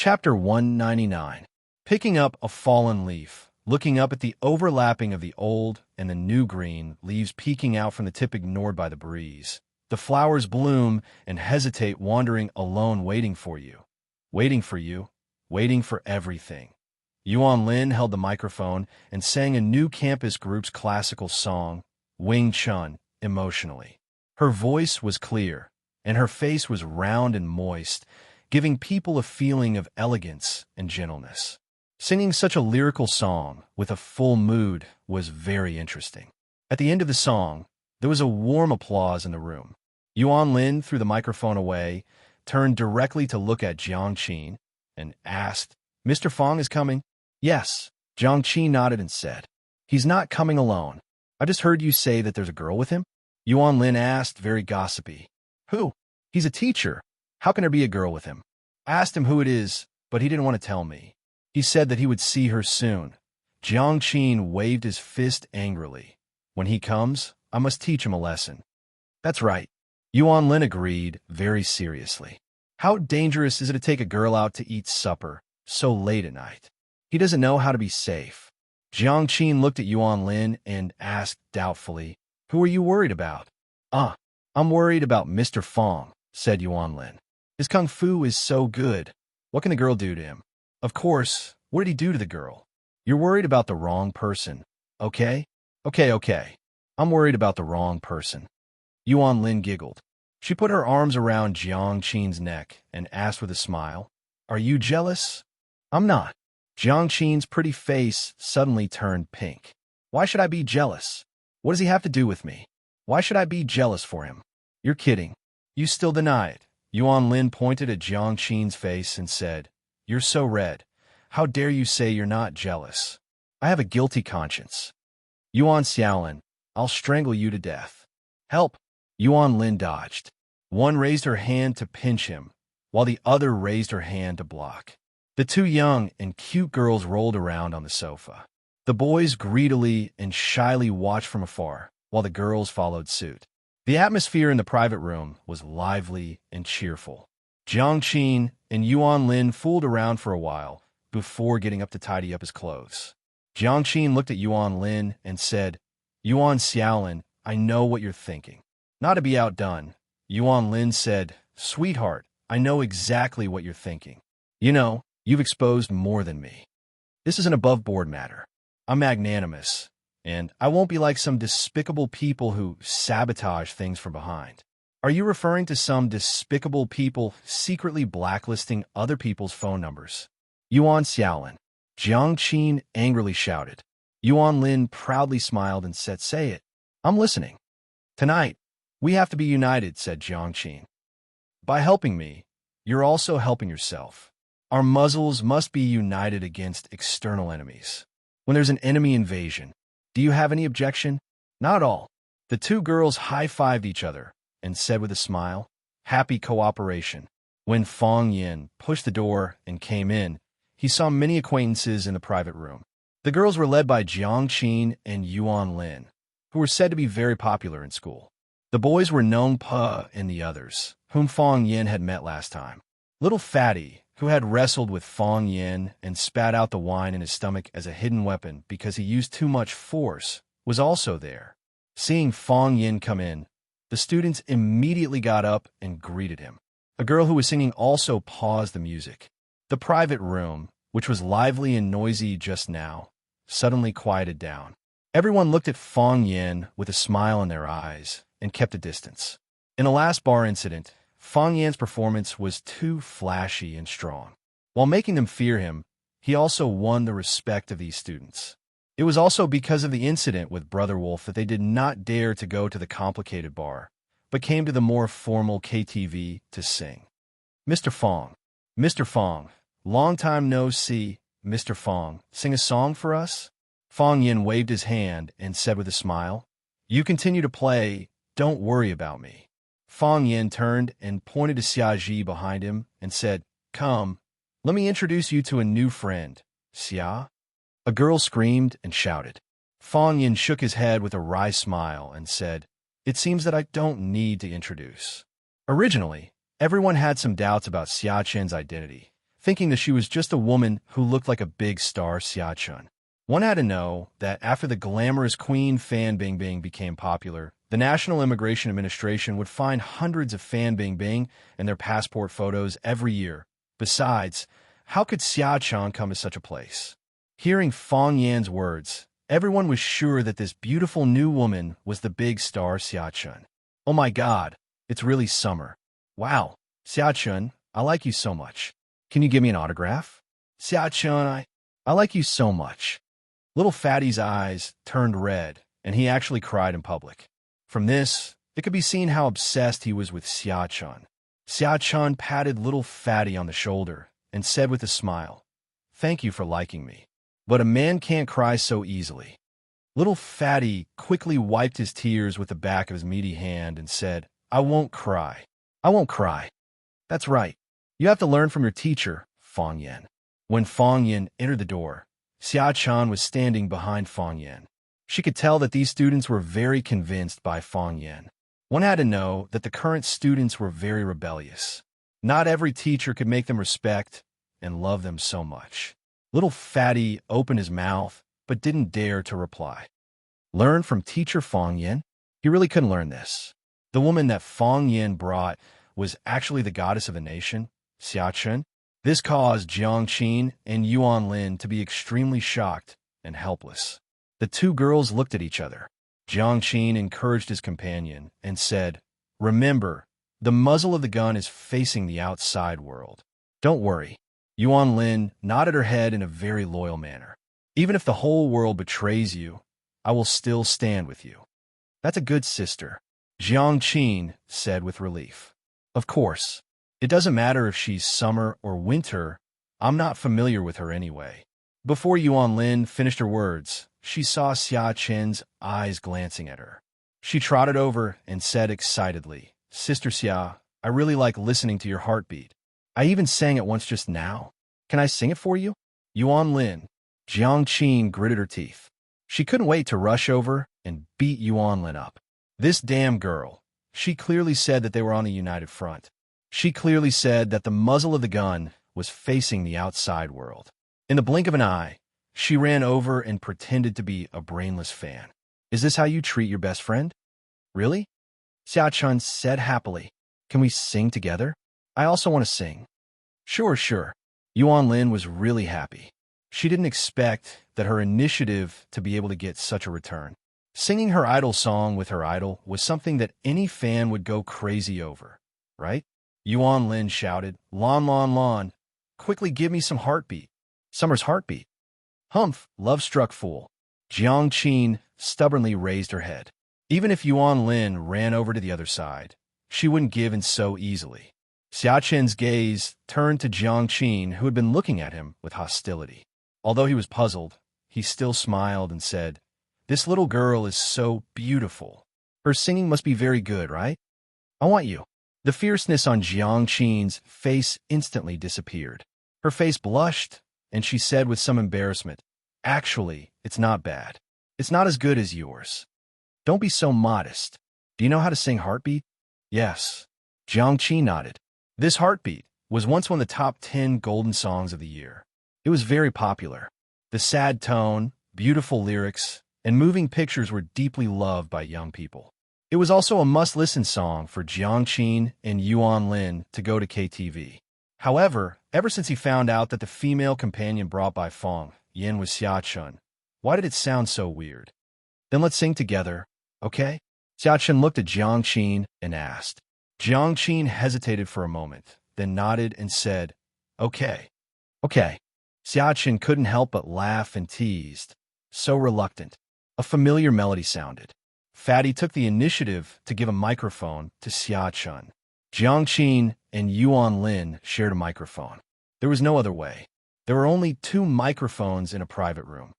Chapter 199. Picking up a fallen leaf, looking up at the overlapping of the old and the new green leaves peeking out from the tip ignored by the breeze. The flowers bloom and hesitate, wandering alone, waiting for you, waiting for you, waiting for everything. Yuan Lin held the microphone and sang a new campus group's classical song, Wing Chun, emotionally. Her voice was clear, and her face was round and moist, giving people a feeling of elegance and gentleness. Singing such a lyrical song with a full mood was very interesting. At the end of the song, there was a warm applause in the room. Yuan Lin threw the microphone away, turned directly to look at Jiang Qin, and asked, "Mr. Fong is coming?" "Yes." Jiang Qin nodded and said, "He's not coming alone. I just heard you say that there's a girl with him?" Yuan Lin asked, very gossipy. "Who?" "He's a teacher. How can there be a girl with him?" I asked him who it is, but he didn't want to tell me. He said that he would see her soon. Jiang Qin waved his fist angrily. "When he comes, I must teach him a lesson." "That's right." Yuan Lin agreed, very seriously. "How dangerous is it to take a girl out to eat supper so late at night? He doesn't know how to be safe." Jiang Qin looked at Yuan Lin and asked doubtfully, "Who are you worried about?" I'm worried about Mr. Fong," said Yuan Lin. "His kung fu is so good. What can the girl do to him?" "Of course. What did he do to the girl?" "You're worried about the wrong person. Okay? Okay. I'm worried about the wrong person." Yuan Lin giggled. She put her arms around Jiang Qin's neck and asked with a smile, "Are you jealous?" "I'm not." Jiang Qin's pretty face suddenly turned pink. "Why should I be jealous? What does he have to do with me? Why should I be jealous for him?" "You're kidding. You still deny it." Yuan Lin pointed at Jiang Qin's face and said, "You're so red. How dare you say you're not jealous? I have a guilty conscience." "Yuan Xiaolin, I'll strangle you to death." "Help!" Yuan Lin dodged. One raised her hand to pinch him, while the other raised her hand to block. The two young and cute girls rolled around on the sofa. The boys greedily and shyly watched from afar, while the girls followed suit. The atmosphere in the private room was lively and cheerful. Jiang Qin and Yuan Lin fooled around for a while before getting up to tidy up his clothes. Jiang Qin looked at Yuan Lin and said, "Yuan Xiaolin, I know what you're thinking." Not to be outdone, Yuan Lin said, "Sweetheart, I know exactly what you're thinking. You know, you've exposed more than me. This is an above-board matter. I'm magnanimous, and I won't be like some despicable people who sabotage things from behind." "Are you referring to some despicable people secretly blacklisting other people's phone numbers?" "Yuan Xiaolin," Jiang Qin angrily shouted. Yuan Lin proudly smiled and said, "Say it. I'm listening." "Tonight, we have to be united," said Jiang Qin. "By helping me, you're also helping yourself. Our muzzles must be united against external enemies. When there's an enemy invasion, do you have any objection?" "Not at all." The two girls high-fived each other and said with a smile, "Happy cooperation." When Fong Yin pushed the door and came in, he saw many acquaintances in the private room. The girls were led by Jiang Qin and Yuan Lin, who were said to be very popular in school. The boys were Nong Pa and the others, whom Fong Yin had met last time. Little Fatty, who had wrestled with Fong Yin and spat out the wine in his stomach as a hidden weapon because he used too much force, was also there. Seeing Fong Yin come in, the students immediately got up and greeted him. A girl who was singing also paused the music. The private room, which was lively and noisy just now, suddenly quieted down. Everyone looked at Fong Yin with a smile in their eyes and kept a distance. In the last bar incident, Fong Yin's performance was too flashy and strong. While making them fear him, he also won the respect of these students. It was also because of the incident with Brother Wolf that they did not dare to go to the complicated bar, but came to the more formal KTV to sing. "Mr. Fong, long time no see. Mr. Fong, sing a song for us?" Fong Yin waved his hand and said with a smile, "You continue to play, don't worry about me." Fong Yin turned and pointed to Xia behind him and said, "Come, let me introduce you to a new friend, Xia." A girl screamed and shouted. Fong Yin shook his head with a wry smile and said, "It seems that I don't need to introduce." Originally, everyone had some doubts about Xia Chen's identity, thinking that she was just a woman who looked like a big star Xia. One had to know that after the glamorous Queen Fan Bingbing became popular, the National Immigration Administration would find hundreds of Fan Bingbing and their passport photos every year. Besides, how could Xia come to such a place? Hearing Fong Yan's words, everyone was sure that this beautiful new woman was the big star Xia. Oh my God, it's really summer. Wow, Xia, I like you so much. Can you give me an autograph? Xia, I like you so much. Little Fatty's eyes turned red, and he actually cried in public. From this, it could be seen how obsessed he was with Xia. Xia patted little Fatty on the shoulder and said with a smile, "Thank you for liking me. But a man can't cry so easily." Little Fatty quickly wiped his tears with the back of his meaty hand and said, "I won't cry. I won't cry." "That's right. You have to learn from your teacher, Fong Yan." When Fong Yan entered the door, Xia was standing behind Fong Yan. She could tell that these students were very convinced by Fong Yan. One had to know that the current students were very rebellious. Not every teacher could make them respect and love them so much. Little Fatty opened his mouth, but didn't dare to reply. Learn from teacher Fong Yan? He really couldn't learn this. The woman that Fong Yan brought was actually the goddess of the nation, Xia. This caused Jiang Qin and Yuan Lin to be extremely shocked and helpless. The two girls looked at each other. Jiang Qin encouraged his companion and said, "Remember, the muzzle of the gun is facing the outside world. Don't worry." Yuan Lin nodded her head in a very loyal manner. "Even if the whole world betrays you, I will still stand with you." "That's a good sister," Jiang Qin said with relief. "Of course. It doesn't matter if she's summer or winter. I'm not familiar with her anyway." Before Yuan Lin finished her words, she saw Xia's eyes glancing at her. She trotted over and said excitedly, "Sister Xia, I really like listening to your heartbeat. I even sang it once just now. Can I sing it for you?" Yuan Lin. Jiang Qin gritted her teeth. She couldn't wait to rush over and beat Yuan Lin up. This damn girl. She clearly said that they were on a united front. She clearly said that the muzzle of the gun was facing the outside world. In the blink of an eye, she ran over and pretended to be a brainless fan. "Is this how you treat your best friend?" "Really?" Xia said happily. "Can we sing together? I also want to sing." Sure. Yuan Lin was really happy. She didn't expect that her initiative to be able to get such a return. Singing her idol song with her idol was something that any fan would go crazy over, right? Yuan Lin shouted, Lon, quickly give me some heartbeat. Summer's heartbeat." "Humph, love-struck fool." Jiang Qin stubbornly raised her head. Even if Yuan Lin ran over to the other side, she wouldn't give in so easily. Xia's gaze turned to Jiang Qin, who had been looking at him with hostility. Although he was puzzled, he still smiled and said, "This little girl is so beautiful. Her singing must be very good, right? I want you." The fierceness on Jiang Qin's face instantly disappeared. Her face blushed, and she said with some embarrassment, "Actually, it's not bad. It's not as good as yours." "Don't be so modest. Do you know how to sing Heartbeat?" "Yes." Jiang Qin nodded. This Heartbeat was once one of the top 10 golden songs of the year. It was very popular. The sad tone, beautiful lyrics, and moving pictures were deeply loved by young people. It was also a must-listen song for Jiang Qin and Yuan Lin to go to KTV. However, ever since he found out that the female companion brought by Fong Yan was Xia, why did it sound so weird? "Then let's sing together, okay?" Xia looked at Jiang Qin and asked. Jiang Qin hesitated for a moment, then nodded and said, Okay. Xia couldn't help but laugh and teased. So reluctant. A familiar melody sounded. Fatty took the initiative to give a microphone to Xia. Jiang Qin and Yuan Lin shared a microphone. There was no other way. There were only 2 microphones in a private room.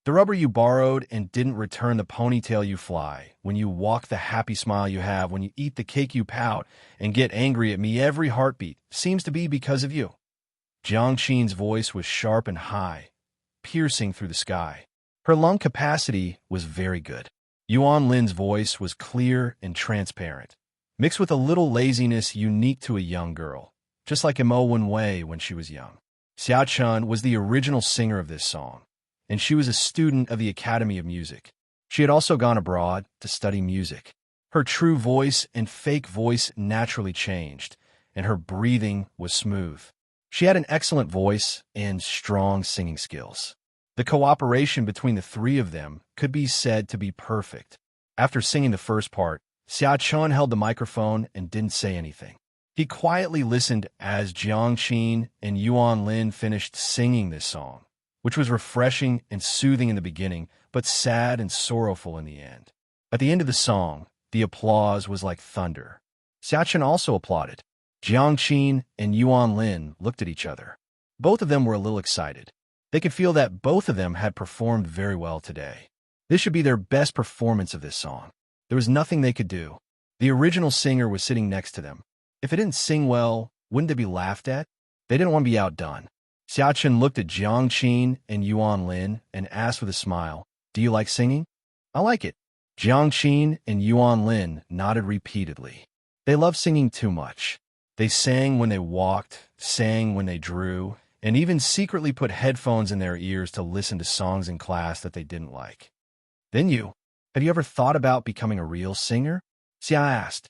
The rubber you borrowed and didn't return, the ponytail you fly, when you walk the happy smile you have, when you eat the cake you pout and get angry at me, every heartbeat seems to be because of you. Jiang Qin's voice was sharp and high, piercing through the sky. Her lung capacity was very good. Yuan Lin's voice was clear and transparent, mixed with a little laziness unique to a young girl. just like Mo Wen-wei when she was young. Xia Chun was the original singer of this song, and she was a student of the Academy of Music. She had also gone abroad to study music. Her true voice and fake voice naturally changed, and her breathing was smooth. She had an excellent voice and strong singing skills. The cooperation between the three of them could be said to be perfect. After singing the first part, Xia Chun held the microphone and didn't say anything. He quietly listened as Jiang Qin and Yuan Lin finished singing this song, which was refreshing and soothing in the beginning, but sad and sorrowful in the end. At the end of the song, the applause was like thunder. Xia Chun also applauded. Jiang Qin and Yuan Lin looked at each other. Both of them were a little excited. They could feel that both of them had performed very well today. This should be their best performance of this song. There was nothing they could do. The original singer was sitting next to them. If it didn't sing well, wouldn't they be laughed at? They didn't want to be outdone. Xia Chun looked at Jiang Qin and Yuan Lin and asked with a smile, "Do you like singing?" "I like it." Jiang Qin and Yuan Lin nodded repeatedly. They loved singing too much. They sang when they walked, sang when they drew, and even secretly put headphones in their ears to listen to songs in class that they didn't like. "Then have you ever thought about becoming a real singer?" Xia asked.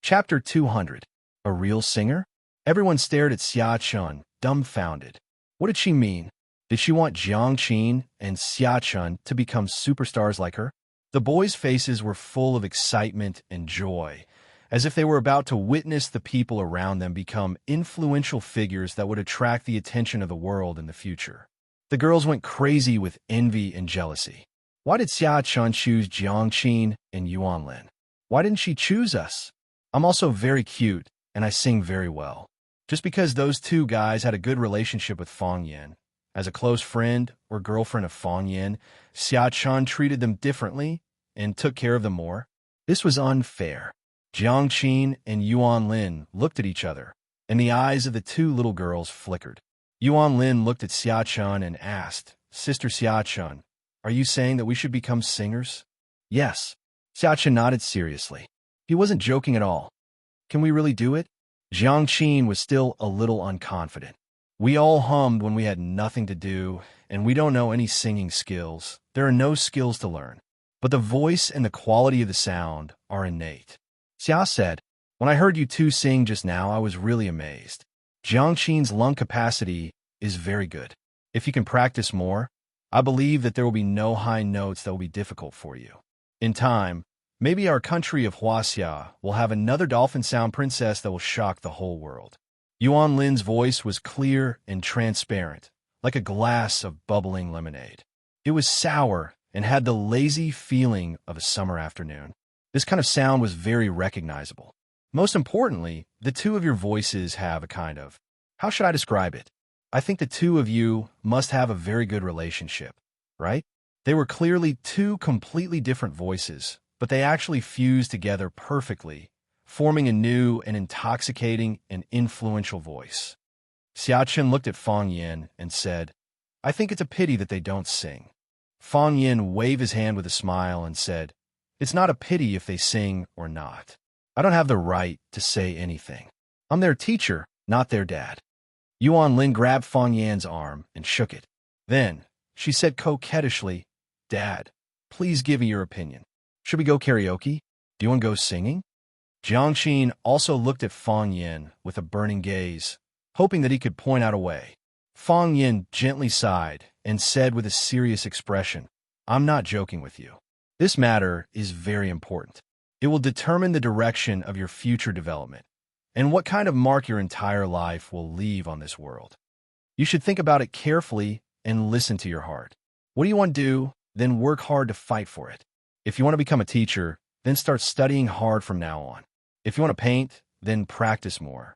Chapter 200. A real singer? Everyone stared at Xia Chun, dumbfounded. What did she mean? Did she want Jiang Qin and Xia Chun to become superstars like her? The boys' faces were full of excitement and joy, as if they were about to witness the people around them become influential figures that would attract the attention of the world in the future. The girls went crazy with envy and jealousy. Why did Xia Chun choose Jiang Qin and Yuan Lin? Why didn't she choose us? I'm also very cute, and I sing very well. Just because those two guys had a good relationship with Fang Yan, as a close friend or girlfriend of Fang Yan, Xia Chun treated them differently and took care of them more. This was unfair. Jiang Qin and Yuan Lin looked at each other, and the eyes of the two little girls flickered. Yuan Lin looked at Xia Chun and asked, "Sister Xia Chun, are you saying that we should become singers?" "Yes." Xia Chun nodded seriously. He wasn't joking at all. "Can we really do it?" Jiang Qin was still a little unconfident. "We all hummed when we had nothing to do, and we don't know any singing skills. There are no skills to learn. But the voice and the quality of the sound are innate." Xia said, "When I heard you two sing just now, I was really amazed. Jiang Qin's lung capacity is very good. If you can practice more, I believe that there will be no high notes that will be difficult for you. In time, maybe our country of Huaxia will have another dolphin sound princess that will shock the whole world." Yuan Lin's voice was clear and transparent, like a glass of bubbling lemonade. It was sour and had the lazy feeling of a summer afternoon. This kind of sound was very recognizable. Most importantly, the two of your voices have a kind of, how should I describe it? I think the two of you must have a very good relationship, right? They were clearly two completely different voices, but they actually fused together perfectly, forming a new and intoxicating and influential voice. Xia Chun looked at Fang Yan and said, "I think it's a pity that they don't sing." Fang Yan waved his hand with a smile and said, "It's not a pity if they sing or not. I don't have the right to say anything. I'm their teacher, not their dad." Yuan Lin grabbed Fang Yan's arm and shook it. Then, she said coquettishly, "Dad, please give me your opinion. Should we go karaoke? Do you want to go singing?" Jiang Qin also looked at Fang Yan with a burning gaze, hoping that he could point out a way. Fang Yan gently sighed and said with a serious expression, "I'm not joking with you. This matter is very important. It will determine the direction of your future development and what kind of mark your entire life will leave on this world. You should think about it carefully and listen to your heart. What do you want to do? Then work hard to fight for it. If you want to become a teacher, then start studying hard from now on. If you want to paint, then practice more.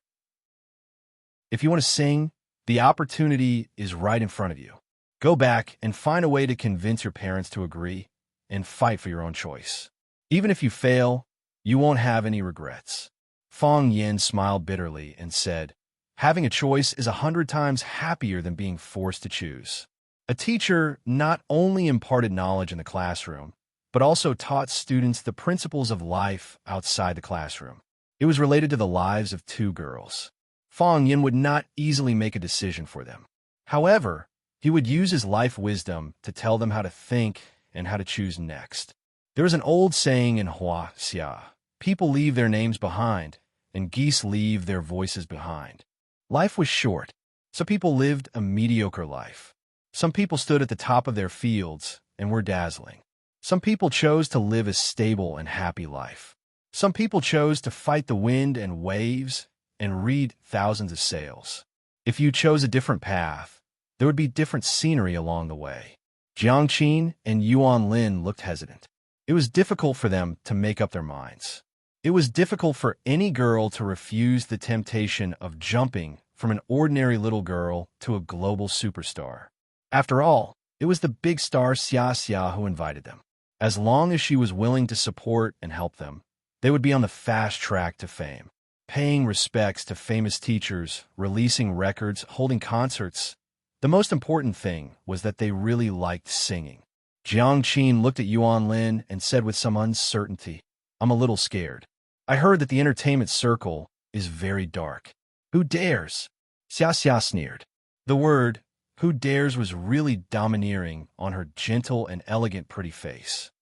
If you want to sing, the opportunity is right in front of you. Go back and find a way to convince your parents to agree and fight for your own choice. Even if you fail, you won't have any regrets." Fang Yan smiled bitterly and said, "Having a choice is 100 times happier than being forced to choose." A teacher not only imparted knowledge in the classroom, but also taught students the principles of life outside the classroom. It was related to the lives of two girls. Fong Yin would not easily make a decision for them. However, he would use his life wisdom to tell them how to think and how to choose next. There is an old saying in Huaxia: people leave their names behind, and geese leave their voices behind. Life was short, so people lived a mediocre life. Some people stood at the top of their fields and were dazzling. Some people chose to live a stable and happy life. Some people chose to fight the wind and waves and read thousands of sails. If you chose a different path, there would be different scenery along the way. Jiang Qin and Yuan Lin looked hesitant. It was difficult for them to make up their minds. It was difficult for any girl to refuse the temptation of jumping from an ordinary little girl to a global superstar. After all, it was the big star Xia Xia who invited them. As long as she was willing to support and help them, they would be on the fast track to fame, paying respects to famous teachers, releasing records, holding concerts. The most important thing was that they really liked singing. Jiang Qin looked at Yuan Lin and said with some uncertainty, "I'm a little scared. I heard that the entertainment circle is very dark." "Who dares?" Xia Xia sneered. The word "who dares" was really domineering on her gentle and elegant pretty face.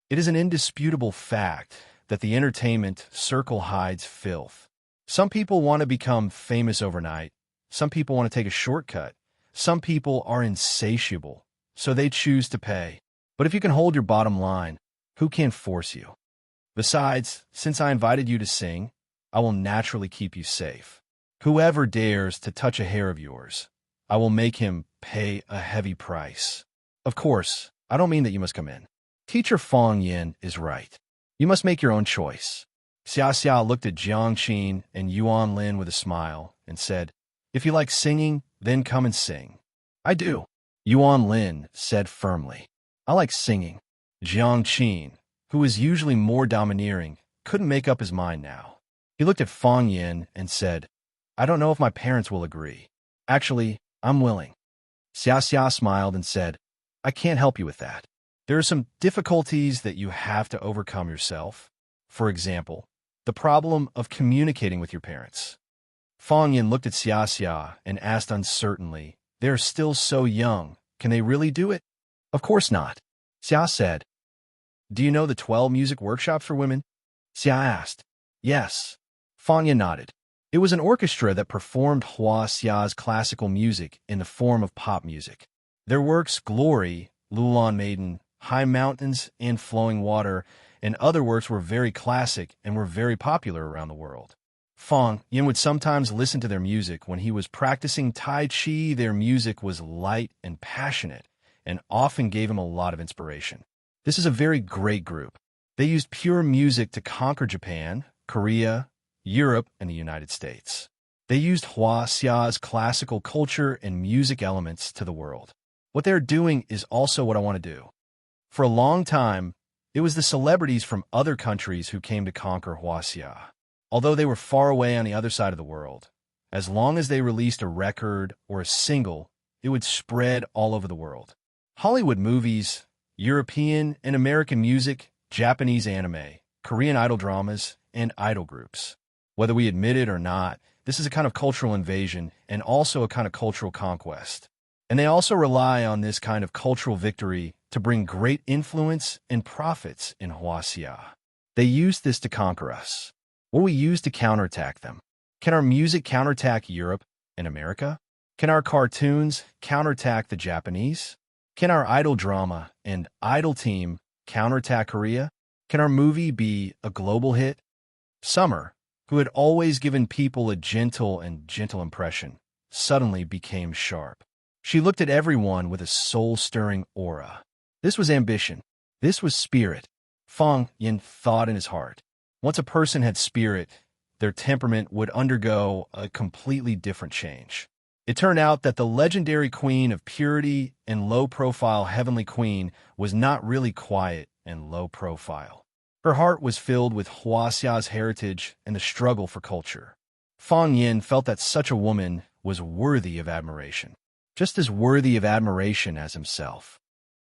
It is an indisputable fact that the entertainment circle hides filth. Some people want to become famous overnight. Some people want to take a shortcut. Some people are insatiable, so they choose to pay. But if you can hold your bottom line, who can force you? Besides, since I invited you to sing, I will naturally keep you safe. Whoever dares to touch a hair of yours, I will make him pay a heavy price. Of course, I don't mean that you must come in. Teacher Fong Yin is right. You must make your own choice. Xia Xia looked at Jiang Qin and Yuan Lin with a smile and said, "If you like singing, then come and sing." "I do," Yuan Lin said firmly. "I like singing." Jiang Qin, who was usually more domineering, couldn't make up his mind now. He looked at Fong Yin and said, "I don't know if my parents will agree. Actually, I'm willing." Xia Xia smiled and said, "I can't help you with that. There are some difficulties that you have to overcome yourself. For example, the problem of communicating with your parents." Fong Yin looked at Xia Xia and asked uncertainly, "They are still so young. Can they really do it?" "Of course not," Xia said. "Do you know the 12 music workshops for women?" Xia asked. "Yes." Fong Yin nodded. It was an orchestra that performed Hua Xia's classical music in the form of pop music. Their works Glory, Lulan Maiden, High Mountains, and Flowing Water, and other works were very classic and were very popular around the world. Fong Yin would sometimes listen to their music when he was practicing Tai Chi. Their music was light and passionate and often gave him a lot of inspiration. This is a very great group. They used pure music to conquer Japan, Korea, Europe, and the United States. They used Hua Xia's classical culture and music elements to the world. What they're doing is also what I want to do. For a long time, it was the celebrities from other countries who came to conquer Hua Xia. Although they were far away on the other side of the world, as long as they released a record or a single, it would spread all over the world. Hollywood movies, European and American music, Japanese anime, Korean idol dramas, and idol groups. Whether we admit it or not, this is a kind of cultural invasion and also a kind of cultural conquest. And they also rely on this kind of cultural victory to bring great influence and profits in Huaxia. They use this to conquer us. What do we use to counterattack them? Can our music counterattack Europe and America? Can our cartoons counterattack the Japanese? Can our idol drama and idol team counterattack Korea? Can our movie be a global hit? Summer, who had always given people a gentle impression, suddenly became sharp. She looked at everyone with a soul-stirring aura. This was ambition. This was spirit. Fong Yin thought in his heart. Once a person had spirit, their temperament would undergo a completely different change. It turned out that the legendary queen of purity and low-profile heavenly queen was not really quiet and low-profile. Her heart was filled with Huaxia's heritage and the struggle for culture. Fong Yin felt that such a woman was worthy of admiration, just as worthy of admiration as himself.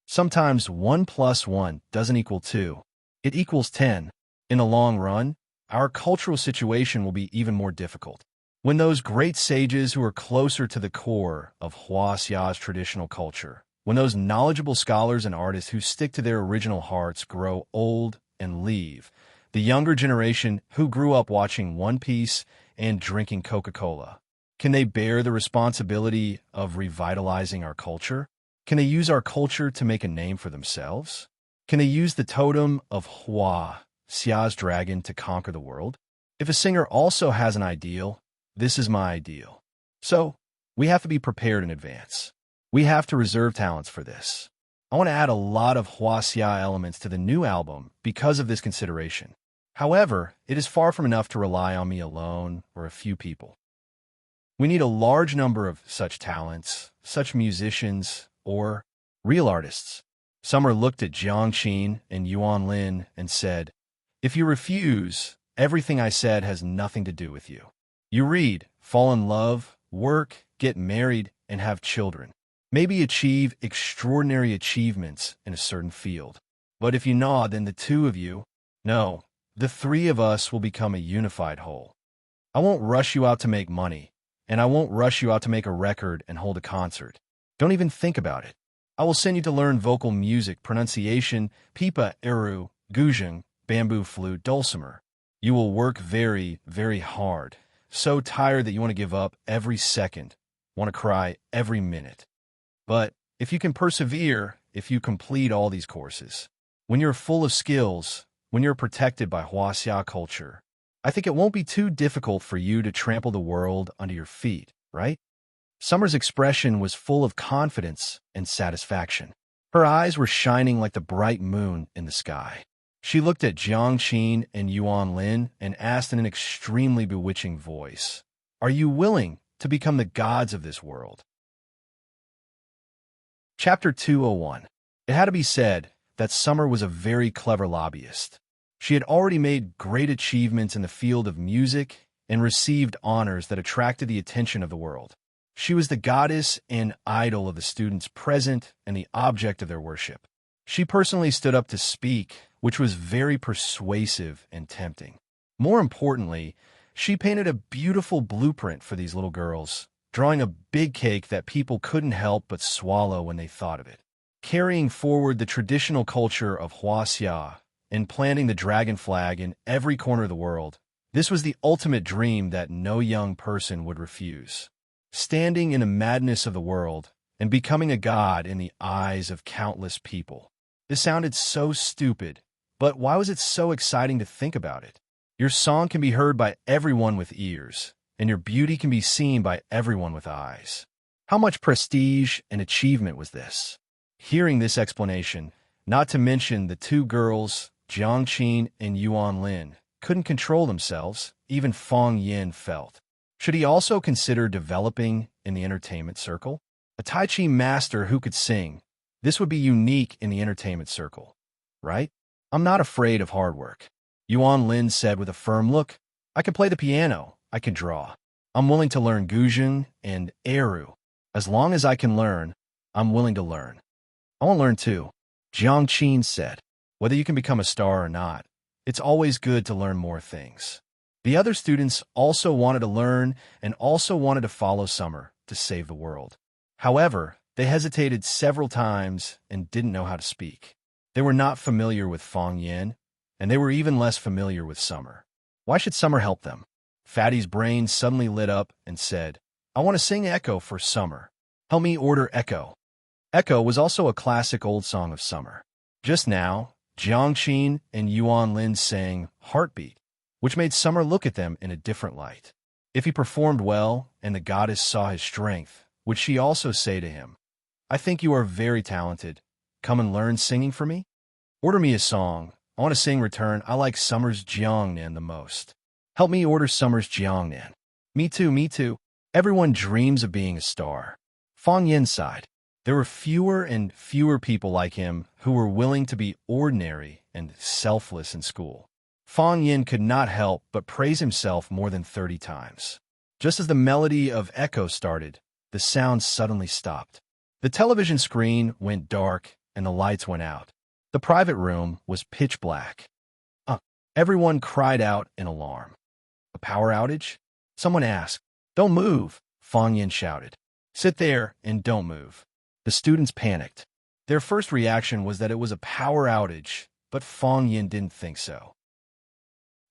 Sometimes 1 + 1 doesn't equal 2. It equals 10. In the long run, our cultural situation will be even more difficult. When those great sages who are closer to the core of Huasia's traditional culture, when those knowledgeable scholars and artists who stick to their original hearts grow old and leave, the younger generation who grew up watching One Piece and drinking Coca-Cola, can they bear the responsibility of revitalizing our culture? Can they use our culture to make a name for themselves? Can they use the totem of Hua, Xia's dragon, to conquer the world? If a singer also has an ideal, this is my ideal. So, we have to be prepared in advance. We have to reserve talents for this. I want to add a lot of Huaxia elements to the new album because of this consideration. However, it is far from enough to rely on me alone or a few people. We need a large number of such talents, such musicians, or real artists. Summer looked at Jiang Qin and Yuan Lin and said, "If you refuse, everything I said has nothing to do with you. You read, fall in love, work, get married, and have children. Maybe achieve extraordinary achievements in a certain field. But if you nod, then the two of you, no, the three of us will become a unified whole. I won't rush you out to make money, and I won't rush you out to make a record and hold a concert. Don't even think about it. I will send you to learn vocal music, pronunciation, pipa, eru, guzheng, bamboo flute, dulcimer. You will work very, very hard, so tired that you want to give up every second, want to cry every minute. But if you can persevere, if you complete all these courses, when you're full of skills, when you're protected by Huaxia culture, I think it won't be too difficult for you to trample the world under your feet, right?" Summer's expression was full of confidence and satisfaction. Her eyes were shining like the bright moon in the sky. She looked at Jiang Qin and Yuan Lin and asked in an extremely bewitching voice, "Are you willing to become the gods of this world?" Chapter 201. It had to be said that Summer was a very clever lobbyist. She had already made great achievements in the field of music and received honors that attracted the attention of the world. She was the goddess and idol of the students present and the object of their worship. She personally stood up to speak, which was very persuasive and tempting. More importantly, she painted a beautiful blueprint for these little girls, drawing a big cake that people couldn't help but swallow when they thought of it. Carrying forward the traditional culture of Huaxia and planting the dragon flag in every corner of the world, this was the ultimate dream that no young person would refuse. Standing in the madness of the world and becoming a god in the eyes of countless people. This sounded so stupid, but why was it so exciting to think about it? Your song can be heard by everyone with ears, and your beauty can be seen by everyone with eyes. How much prestige and achievement was this? Hearing this explanation, not to mention the two girls, Jiang Qin and Yuan Lin, couldn't control themselves, even Fang Yin felt. Should he also consider developing in the entertainment circle? A Tai Chi master who could sing. This would be unique in the entertainment circle, right? "I'm not afraid of hard work," Yuan Lin said with a firm look. "I can play the piano. I can draw. I'm willing to learn guzheng and eru. As long as I can learn, I'm willing to learn." "I want to learn too," Jiang Qin said. "Whether you can become a star or not, it's always good to learn more things." The other students also wanted to learn and also wanted to follow Summer to save the world. However, they hesitated several times and didn't know how to speak. They were not familiar with Fang Yin, and they were even less familiar with Summer. Why should Summer help them? Fatty's brain suddenly lit up and said, "I want to sing Echo for Summer. Help me order Echo." Echo was also a classic old song of Summer. Just now, Jiang Qin and Yuan Lin sang Heartbeat, which made Summer look at them in a different light. If he performed well and the goddess saw his strength, would she also say to him, "I think you are very talented. Come and learn singing for me? Order me a song. I want to sing return. I like Summer's Jiangnan the most. Help me order Summer's Jiangnan." Me too, me too. Everyone dreams of being a star. Fang Yin sighed. There were fewer and fewer people like him who were willing to be ordinary and selfless in school. Fang Yin could not help but praise himself more than 30 times. Just as the melody of Echo started, the sound suddenly stopped. The television screen went dark and the lights went out. The private room was pitch black. Everyone cried out in alarm. A power outage? Someone asked. Don't move, Fang Yin shouted. Sit there and don't move. The students panicked. Their first reaction was that it was a power outage, but Fang Yin didn't think so.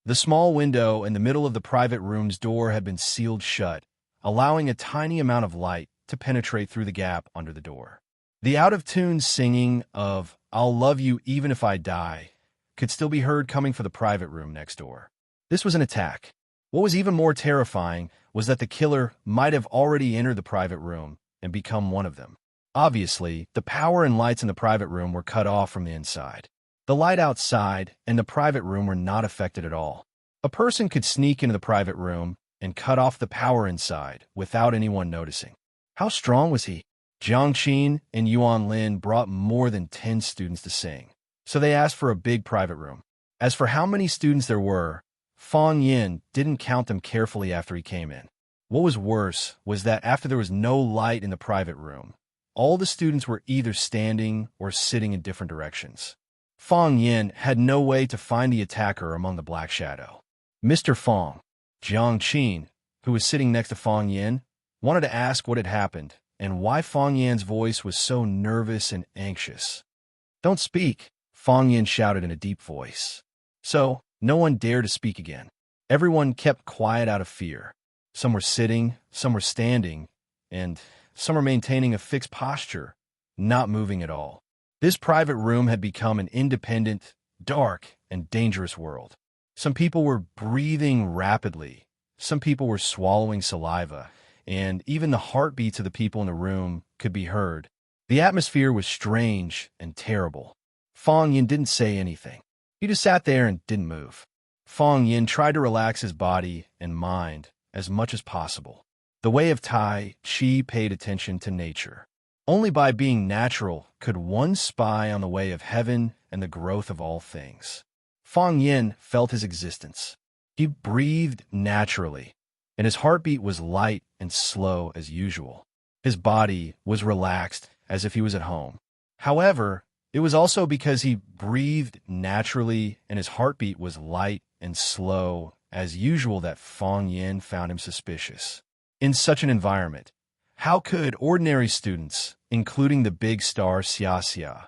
The small window in the middle of the private room's door had been sealed shut, allowing a tiny amount of light to penetrate through the gap under the door. The out-of-tune singing of "I'll love you even if I die" could still be heard coming from the private room next door. This was an attack. What was even more terrifying was that the killer might have already entered the private room and become one of them. Obviously, the power and lights in the private room were cut off from the inside. The light outside and the private room were not affected at all. A person could sneak into the private room and cut off the power inside without anyone noticing. How strong was he? Jiang Qin and Yuan Lin brought more than 10 students to sing, so they asked for a big private room. As for how many students there were, Fang Yin didn't count them carefully after he came in. What was worse was that after there was no light in the private room, all the students were either standing or sitting in different directions. Fang Yin had no way to find the attacker among the black shadow. Mr. Fang, Jiang Qin, who was sitting next to Fang Yin, wanted to ask what had happened and why Fang Yin's voice was so nervous and anxious. Don't speak, Fang Yin shouted in a deep voice. So, no one dared to speak again. Everyone kept quiet out of fear. Some were sitting, some were standing, and some were maintaining a fixed posture, not moving at all. This private room had become an independent, dark, and dangerous world. Some people were breathing rapidly. Some people were swallowing saliva, and even the heartbeats of the people in the room could be heard. The atmosphere was strange and terrible. Fang Yin didn't say anything. He just sat there and didn't move. Fang Yin tried to relax his body and mind as much as possible. The way of Tai Chi paid attention to nature. Only by being natural could one spy on the way of heaven and the growth of all things. Fang Yin felt his existence. He breathed naturally, and his heartbeat was light and slow as usual. His body was relaxed as if he was at home. However, it was also because he breathed naturally and his heartbeat was light and slow as usual that Fang Yin found him suspicious. In such an environment, how could ordinary students, including the big star Xia,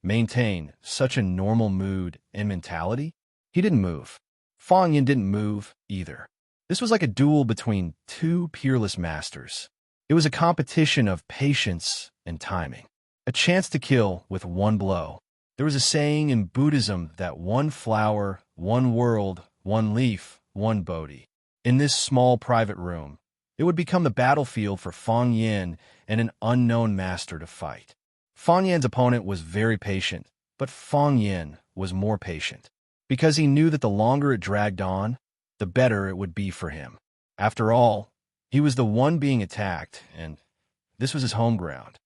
maintain such a normal mood and mentality? He didn't move. Fang Yin didn't move either. This was like a duel between two peerless masters. It was a competition of patience and timing. A chance to kill with one blow. There was a saying in Buddhism that one flower, one world, one leaf, one Bodhi. In this small private room, it would become the battlefield for Fang Yin and an unknown master to fight. Fang Yin's opponent was very patient, but Fang Yin was more patient, because he knew that the longer it dragged on, the better it would be for him. After all, he was the one being attacked, and this was his home ground.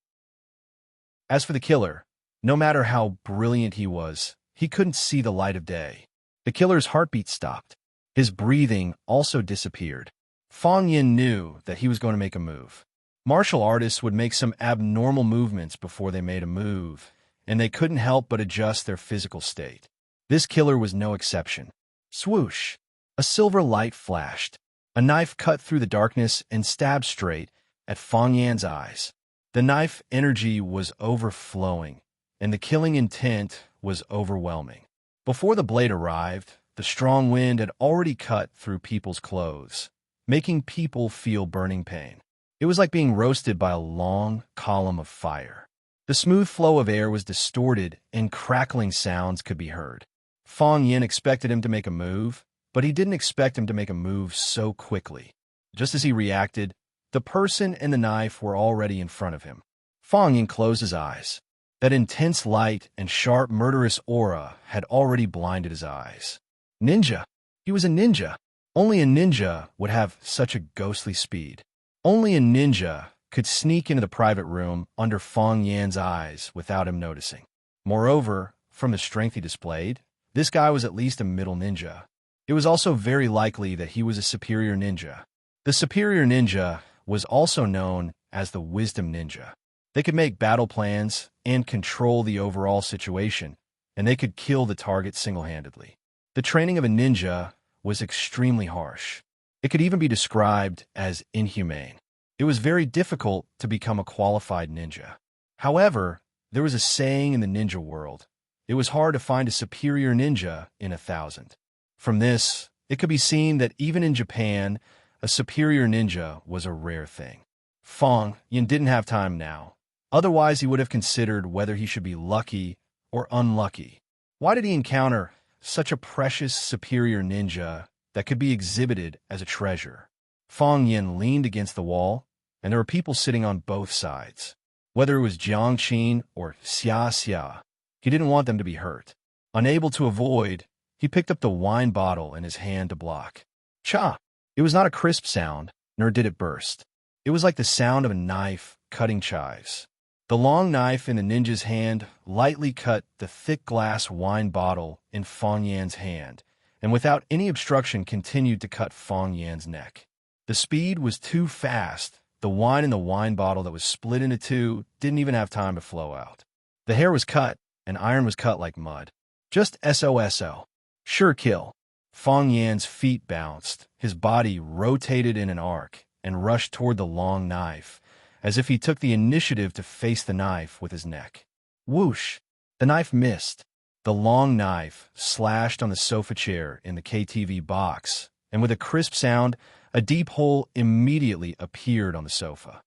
As for the killer, no matter how brilliant he was, he couldn't see the light of day. The killer's heartbeat stopped. His breathing also disappeared. Fang Yin knew that he was going to make a move. Martial artists would make some abnormal movements before they made a move, and they couldn't help but adjust their physical state. This killer was no exception. Swoosh! A silver light flashed. A knife cut through the darkness and stabbed straight at Fang Yin's eyes. The knife energy was overflowing, and the killing intent was overwhelming. Before the blade arrived, the strong wind had already cut through people's clothes, making people feel burning pain. It was like being roasted by a long column of fire. The smooth flow of air was distorted, and crackling sounds could be heard. Fang Yin expected him to make a move, but he didn't expect him to make a move so quickly. Just as he reacted, the person and the knife were already in front of him. Fang Yin closed his eyes. That intense light and sharp, murderous aura had already blinded his eyes. Ninja! He was a ninja! Only a ninja would have such a ghostly speed. Only a ninja could sneak into the private room under Fang Yin's eyes without him noticing. Moreover, from the strength he displayed, this guy was at least a middle ninja. It was also very likely that he was a superior ninja. The superior ninja was also known as the wisdom ninja. They could make battle plans and control the overall situation, and they could kill the target single-handedly. The training of a ninja was extremely harsh. It could even be described as inhumane. It was very difficult to become a qualified ninja. However, there was a saying in the ninja world: it was hard to find a superior ninja in 1,000. From this, it could be seen that even in Japan, a superior ninja was a rare thing. Fong Yin didn't have time now. Otherwise, he would have considered whether he should be lucky or unlucky. Why did he encounter such a precious superior ninja that could be exhibited as a treasure? Fong Yin leaned against the wall, and there were people sitting on both sides. Whether it was Jiang Qin or Xia Xia, he didn't want them to be hurt. Unable to avoid, he picked up the wine bottle in his hand to block. Cha! It was not a crisp sound, nor did it burst. It was like the sound of a knife cutting chives. The long knife in the ninja's hand lightly cut the thick glass wine bottle in Fong Yan's hand, and without any obstruction continued to cut Fong Yan's neck. The speed was too fast. The wine in the wine bottle that was split into two didn't even have time to flow out. The hair was cut, and iron was cut like mud. Just SOSO. Sure kill. Fong Yan's feet bounced, his body rotated in an arc, and rushed toward the long knife, as if he took the initiative to face the knife with his neck. Whoosh! The knife missed. The long knife slashed on the sofa chair in the KTV box, and with a crisp sound, a deep hole immediately appeared on the sofa.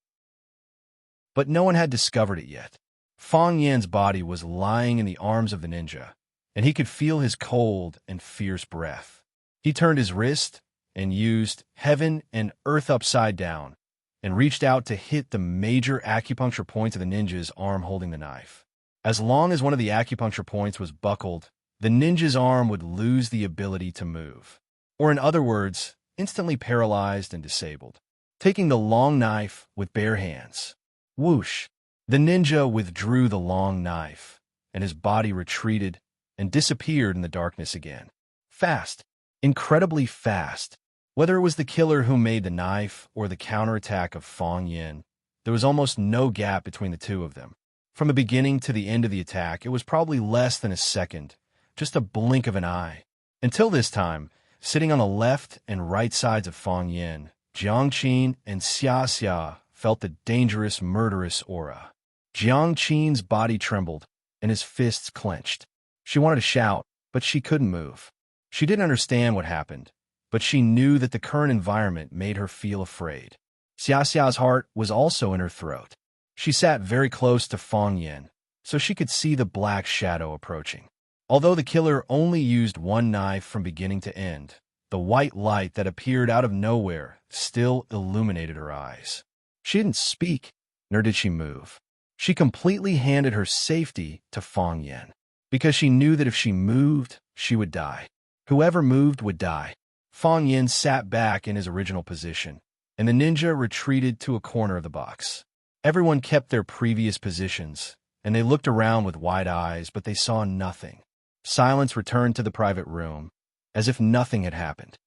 But no one had discovered it yet. Fong Yan's body was lying in the arms of the ninja, and he could feel his cold and fierce breath. He turned his wrist and used heaven and earth upside down, and reached out to hit the major acupuncture points of the ninja's arm holding the knife. As long as one of the acupuncture points was buckled, the ninja's arm would lose the ability to move. Or in other words, instantly paralyzed and disabled. Taking the long knife with bare hands. Whoosh! The ninja withdrew the long knife, and his body retreated and disappeared in the darkness again. Fast. Incredibly fast. Whether it was the killer who made the knife or the counterattack of Fong Yin, there was almost no gap between the two of them. From the beginning to the end of the attack, it was probably less than a second, just a blink of an eye. Until this time, sitting on the left and right sides of Fong Yin, Jiang Qin and Xia Xia felt the dangerous, murderous aura. Jiang Qin's body trembled, and his fists clenched. She wanted to shout, but she couldn't move. She didn't understand what happened, but she knew that the current environment made her feel afraid. Xia Xia's heart was also in her throat. She sat very close to Fong Yin, so she could see the black shadow approaching. Although the killer only used one knife from beginning to end, the white light that appeared out of nowhere still illuminated her eyes. She didn't speak, nor did she move. She completely handed her safety to Fong Yin, because she knew that if she moved, she would die. Whoever moved would die. Fong Yin sat back in his original position, and the ninja retreated to a corner of the box. Everyone kept their previous positions, and they looked around with wide eyes, but they saw nothing. Silence returned to the private room, as if nothing had happened.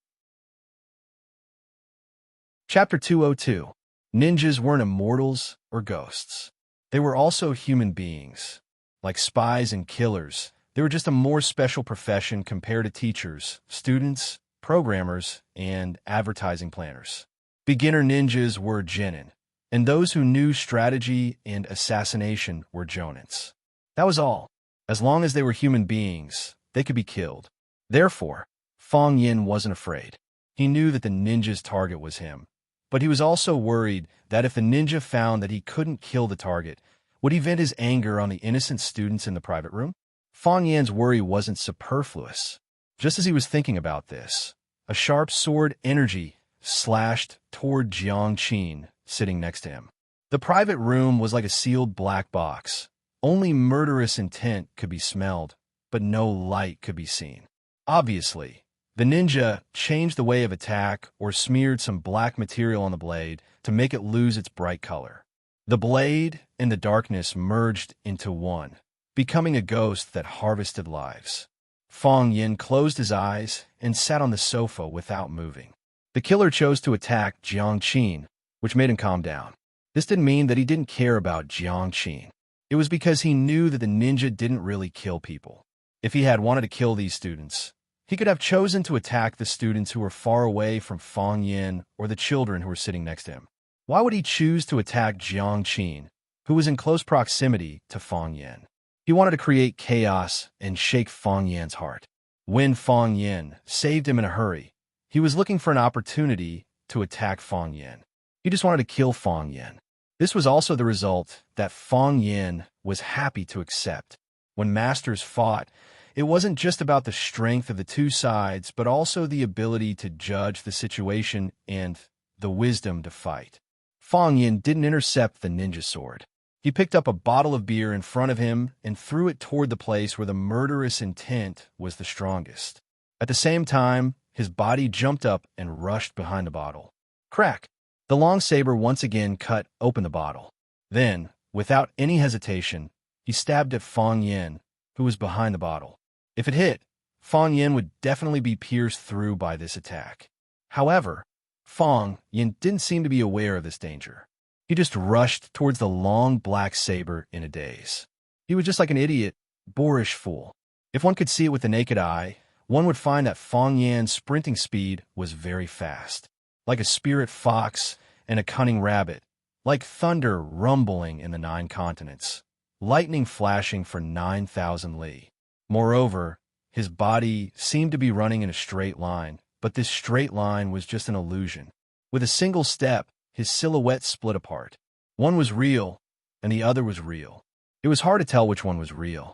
Chapter 202. Ninjas weren't immortals or ghosts. They were also human beings. Like spies and killers, they were just a more special profession compared to teachers, students, programmers, and advertising planners. Beginner ninjas were genin, and those who knew strategy and assassination were jonins. That was all. As long as they were human beings, they could be killed. Therefore, Fong Yin wasn't afraid. He knew that the ninja's target was him, but he was also worried that if the ninja found that he couldn't kill the target, would he vent his anger on the innocent students in the private room? Fong Yan's worry wasn't superfluous. Just as he was thinking about this, a sharp sword energy slashed toward Jiang Qin, sitting next to him. The private room was like a sealed black box. Only murderous intent could be smelled, but no light could be seen. Obviously, the ninja changed the way of attack or smeared some black material on the blade to make it lose its bright color. The blade and the darkness merged into one, becoming a ghost that harvested lives. Fong Yin closed his eyes and sat on the sofa without moving. The killer chose to attack Jiang Qin, which made him calm down. This didn't mean that he didn't care about Jiang Qin. It was because he knew that the ninja didn't really kill people. If he had wanted to kill these students, He could have chosen to attack the students who were far away from Fang Yin or the children who were sitting next to him. Why would he choose to attack Jiang Qin, who was in close proximity to Fang Yin? He wanted to create chaos and shake Fang Yan's heart. When Fang Yin saved him in a hurry, he was looking for an opportunity to attack Fang Yin. He just wanted to kill Fang Yin. This was also the result that Fang Yin was happy to accept. When masters fought, it wasn't just about the strength of the two sides, but also the ability to judge the situation and the wisdom to fight. Fang Yin didn't intercept the ninja sword. He picked up a bottle of beer in front of him and threw it toward the place where the murderous intent was the strongest. At the same time, his body jumped up and rushed behind the bottle. Crack! The long saber once again cut open the bottle. Then, without any hesitation, he stabbed at Fang Yin, who was behind the bottle. If it hit, Fang Yin would definitely be pierced through by this attack. However, Fang Yin didn't seem to be aware of this danger. He just rushed towards the long black saber in a daze. He was just like an idiot, boorish fool. If one could see it with the naked eye, one would find that Fang Yan's sprinting speed was very fast, like a spirit fox and a cunning rabbit, like thunder rumbling in the 9 continents, lightning flashing for 9,000 li. Moreover, his body seemed to be running in a straight line, but this straight line was just an illusion. With a single step, his silhouette split apart. One was real, and the other was real. It was hard to tell which one was real.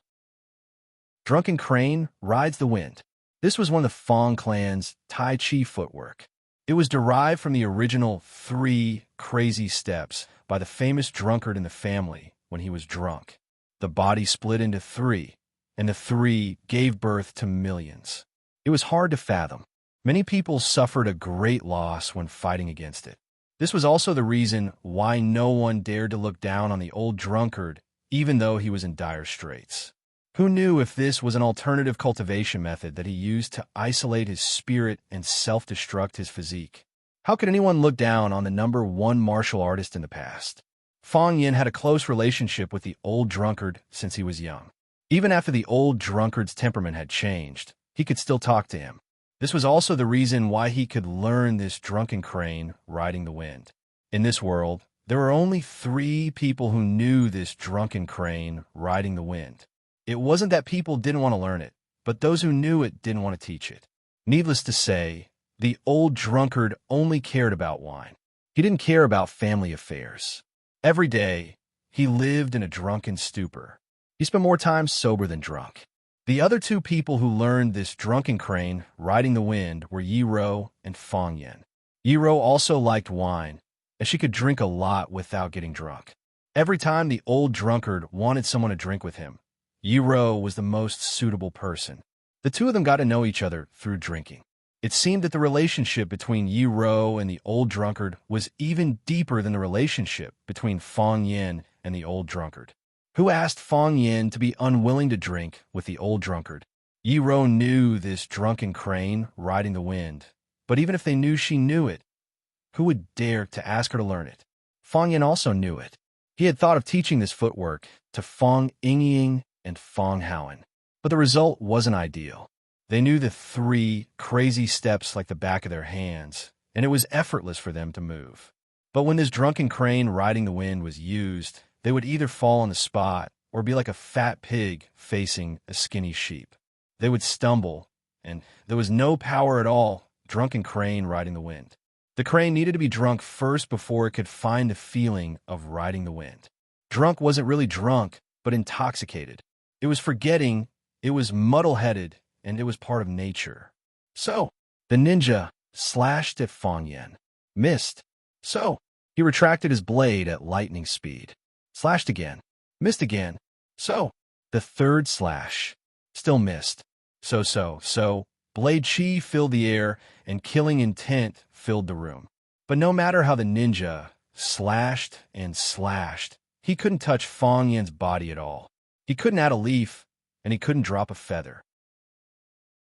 Drunken Crane rides the wind. This was one of the Fang clan's Tai Chi footwork. It was derived from the original 3 crazy steps by the famous drunkard in the family when he was drunk. The body split into 3, and the 3 gave birth to millions. It was hard to fathom. Many people suffered a great loss when fighting against it. This was also the reason why no one dared to look down on the old drunkard, even though he was in dire straits. Who knew if this was an alternative cultivation method that he used to isolate his spirit and self-destruct his physique? How could anyone look down on the #1 martial artist in the past? Fang Yin had a close relationship with the old drunkard since he was young. Even after the old drunkard's temperament had changed, he could still talk to him. This was also the reason why he could learn this drunken crane riding the wind. In this world, there were only 3 people who knew this drunken crane riding the wind. It wasn't that people didn't want to learn it, but those who knew it didn't want to teach it. Needless to say, the old drunkard only cared about wine. He didn't care about family affairs. Every day, he lived in a drunken stupor. He spent more time sober than drunk. The other 2 people who learned this drunken crane riding the wind were Yiro and Fang Yin. Yiro also liked wine, as she could drink a lot without getting drunk. Every time the old drunkard wanted someone to drink with him, Yiro was the most suitable person. The 2 of them got to know each other through drinking. It seemed that the relationship between Yiro and the old drunkard was even deeper than the relationship between Fang Yin and the old drunkard. Who asked Fang Yin to be unwilling to drink with the old drunkard? Yiro knew this drunken crane riding the wind, but even if they knew she knew it, who would dare to ask her to learn it? Fang Yin also knew it. He had thought of teaching this footwork to Fang Yingying and Fang Haoen, but the result wasn't ideal. They knew the 3 crazy steps like the back of their hands, and it was effortless for them to move. But when this drunken crane riding the wind was used, they would either fall on the spot or be like a fat pig facing a skinny sheep. They would stumble, and there was no power at all. Drunken crane riding the wind. The crane needed to be drunk first before it could find the feeling of riding the wind. Drunk wasn't really drunk, but intoxicated. It was forgetting, it was muddle-headed, and it was part of nature. So, the ninja slashed at Fang Yin. Missed. So, he retracted his blade at lightning speed. Slashed again. Missed again. So, the 3rd slash. Still missed. So, blade chi filled the air, and killing intent filled the room. But no matter how the ninja slashed and slashed, he couldn't touch Fang Yin's body at all. He couldn't add a leaf, and he couldn't drop a feather.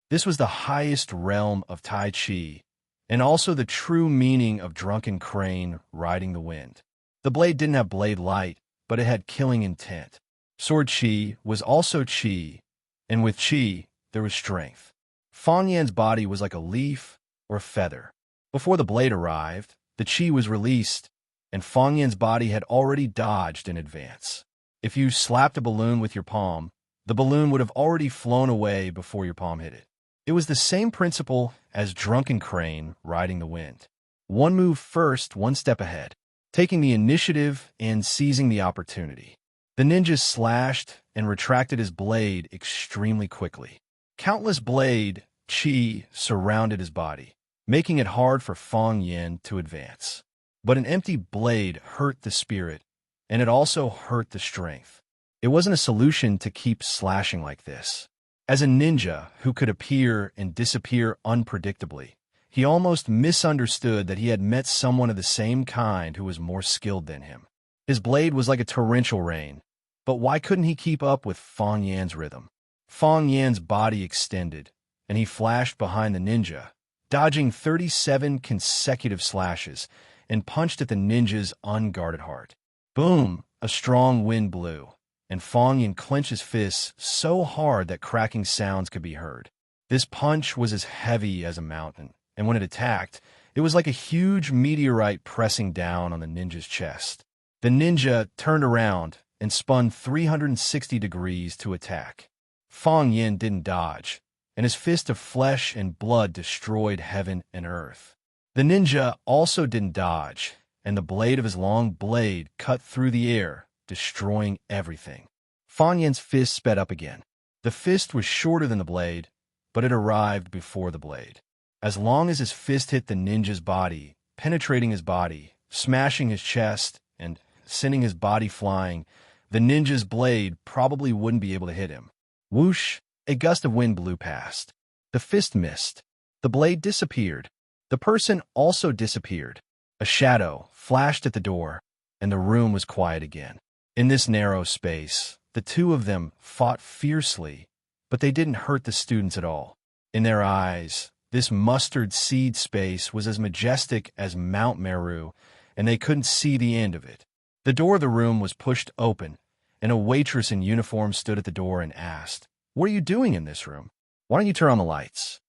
This was the highest realm of Tai Chi, and also the true meaning of drunken crane riding the wind. The blade didn't have blade light, but it had killing intent. Sword chi was also chi, and with chi, there was strength. Fang Yan's body was like a leaf or a feather. Before the blade arrived, the chi was released, and Fang Yan's body had already dodged in advance. If you slapped a balloon with your palm, the balloon would have already flown away before your palm hit it. It was the same principle as drunken crane riding the wind. One move first, one step ahead, taking the initiative and seizing the opportunity. The ninja slashed and retracted his blade extremely quickly. Countless blade chi surrounded his body, making it hard for Fang Yan to advance. But an empty blade hurt the spirit, and it also hurt the strength. It wasn't a solution to keep slashing like this. As a ninja who could appear and disappear unpredictably, he almost misunderstood that he had met someone of the same kind who was more skilled than him. His blade was like a torrential rain, but why couldn't he keep up with Fang Yan's rhythm? Fang Yan's body extended, and he flashed behind the ninja, dodging 37 consecutive slashes, and punched at the ninja's unguarded heart. Boom! A strong wind blew, and Fang Yan clenched his fists so hard that cracking sounds could be heard. This punch was as heavy as a mountain, and when it attacked, it was like a huge meteorite pressing down on the ninja's chest. The ninja turned around and spun 360 degrees to attack. Fang Yan didn't dodge, and his fist of flesh and blood destroyed heaven and earth. The ninja also didn't dodge, and the blade of his long blade cut through the air, destroying everything. Fang Yan's fist sped up again. The fist was shorter than the blade, but it arrived before the blade. As long as his fist hit the ninja's body, penetrating his body, smashing his chest, and sending his body flying, the ninja's blade probably wouldn't be able to hit him. Whoosh! A gust of wind blew past. The fist missed. The blade disappeared. The person also disappeared. A shadow flashed at the door, and the room was quiet again. In this narrow space, the two of them fought fiercely, but they didn't hurt the students at all. In their eyes, this mustard seed space was as majestic as Mount Meru, and they couldn't see the end of it. The door of the room was pushed open, and a waitress in uniform stood at the door and asked, "What are you doing in this room? Why don't you turn on the lights?"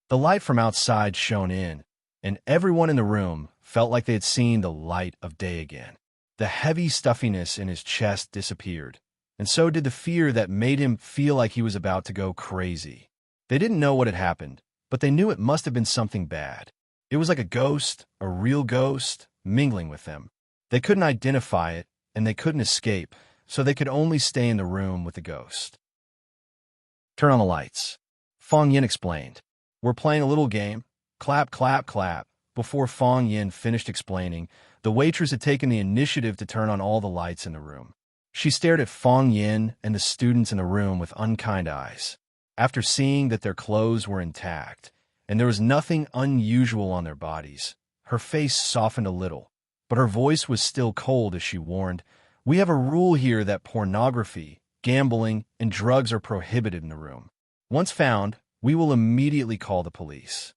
The light from outside shone in, and everyone in the room felt like they had seen the light of day again. The heavy stuffiness in his chest disappeared, and so did the fear that made him feel like he was about to go crazy. They didn't know what had happened, but they knew it must have been something bad. It was like a ghost, a real ghost, mingling with them. They couldn't identify it, and they couldn't escape, so they could only stay in the room with the ghost. "Turn on the lights," Fang Yan explained. "We're playing a little game. Clap, clap, clap." Before Fang Yan finished explaining, the waitress had taken the initiative to turn on all the lights in the room. She stared at Fang Yan and the students in the room with unkind eyes. After seeing that their clothes were intact, and there was nothing unusual on their bodies, her face softened a little, but her voice was still cold as she warned, "We have a rule here that pornography, gambling, and drugs are prohibited in the room. Once found, we will immediately call the police."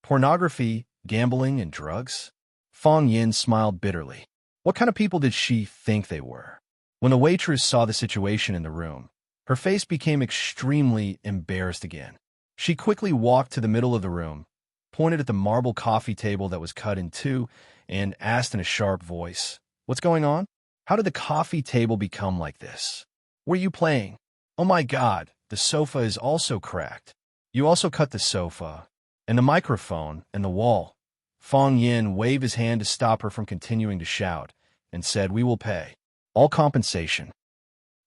Pornography, gambling, and drugs? Fang Yan smiled bitterly. What kind of people did she think they were? When the waitress saw the situation in the room, her face became extremely embarrassed again. She quickly walked to the middle of the room, pointed at the marble coffee table that was cut in two, and asked in a sharp voice, "What's going on? How did the coffee table become like this? Were you playing? Oh my God, the sofa is also cracked. You also cut the sofa, and the microphone, and the wall." Fang Yan waved his hand to stop her from continuing to shout, and said, "We will pay. All compensation."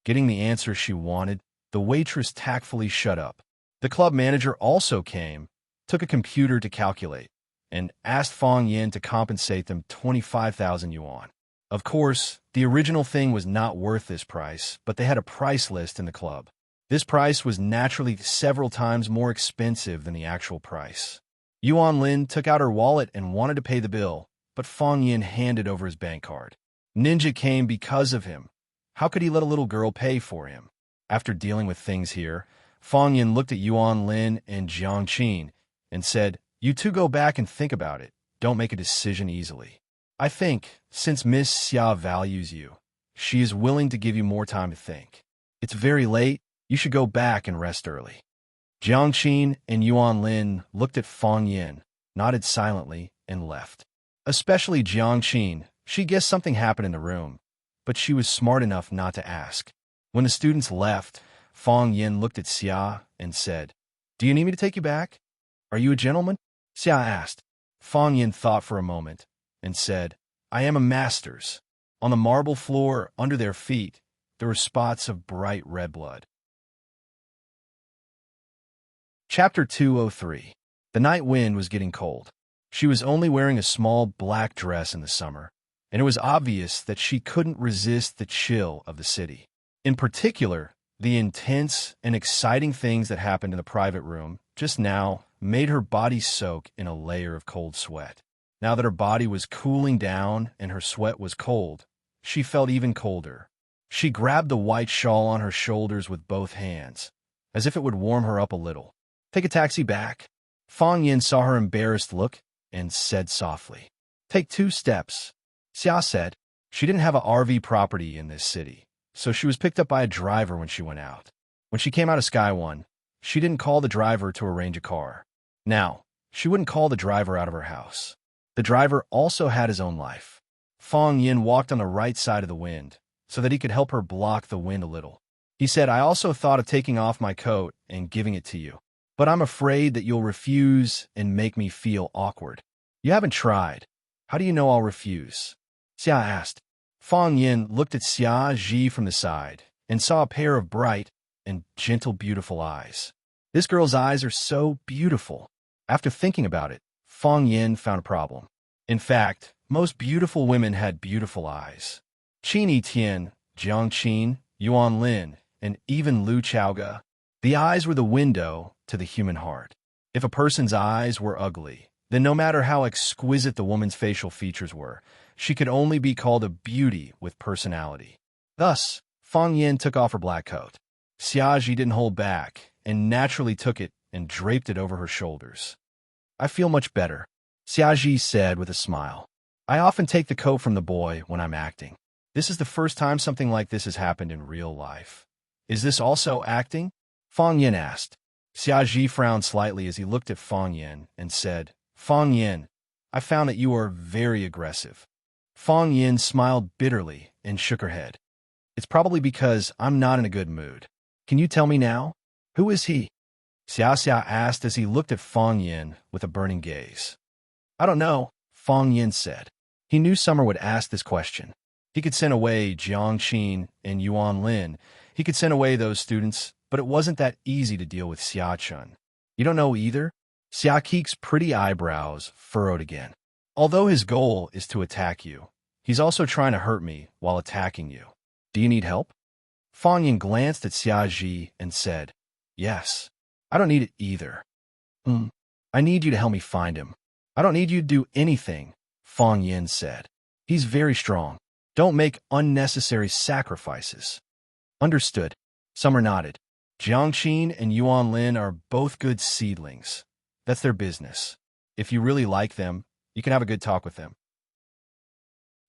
Getting the answer she wanted, the waitress tactfully shut up. The club manager also came, took a computer to calculate, and asked Fang Yan to compensate them 25,000 yuan. Of course, the original thing was not worth this price, but they had a price list in the club. This price was naturally several times more expensive than the actual price. Yuan Lin took out her wallet and wanted to pay the bill, but Fang Yan handed over his bank card. Ninja came because of him. How could he let a little girl pay for him? After dealing with things here, Fang Yan looked at Yuan Lin and Jiang Qin and said, "You two go back and think about it. Don't make a decision easily. I think, since Miss Xia values you, she is willing to give you more time to think. It's very late. You should go back and rest early." Jiang Qin and Yuan Lin looked at Fang Yin, nodded silently, and left. Especially Jiang Qin. She guessed something happened in the room, but she was smart enough not to ask. When the students left, Fang Yin looked at Xia and said, "Do you need me to take you back? Are you a gentleman?" Xia asked. Fang Yin thought for a moment and said, "I am a master's." On the marble floor under their feet, there were spots of bright red blood. Chapter 203. The night wind was getting cold. She was only wearing a small black dress in the summer, and it was obvious that she couldn't resist the chill of the city. In particular, the intense and exciting things that happened in the private room just now made her body soak in a layer of cold sweat. Now that her body was cooling down and her sweat was cold, she felt even colder. She grabbed the white shawl on her shoulders with both hands, as if it would warm her up a little. "Take a taxi back." Fang Yin saw her embarrassed look and said softly, "Take 2 steps." Xia said. She didn't have a RV property in this city, so she was picked up by a driver when she went out. When she came out of Sky One, she didn't call the driver to arrange a car. Now, she wouldn't call the driver out of her house. The driver also had his own life. Fang Yin walked on the right side of the wind, so that he could help her block the wind a little. He said, "I also thought of taking off my coat and giving it to you, but I'm afraid that you'll refuse and make me feel awkward." "You haven't tried. How do you know I'll refuse?" Xia asked. Fang Yin looked at Xia Ji from the side and saw a pair of bright and gentle, beautiful eyes. This girl's eyes are so beautiful. After thinking about it, Fang Yin found a problem. In fact, most beautiful women had beautiful eyes. Qin Yitian, Jiang Qin, Yuan Lin, and even Lu Chaoge. The eyes were the window to the human heart. If a person's eyes were ugly, then no matter how exquisite the woman's facial features were, she could only be called a beauty with personality. Thus, Fang Yin took off her black coat. Xia Ji didn't hold back and naturally took it and draped it over her shoulders. "I feel much better," Xia Ji said with a smile. "I often take the coat from the boy when I'm acting. This is the first time something like this has happened in real life." "Is this also acting?" Fang Yin asked. Xia Ji frowned slightly as he looked at Fang Yin and said, "Fang Yin, I found that you are very aggressive." Fang Yin smiled bitterly and shook her head. "It's probably because I'm not in a good mood. Can you tell me now? Who is he?" Xia asked as he looked at Fang Yin with a burning gaze. "I don't know," Fang Yin said. He knew Summer would ask this question. He could send away Jiang Qin and Yuan Lin. He could send away those students, but it wasn't that easy to deal with Xia Chun. "You don't know either?" Xia Keek's pretty eyebrows furrowed again. "Although his goal is to attack you, he's also trying to hurt me while attacking you. Do you need help?" Fang Yin glanced at Xia Ji and said, "Yes. I don't need it either." I need you to help me find him." "I don't need you to do anything," Fang Yin said. "He's very strong. Don't make unnecessary sacrifices." "Understood." Summer nodded. Jiang Qin and Yuan Lin are both good seedlings. That's their business. If you really like them, you can have a good talk with them.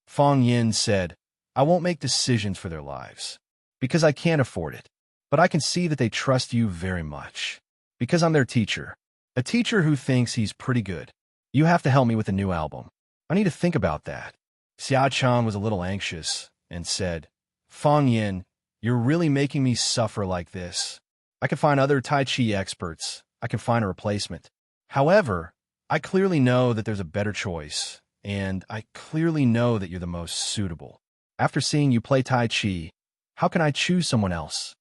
Fang Yin said, "I won't make decisions for their lives, because I can't afford it. But I can see that they trust you very much, because I'm their teacher. A teacher who thinks he's pretty good. You have to help me with a new album. I need to think about that." Xia Chan was a little anxious and said, "Fang Yin, you're really making me suffer like this. I can find other Tai Chi experts. I can find a replacement. However, I clearly know that there's a better choice, and I clearly know that you're the most suitable. After seeing you play Tai Chi, how can I choose someone else?"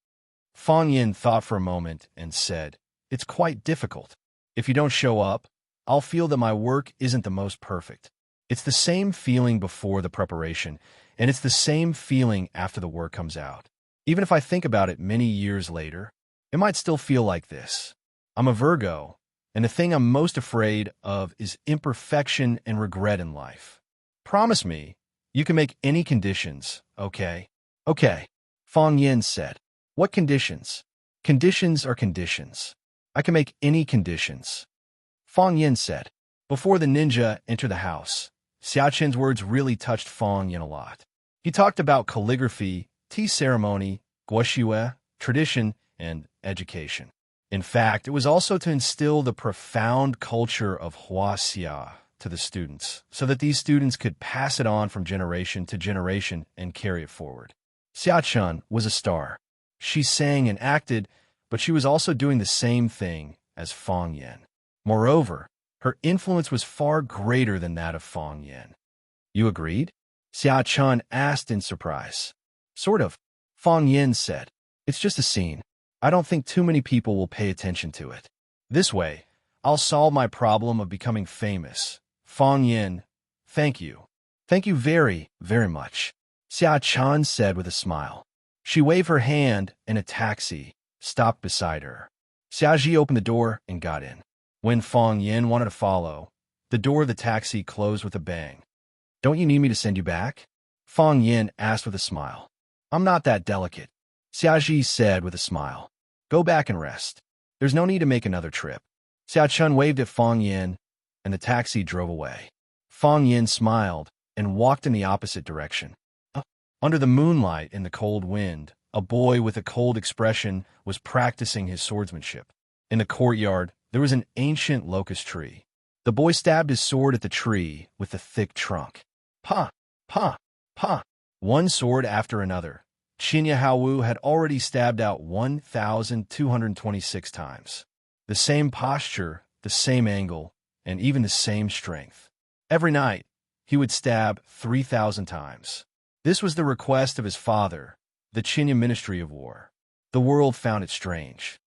Fang Yin thought for a moment and said, "It's quite difficult. If you don't show up, I'll feel that my work isn't the most perfect. It's the same feeling before the preparation, and it's the same feeling after the work comes out. Even if I think about it many years later, it might still feel like this. I'm a Virgo, and the thing I'm most afraid of is imperfection and regret in life. Promise me you can make any conditions, okay?" "Okay," Fang Yin said. "What conditions?" "Conditions are conditions. I can make any conditions," Fang Yin said. Before the ninja entered the house, Xiaoqin's words really touched Fang Yin a lot. He talked about calligraphy, tea ceremony, guoxue, tradition, and education. In fact, it was also to instill the profound culture of huaxia to the students, so that these students could pass it on from generation to generation and carry it forward. Xia was a star. She sang and acted, but she was also doing the same thing as Feng Yan. Moreover, her influence was far greater than that of Feng Yan. You agreed? Xia asked in surprise. Sort of, Feng Yan said. It's just a scene. I don't think too many people will pay attention to it. This way, I'll solve my problem of becoming famous. Feng Yan, thank you. Thank you very, very much, Xia said with a smile. She waved her hand, and a taxi stopped beside her. Xiaji opened the door and got in. When Feng Yan wanted to follow, the door of the taxi closed with a bang. Don't you need me to send you back? Feng Yan asked with a smile. I'm not that delicate, Xiaji said with a smile. Go back and rest. There's no need to make another trip. Xia waved at Feng Yan, and the taxi drove away. Feng Yan smiled and walked in the opposite direction. Under the moonlight and the cold wind, a boy with a cold expression was practicing his swordsmanship. In the courtyard, there was an ancient locust tree. The boy stabbed his sword at the tree with the thick trunk. Pa, pa, pa. One sword after another. Qinya Haowu had already stabbed out 1,226 times. The same posture, the same angle, and even the same strength. Every night, he would stab 3,000 times. This was the request of his father, the Qinya Ministry of War. The world found it strange.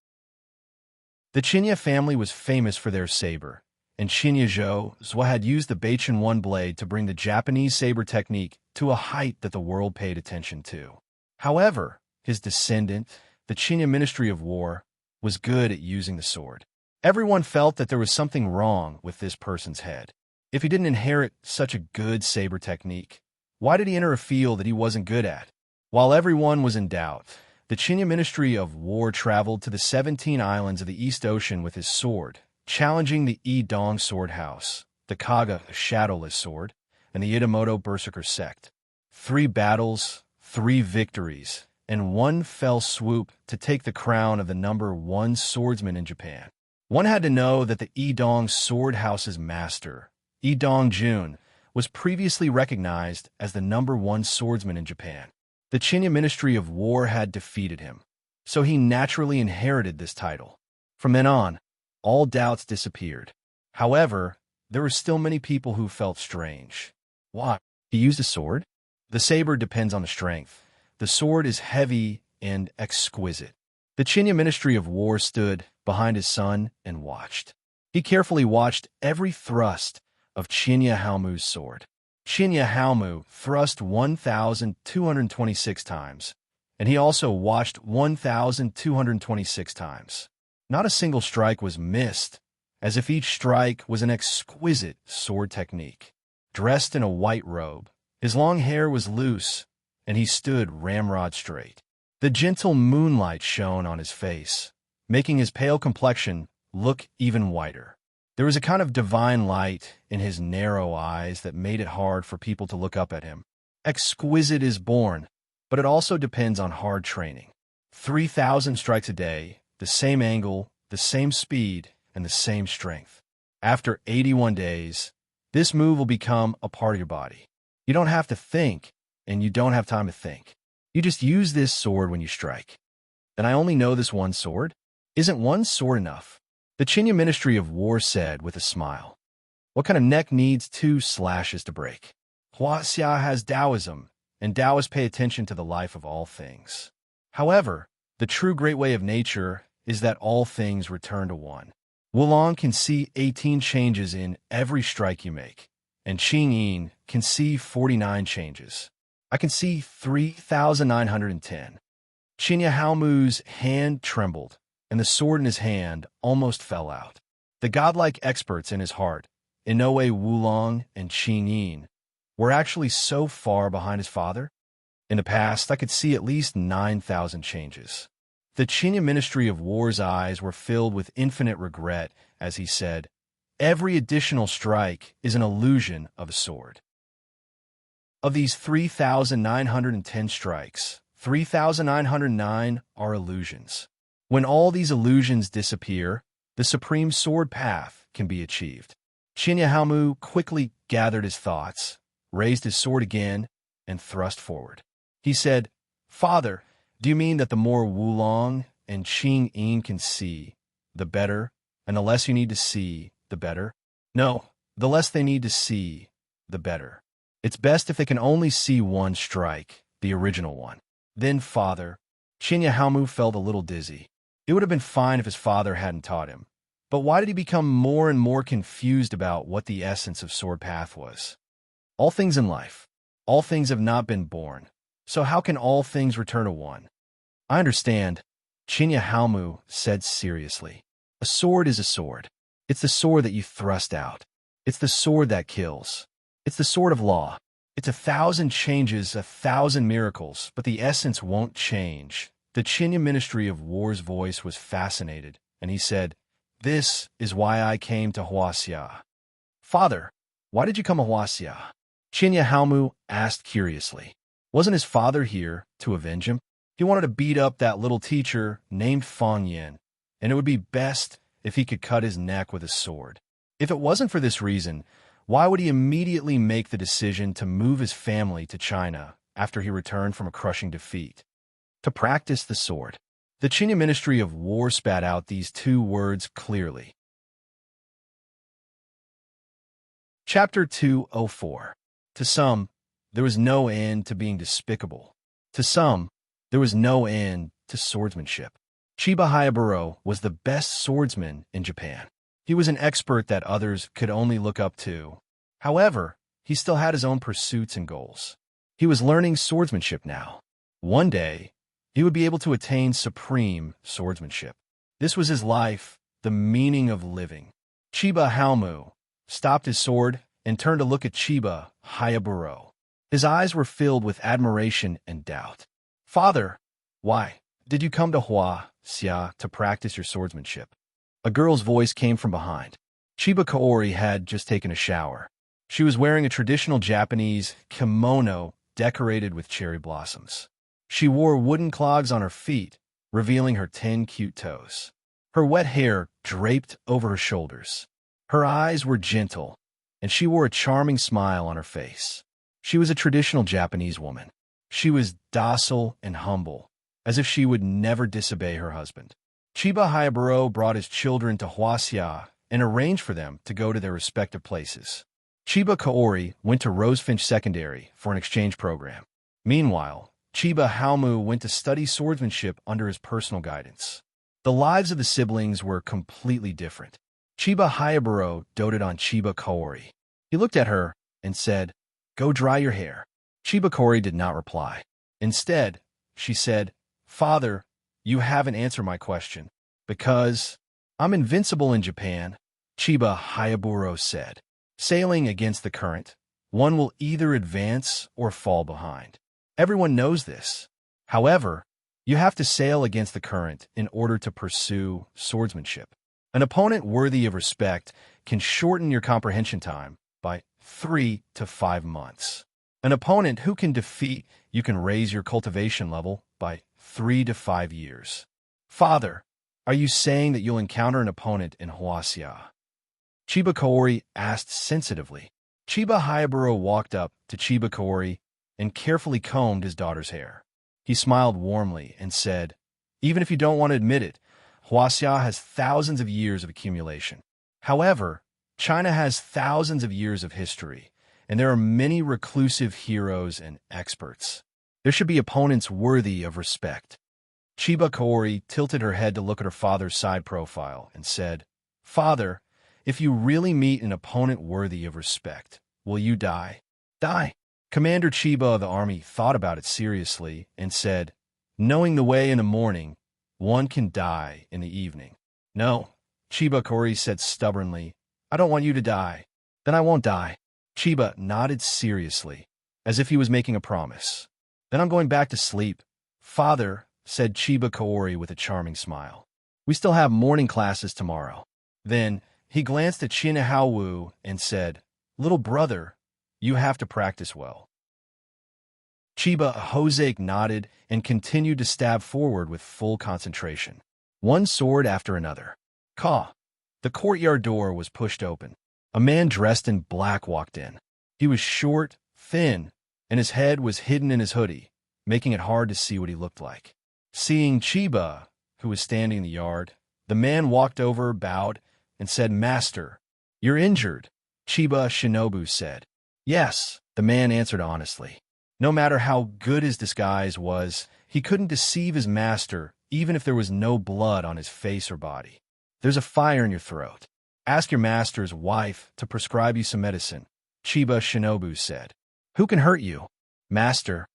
The Qinya family was famous for their saber, and Qinya Zhou had used the Beichen One blade to bring the Japanese saber technique to a height that the world paid attention to. However, his descendant, the Qinya Ministry of War, was good at using the sword. Everyone felt that there was something wrong with this person's head. If he didn't inherit such a good saber technique, why did he enter a field that he wasn't good at? While everyone was in doubt, the Qinya Ministry of War traveled to the 17 islands of the East Ocean with his sword, challenging the Yi-Dong Sword House, the Kaga Shadowless Sword, and the Itamoto Berserker sect. 3 battles, 3 victories, and 1 fell swoop to take the crown of the #1 swordsman in Japan. One had to know that the Yi-Dong Sword House's master, Yi-Dong Jun, was previously recognized as the #1 swordsman in Japan. The Qinya Ministry of War had defeated him, so he naturally inherited this title. From then on, all doubts disappeared. However, there were still many people who felt strange. Why? He used a sword? The saber depends on the strength. The sword is heavy and exquisite. The Qinya Ministry of War stood behind his son and watched. He carefully watched every thrust of Qinya Haomu's sword. Qinya Haomu thrust 1,226 times, and he also watched 1,226 times. Not a single strike was missed, as if each strike was an exquisite sword technique. Dressed in a white robe, his long hair was loose, and he stood ramrod straight. The gentle moonlight shone on his face, making his pale complexion look even whiter. There was a kind of divine light in his narrow eyes that made it hard for people to look up at him. Exquisite is born, but it also depends on hard training. 3,000 strikes a day, the same angle, the same speed, and the same strength. After 81 days, this move will become a part of your body. You don't have to think, and you don't have time to think. You just use this sword when you strike. Then I only know this one sword? Isn't one sword enough? The Qinya Ministry of War said with a smile. What kind of neck needs 2 slashes to break? Huaxia has Taoism, and Taoists pay attention to the life of all things. However, the true great way of nature is that all things return to one. Wulong can see 18 changes in every strike you make, and Qingyin can see 49 changes. I can see 3,910. Qinya Haomu's hand trembled, and the sword in his hand almost fell out. The godlike experts in his heart, Inoue Wulong and Qingyin, were actually so far behind his father. In the past, I could see at least 9,000 changes. The Qinya Ministry of War's eyes were filled with infinite regret as he said, every additional strike is an illusion of a sword. Of these 3,910 strikes, 3,909 are illusions. When all these illusions disappear, the supreme sword path can be achieved. Qin quickly gathered his thoughts, raised his sword again, and thrust forward. He said, "Father, do you mean that the more Wulong and Qing Yin can see, the better, and the less you need to see, the better?" "No, the less they need to see, the better. It's best if they can only see one strike, the original one." Then father, Qin felt a little dizzy. It would have been fine if his father hadn't taught him. But why did he become more and more confused about what the essence of sword path was? All things in life, all things have not been born. So how can all things return to one? "I understand," Qin said seriously. "A sword is a sword. It's the sword that you thrust out. It's the sword that kills. It's the sword of law. It's 1,000 changes, 1,000 miracles, but the essence won't change." The Qin Ministry of War's voice was fascinated, and he said, "This is why I came to Huaxia." "Father, why did you come to Huaxia?" Qin asked curiously. Wasn't his father here to avenge him? He wanted to beat up that little teacher named Fang Yin, and it would be best if he could cut his neck with a sword. If it wasn't for this reason, why would he immediately make the decision to move his family to China after he returned from a crushing defeat? To practice the sword. The Qin Ministry of War spat out these two words clearly. Chapter 204. To some, there was no end to being despicable. To some, there was no end to swordsmanship. Chiba Hayaburo was the best swordsman in Japan. He was an expert that others could only look up to. However, he still had his own pursuits and goals. He was learning swordsmanship now. One day, he would be able to attain supreme swordsmanship. This was his life, the meaning of living. Chiba Haomu stopped his sword and turned to look at Chiba Hayaburo. His eyes were filled with admiration and doubt. "Father, why did you come to Huaxia to practice your swordsmanship?" A girl's voice came from behind. Chiba Kaori had just taken a shower. She was wearing a traditional Japanese kimono decorated with cherry blossoms. She wore wooden clogs on her feet, revealing her 10 cute toes. Her wet hair draped over her shoulders. Her eyes were gentle, and she wore a charming smile on her face. She was a traditional Japanese woman. She was docile and humble, as if she would never disobey her husband. Chiba Hayaburo brought his children to Huaxia and arranged for them to go to their respective places. Chiba Kaori went to Rosefinch Secondary for an exchange program. Meanwhile, Chiba Haomu went to study swordsmanship under his personal guidance. The lives of the siblings were completely different. Chiba Hayaburo doted on Chiba Kaori. He looked at her and said, "Go dry your hair." Chiba Kaori did not reply. Instead, she said, "Father, you haven't answered my question." "Because I'm invincible in Japan," Chiba Hayaburo said. "Sailing against the current, one will either advance or fall behind. Everyone knows this. However, you have to sail against the current in order to pursue swordsmanship. An opponent worthy of respect can shorten your comprehension time by 3 to 5 months. An opponent who can defeat you can raise your cultivation level by 3 to 5 years. Father, are you saying that you'll encounter an opponent in Huaxia?" Chiba Kaori asked sensitively. Chiba Hayaburo walked up to Chiba Kaori and carefully combed his daughter's hair. He smiled warmly and said, "Even if you don't want to admit it, Huaxia has thousands of years of accumulation. However, China has thousands of years of history, and there are many reclusive heroes and experts. There should be opponents worthy of respect." Chiba Kaori tilted her head to look at her father's side profile and said, "Father, if you really meet an opponent worthy of respect, will you die?" "Die." Commander Chiba of the army thought about it seriously and said, "Knowing the way in the morning, one can die in the evening." "No," Chiba Kaori said stubbornly, "I don't want you to die." "Then I won't die." Chiba nodded seriously, as if he was making a promise. "Then I'm going back to sleep." "Father," said Chiba Kaori with a charming smile, "we still have morning classes tomorrow." Then he glanced at Qin Haowu and said, "Little brother, you have to practice well." Chiba Hosek nodded and continued to stab forward with full concentration. one sword after another. Caw! The courtyard door was pushed open. A man dressed in black walked in. He was short, thin, and his head was hidden in his hoodie, making it hard to see what he looked like. Seeing Chiba, who was standing in the yard, the man walked over, bowed, and said, "Master, you're injured," Chiba Shinobu said. "Yes," the man answered honestly. No matter how good his disguise was, he couldn't deceive his master, even if there was no blood on his face or body. "There's a fire in your throat. Ask your master's wife to prescribe you some medicine," Chiba Shinobu said. "Who can hurt you?" "Master."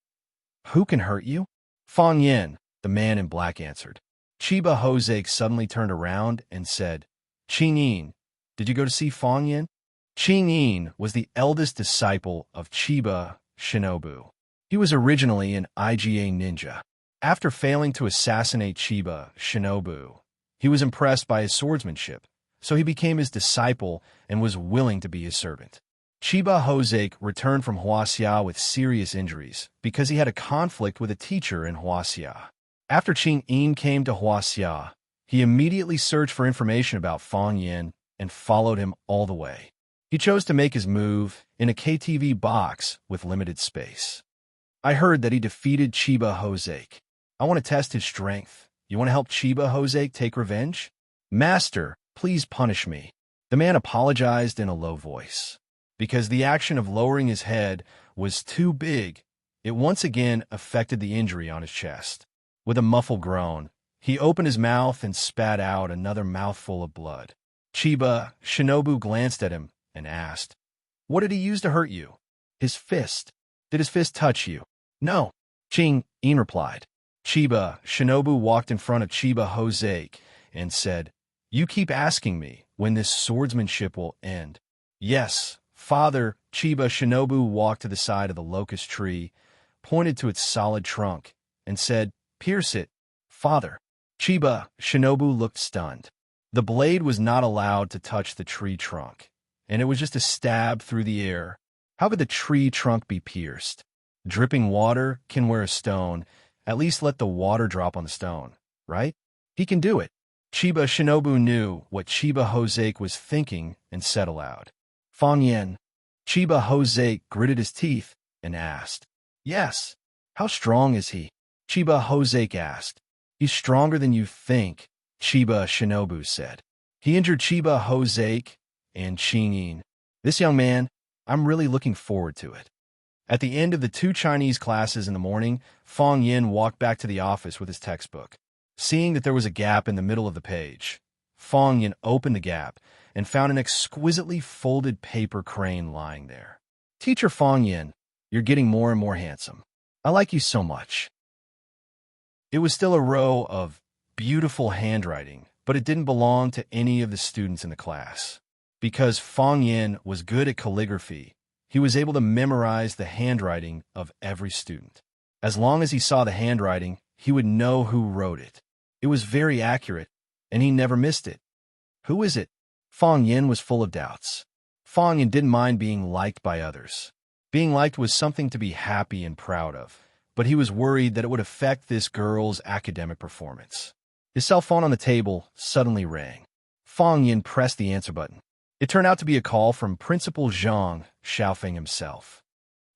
"Who can hurt you?" "Fong Yin," the man in black answered. Chiba Hoseki suddenly turned around and said, "Qing Yin, did you go to see Fong Yin?" Qing Yin was the eldest disciple of Chiba Shinobu. He was originally an IGA ninja. After failing to assassinate Chiba Shinobu, he was impressed by his swordsmanship, so he became his disciple and was willing to be his servant. Chiba Hoseki returned from Huaxia with serious injuries because he had a conflict with a teacher in Huaxia. After Qing Yin came to Huaxia, he immediately searched for information about Fong Yin and followed him all the way. He chose to make his move in a KTV box with limited space. "I heard that he defeated Chiba Hoseki. I want to test his strength. You want to help Chiba Hoseki take revenge?" "Master, please punish me." The man apologized in a low voice. Because the action of lowering his head was too big, it once again affected the injury on his chest. With a muffled groan, he opened his mouth and spat out another mouthful of blood. Chiba Shinobu glanced at him and asked, "What did he use to hurt you?" "His fist." "Did his fist touch you?" "No," Qing Yin replied. Chiba Shinobu walked in front of Chiba Hoseki and said, "You keep asking me when this swordsmanship will end." "Yes, Father." Chiba Shinobu walked to the side of the locust tree, pointed to its solid trunk, and said, "Pierce it, Father." Chiba Shinobu looked stunned. The blade was not allowed to touch the tree trunk, and it was just a stab through the air. How could the tree trunk be pierced? Dripping water can wear a stone. At least let the water drop on the stone, right? He can do it. Chiba Shinobu knew what Chiba Hoseki was thinking and said aloud, "Fong Yin." Chiba Hoseki gritted his teeth and asked, "Yes. How strong is he?" Chiba Hoseki asked. "He's stronger than you think," Chiba Shinobu said. "He injured Chiba Hoseki and Qing Yin. This young man, I'm really looking forward to it." At the end of the 2 Chinese classes in the morning, Fong Yin walked back to the office with his textbook. Seeing that there was a gap in the middle of the page, Fong Yin opened the gap and found an exquisitely folded paper crane lying there. "Teacher Fong Yin, you're getting more and more handsome. I like you so much." It was still a row of beautiful handwriting, but it didn't belong to any of the students in the class. Because Fong Yin was good at calligraphy, he was able to memorize the handwriting of every student. As long as he saw the handwriting, he would know who wrote it. It was very accurate, and he never missed it. "Who is it?" Fong Yin was full of doubts. Fong Yin didn't mind being liked by others. Being liked was something to be happy and proud of, but he was worried that it would affect this girl's academic performance. His cell phone on the table suddenly rang. Fong Yin pressed the answer button. It turned out to be a call from Principal Zhang Xiaofeng himself.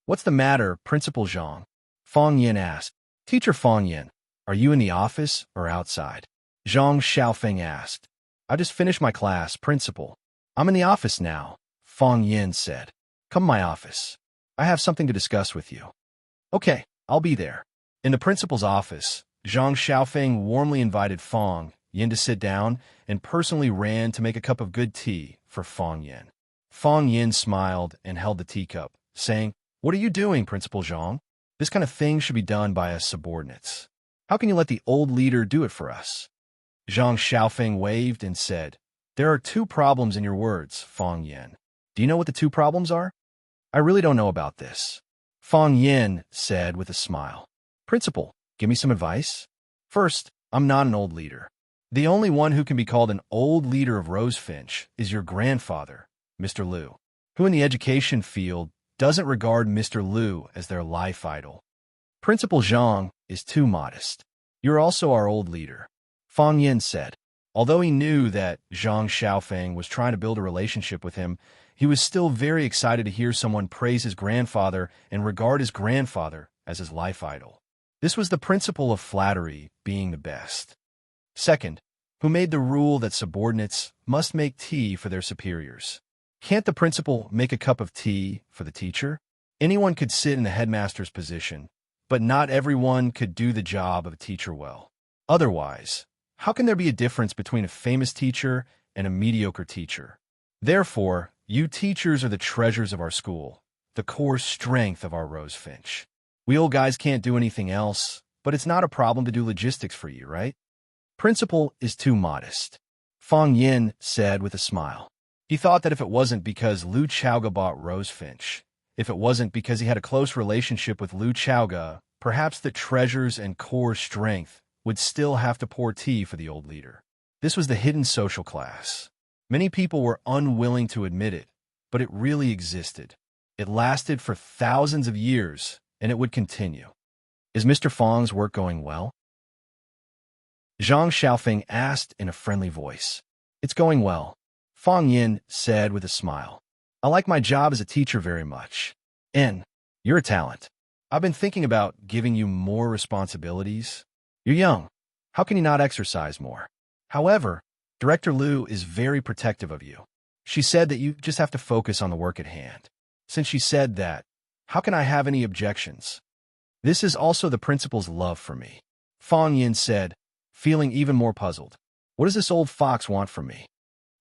"What's the matter, Principal Zhang?" Fong Yin asked. "Teacher Fong Yin, are you in the office or outside?" Zhang Xiaofeng asked. "I just finished my class, Principal." "I'm in the office now," Fong Yin said. "Come to my office. I have something to discuss with you." "Okay, I'll be there." In the principal's office, Zhang Xiaofeng warmly invited Fong Yin to sit down and personally ran to make a cup of good tea for Fong Yin. Fong Yin smiled and held the teacup, saying, "What are you doing, Principal Zhang? This kind of thing should be done by us subordinates. How can you let the old leader do it for us?" Zhang Xiaofeng waved and said, "There are 2 problems in your words, Fong Yin. Do you know what the 2 problems are?" "I really don't know about this," Fong Yin said with a smile. "Principal, give me some advice." "First, I'm not an old leader. The only one who can be called an old leader of Rosefinch is your grandfather, Mr. Liu, who in the education field doesn't regard Mr. Liu as their life idol. Principal Zhang is too modest. You're also our old leader." Fang Yin said. Although he knew that Zhang Xiaofeng was trying to build a relationship with him, he was still very excited to hear someone praise his grandfather and regard his grandfather as his life idol. This was the principle of flattery being the best. Second, who made the rule that subordinates must make tea for their superiors? Can't the principal make a cup of tea for the teacher? Anyone could sit in the headmaster's position, but not everyone could do the job of a teacher well. Otherwise, how can there be a difference between a famous teacher and a mediocre teacher? Therefore, you teachers are the treasures of our school, the core strength of our Rosefinch. We old guys can't do anything else, but it's not a problem to do logistics for you, right? Principal is too modest, Fang Yin said with a smile. He thought that if it wasn't because Lu Chaoga bought Rosefinch, if it wasn't because he had a close relationship with Lu Chaoga, perhaps the treasures and core strength would still have to pour tea for the old leader. This was the hidden social class. Many people were unwilling to admit it, but it really existed. It lasted for thousands of years, and it would continue. Is Mr. Fang's work going well? Zhang Xiaofeng asked in a friendly voice. It's going well, Fang Yin said with a smile. I like my job as a teacher very much. And you're a talent. I've been thinking about giving you more responsibilities. You're young. How can you not exercise more? However, Director Liu is very protective of you. She said that you just have to focus on the work at hand. Since she said that, how can I have any objections? This is also the principal's love for me, Fang Yin said, feeling even more puzzled. What does this old fox want from me?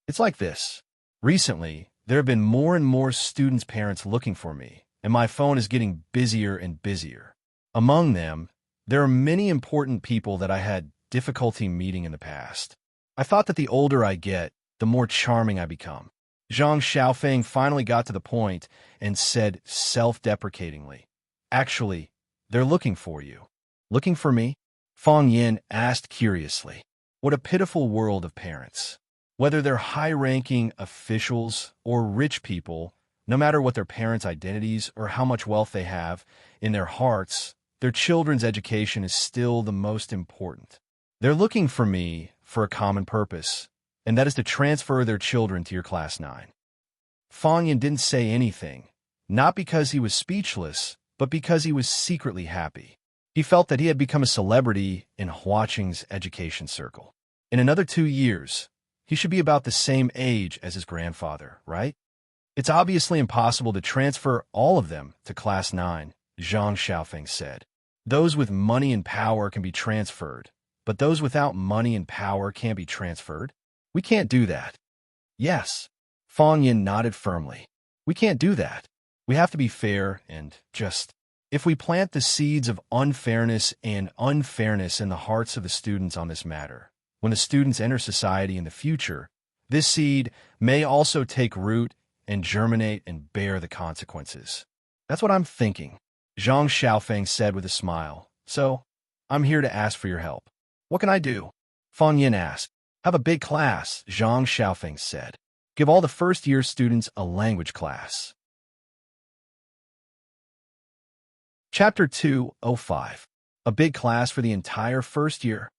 It's like this. Recently, there have been more and more students' parents looking for me, and my phone is getting busier and busier. Among them, there are many important people that I had difficulty meeting in the past. I thought that the older I get, the more charming I become. Zhang Xiaofeng finally got to the point and said self-deprecatingly, Actually, they're looking for you. Looking for me? Fang Yin asked curiously. What a pitiful world of parents. Whether they're high-ranking officials or rich people, no matter what their parents' identities or how much wealth they have, in their hearts, their children's education is still the most important. They're looking for me for a common purpose, and that is to transfer their children to your Class 9. Fang Yin didn't say anything, not because he was speechless, but because he was secretly happy. He felt that he had become a celebrity in Huaqing's education circle. In another 2 years, he should be about the same age as his grandfather, right? It's obviously impossible to transfer all of them to Class 9, Zhang Xiaofeng said. Those with money and power can be transferred, but those without money and power can't be transferred. We can't do that. Yes, Fang Yin nodded firmly. We can't do that. We have to be fair and just. If we plant the seeds of unfairness and unfairness in the hearts of the students on this matter, when the students enter society in the future, this seed may also take root and germinate and bear the consequences. That's what I'm thinking, Zhang Xiaofeng said with a smile. So, I'm here to ask for your help. What can I do? Fang Yin asked. Have a big class, Zhang Xiaofeng said. Give all the first-year students a language class. Chapter 205. A big class for the entire first year.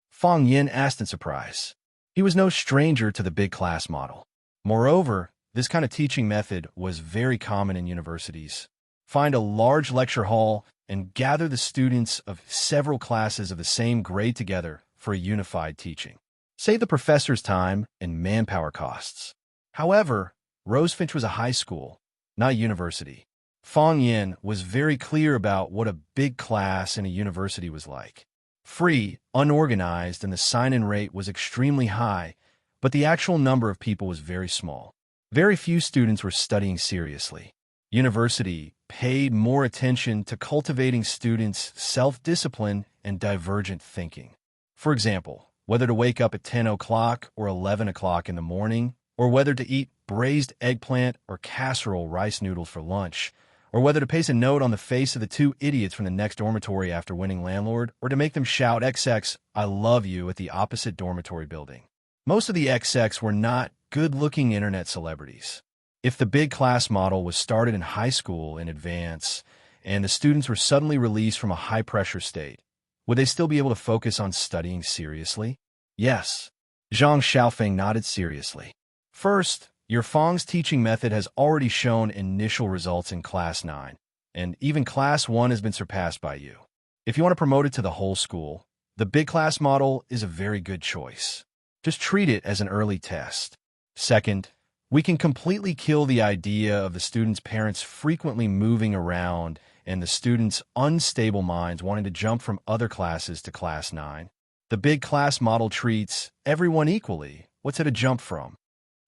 Fang Yin asked in surprise. He was no stranger to the big class model. Moreover, this kind of teaching method was very common in universities. Find a large lecture hall and gather the students of several classes of the same grade together for a unified teaching. Save the professor's time and manpower costs. However, Rosefinch was a high school, not a university. Fang Yin was very clear about what a big class in a university was like. Free, unorganized, and the sign-in rate was extremely high, but the actual number of people was very small. Very few students were studying seriously. University paid more attention to cultivating students' self-discipline and divergent thinking. For example, whether to wake up at 10 o'clock or 11 o'clock in the morning, or whether to eat braised eggplant or casserole rice noodles for lunch, or whether to paste a note on the face of the two idiots from the next dormitory after winning landlord, or to make them shout XX, I love you at the opposite dormitory building. Most of the XX were not good-looking internet celebrities. If the big class model was started in high school in advance, and the students were suddenly released from a high-pressure state, would they still be able to focus on studying seriously? Yes. Zhang Xiaofeng nodded seriously. First, your Fang's teaching method has already shown initial results in Class 9, and even Class 1 has been surpassed by you. If you want to promote it to the whole school, the big class model is a very good choice. Just treat it as an early test. Second, we can completely kill the idea of the students' parents frequently moving around and the students' unstable minds wanting to jump from other classes to Class 9. The big class model treats everyone equally. What's it a jump from?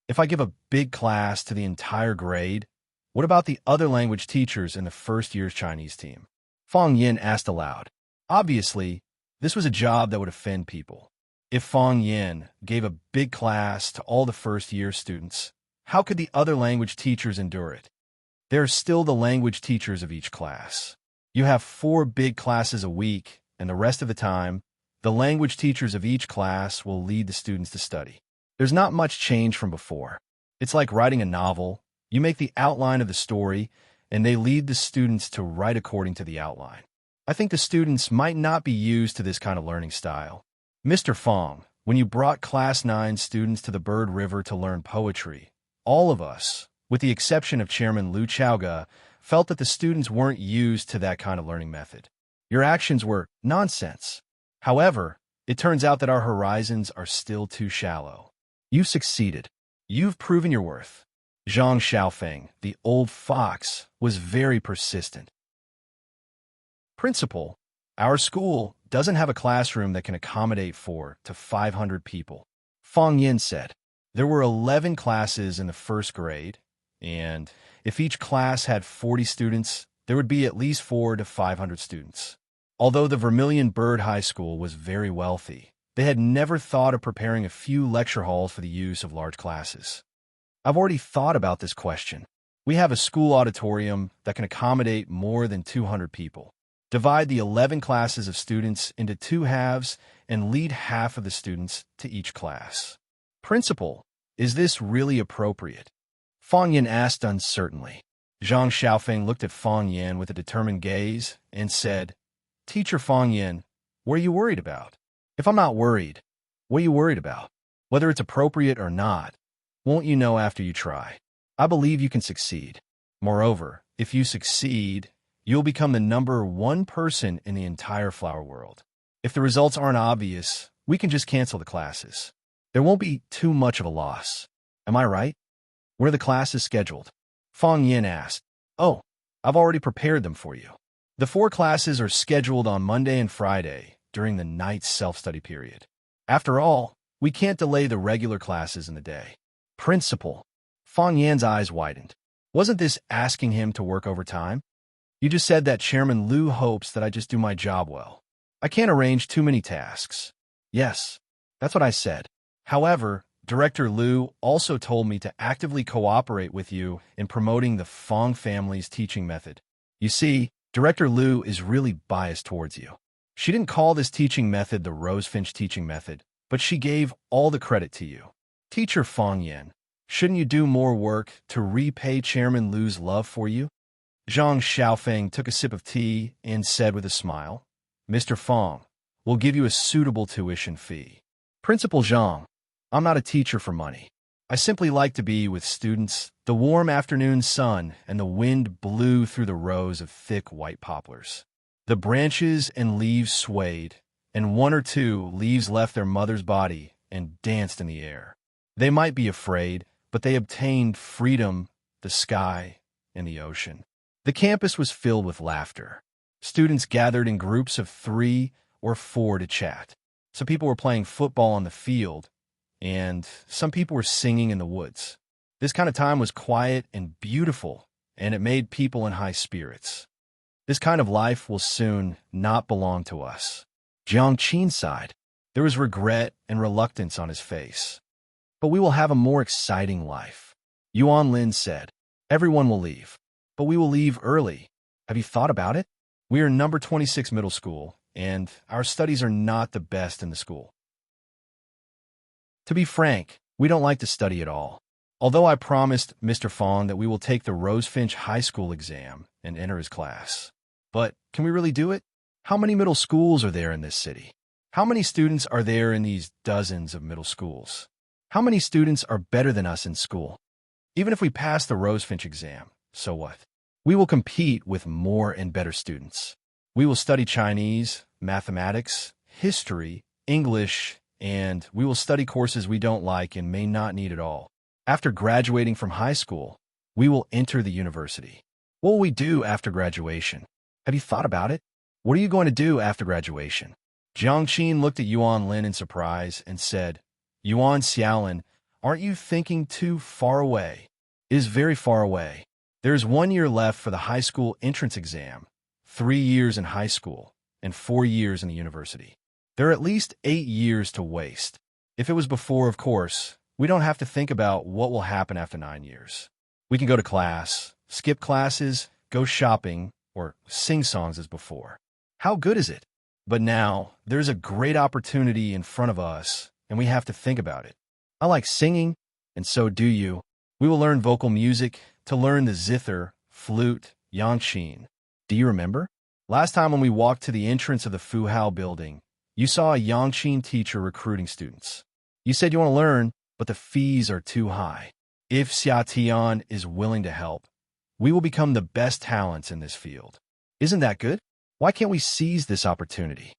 If I give a big class to the entire grade, what about the other language teachers in the first year's Chinese team? Fang Yin asked aloud. Obviously, this was a job that would offend people. If Fang Yin gave a big class to all the first-year students, how could the other language teachers endure it? There are still the language teachers of each class. You have 4 big classes a week, and the rest of the time, the language teachers of each class will lead the students to study. There's not much change from before. It's like writing a novel. You make the outline of the story, and they lead the students to write according to the outline. I think the students might not be used to this kind of learning style. Mr. Fang, when you brought Class 9 students to the Bird River to learn poetry, all of us, with the exception of Chairman Liu Chaoga, felt that the students weren't used to that kind of learning method. Your actions were nonsense. However, it turns out that our horizons are still too shallow. You've succeeded. You've proven your worth. Zhang Xiaofeng, the old fox, was very persistent. Principal, our school doesn't have a classroom that can accommodate 400 to 500 people. Fang Yin said. There were 11 classes in the first grade, and if each class had 40 students, there would be at least 400 to 500 students. Although the Vermilion Bird High School was very wealthy, they had never thought of preparing a few lecture halls for the use of large classes. I've already thought about this question. We have a school auditorium that can accommodate more than 200 people. Divide the 11 classes of students into 2 halves and lead half of the students to each class. Principal, is this really appropriate? Fang Yin asked uncertainly. Zhang Xiaofeng looked at Fang Yin with a determined gaze and said, Teacher Fang Yin, what are you worried about? If I'm not worried, what are you worried about? Whether it's appropriate or not, won't you know after you try? I believe you can succeed. Moreover, if you succeed, you'll become the #1 person in the entire flower world. If the results aren't obvious, we can just cancel the classes. There won't be too much of a loss. Am I right? Where are the classes scheduled? Fang Yin asked. Oh, I've already prepared them for you. The 4 classes are scheduled on Monday and Friday during the night's self-study period. After all, we can't delay the regular classes in the day. Principal. Fang Yan's eyes widened. Wasn't this asking him to work overtime? You just said that Chairman Liu hopes that I just do my job well. I can't arrange too many tasks. Yes, that's what I said. However, Director Liu also told me to actively cooperate with you in promoting the Fang family's teaching method. You see, Director Liu is really biased towards you. She didn't call this teaching method the Rosefinch teaching method, but she gave all the credit to you. Teacher Fang Yin, shouldn't you do more work to repay Chairman Liu's love for you? Zhang Xiaofeng took a sip of tea and said with a smile, Mr. Fang, we'll give you a suitable tuition fee. Principal Zhang, I'm not a teacher for money. I simply like to be with students. The warm afternoon sun and the wind blew through the rows of thick white poplars. The branches and leaves swayed, and 1 or 2 leaves left their mother's body and danced in the air. They might be afraid, but they obtained freedom, the sky, and the ocean. The campus was filled with laughter. Students gathered in groups of 3 or 4 to chat. Some people were playing football on the field, and some people were singing in the woods. This kind of time was quiet and beautiful, and it made people in high spirits. This kind of life will soon not belong to us. Jiang Qin sighed. There was regret and reluctance on his face. But we will have a more exciting life. Yuan Lin said, everyone will leave, but we will leave early. Have you thought about it? We are number 26 middle school, and our studies are not the best in the school. To be frank, we don't like to study at all. Although I promised Mr. Fang that we will take the Rosefinch High School exam and enter his class. But can we really do it? How many middle schools are there in this city? How many students are there in these dozens of middle schools? How many students are better than us in school? Even if we pass the Rosefinch exam, so what? We will compete with more and better students. We will study Chinese, mathematics, history, English, and we will study courses we don't like and may not need at all. After graduating from high school, we will enter the university. What will we do after graduation? Have you thought about it? What are you going to do after graduation? Jiang Qin looked at Yuan Lin in surprise and said, Yuan Xiaolin, aren't you thinking too far away? It is very far away. There is 1 year left for the high school entrance exam, 3 years in high school, and 4 years in the university. There are at least 8 years to waste. If it was before, of course, we don't have to think about what will happen after 9 years. We can go to class, skip classes, go shopping, or sing songs as before. How good is it? But now, there's a great opportunity in front of us, and we have to think about it. I like singing, and so do you. We will learn vocal music to learn the zither, flute, yangqin. Do you remember? Last time when we walked to the entrance of the Fu Hao building, you saw a yangqin teacher recruiting students. You said you want to learn, but the fees are too high. If Xia Tian is willing to help, we will become the best talents in this field. Isn't that good? Why can't we seize this opportunity?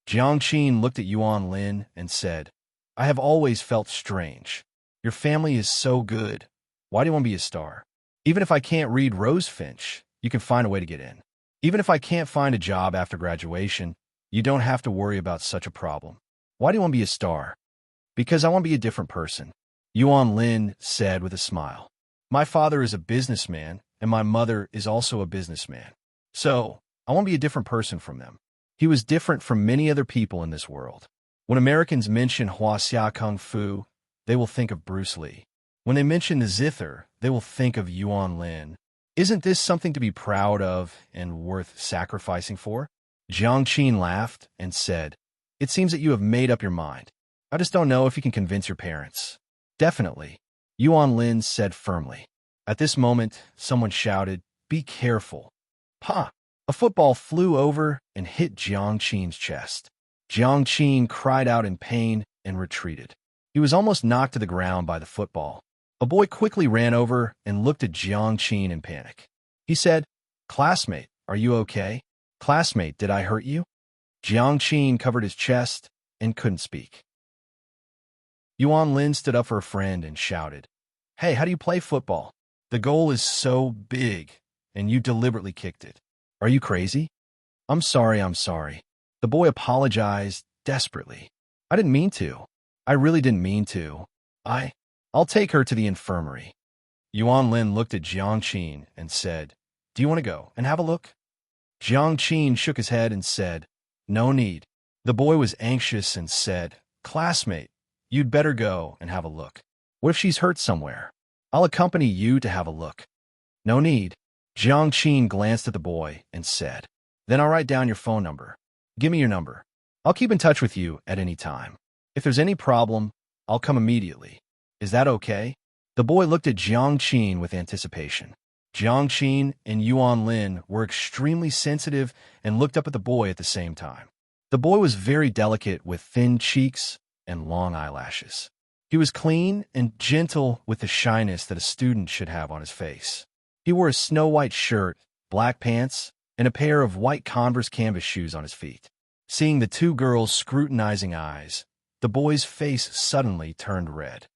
Jiang Qin looked at Yuan Lin and said, I have always felt strange. Your family is so good. Why do you want to be a star? Even if I can't read Rosefinch, you can find a way to get in. Even if I can't find a job after graduation, you don't have to worry about such a problem. Why do you want to be a star? Because I want to be a different person, Yuan Lin said with a smile. My father is a businessman, and my mother is also a businessman. So, I want to be a different person from them. He was different from many other people in this world. When Americans mention Huaxia Kung Fu, they will think of Bruce Lee. When they mention the zither, they will think of Yuan Lin. Isn't this something to be proud of and worth sacrificing for? Jiang Qin laughed and said, It seems that you have made up your mind. I just don't know if you can convince your parents. Definitely, Yuan Lin said firmly. At this moment, someone shouted, Be careful. Pa! A football flew over and hit Jiang Qin's chest. Jiang Qin cried out in pain and retreated. He was almost knocked to the ground by the football. A boy quickly ran over and looked at Jiang Qin in panic. He said, Classmate, are you okay? Classmate, did I hurt you? Jiang Qin covered his chest and couldn't speak. Yuan Lin stood up for a friend and shouted, Hey, how do you play football? The goal is so big, and you deliberately kicked it. Are you crazy? I'm sorry. The boy apologized desperately. I didn't mean to. I really didn't mean to. I'll take her to the infirmary. Yuan Lin looked at Jiang Qin and said, Do you want to go and have a look? Jiang Qin shook his head and said, No need. The boy was anxious and said, Classmate, you'd better go and have a look. What if she's hurt somewhere? I'll accompany you to have a look. No need. Jiang Qin glanced at the boy and said, Then I'll write down your phone number. Give me your number. I'll keep in touch with you at any time. If there's any problem, I'll come immediately. Is that okay? The boy looked at Jiang Qin with anticipation. Jiang Qin and Yuan Lin were extremely sensitive and looked up at the boy at the same time. The boy was very delicate with thin cheeks and long eyelashes. He was clean and gentle with the shyness that a student should have on his face. He wore a snow-white shirt, black pants, and a pair of white Converse canvas shoes on his feet. Seeing the two girls' scrutinizing eyes, the boy's face suddenly turned red.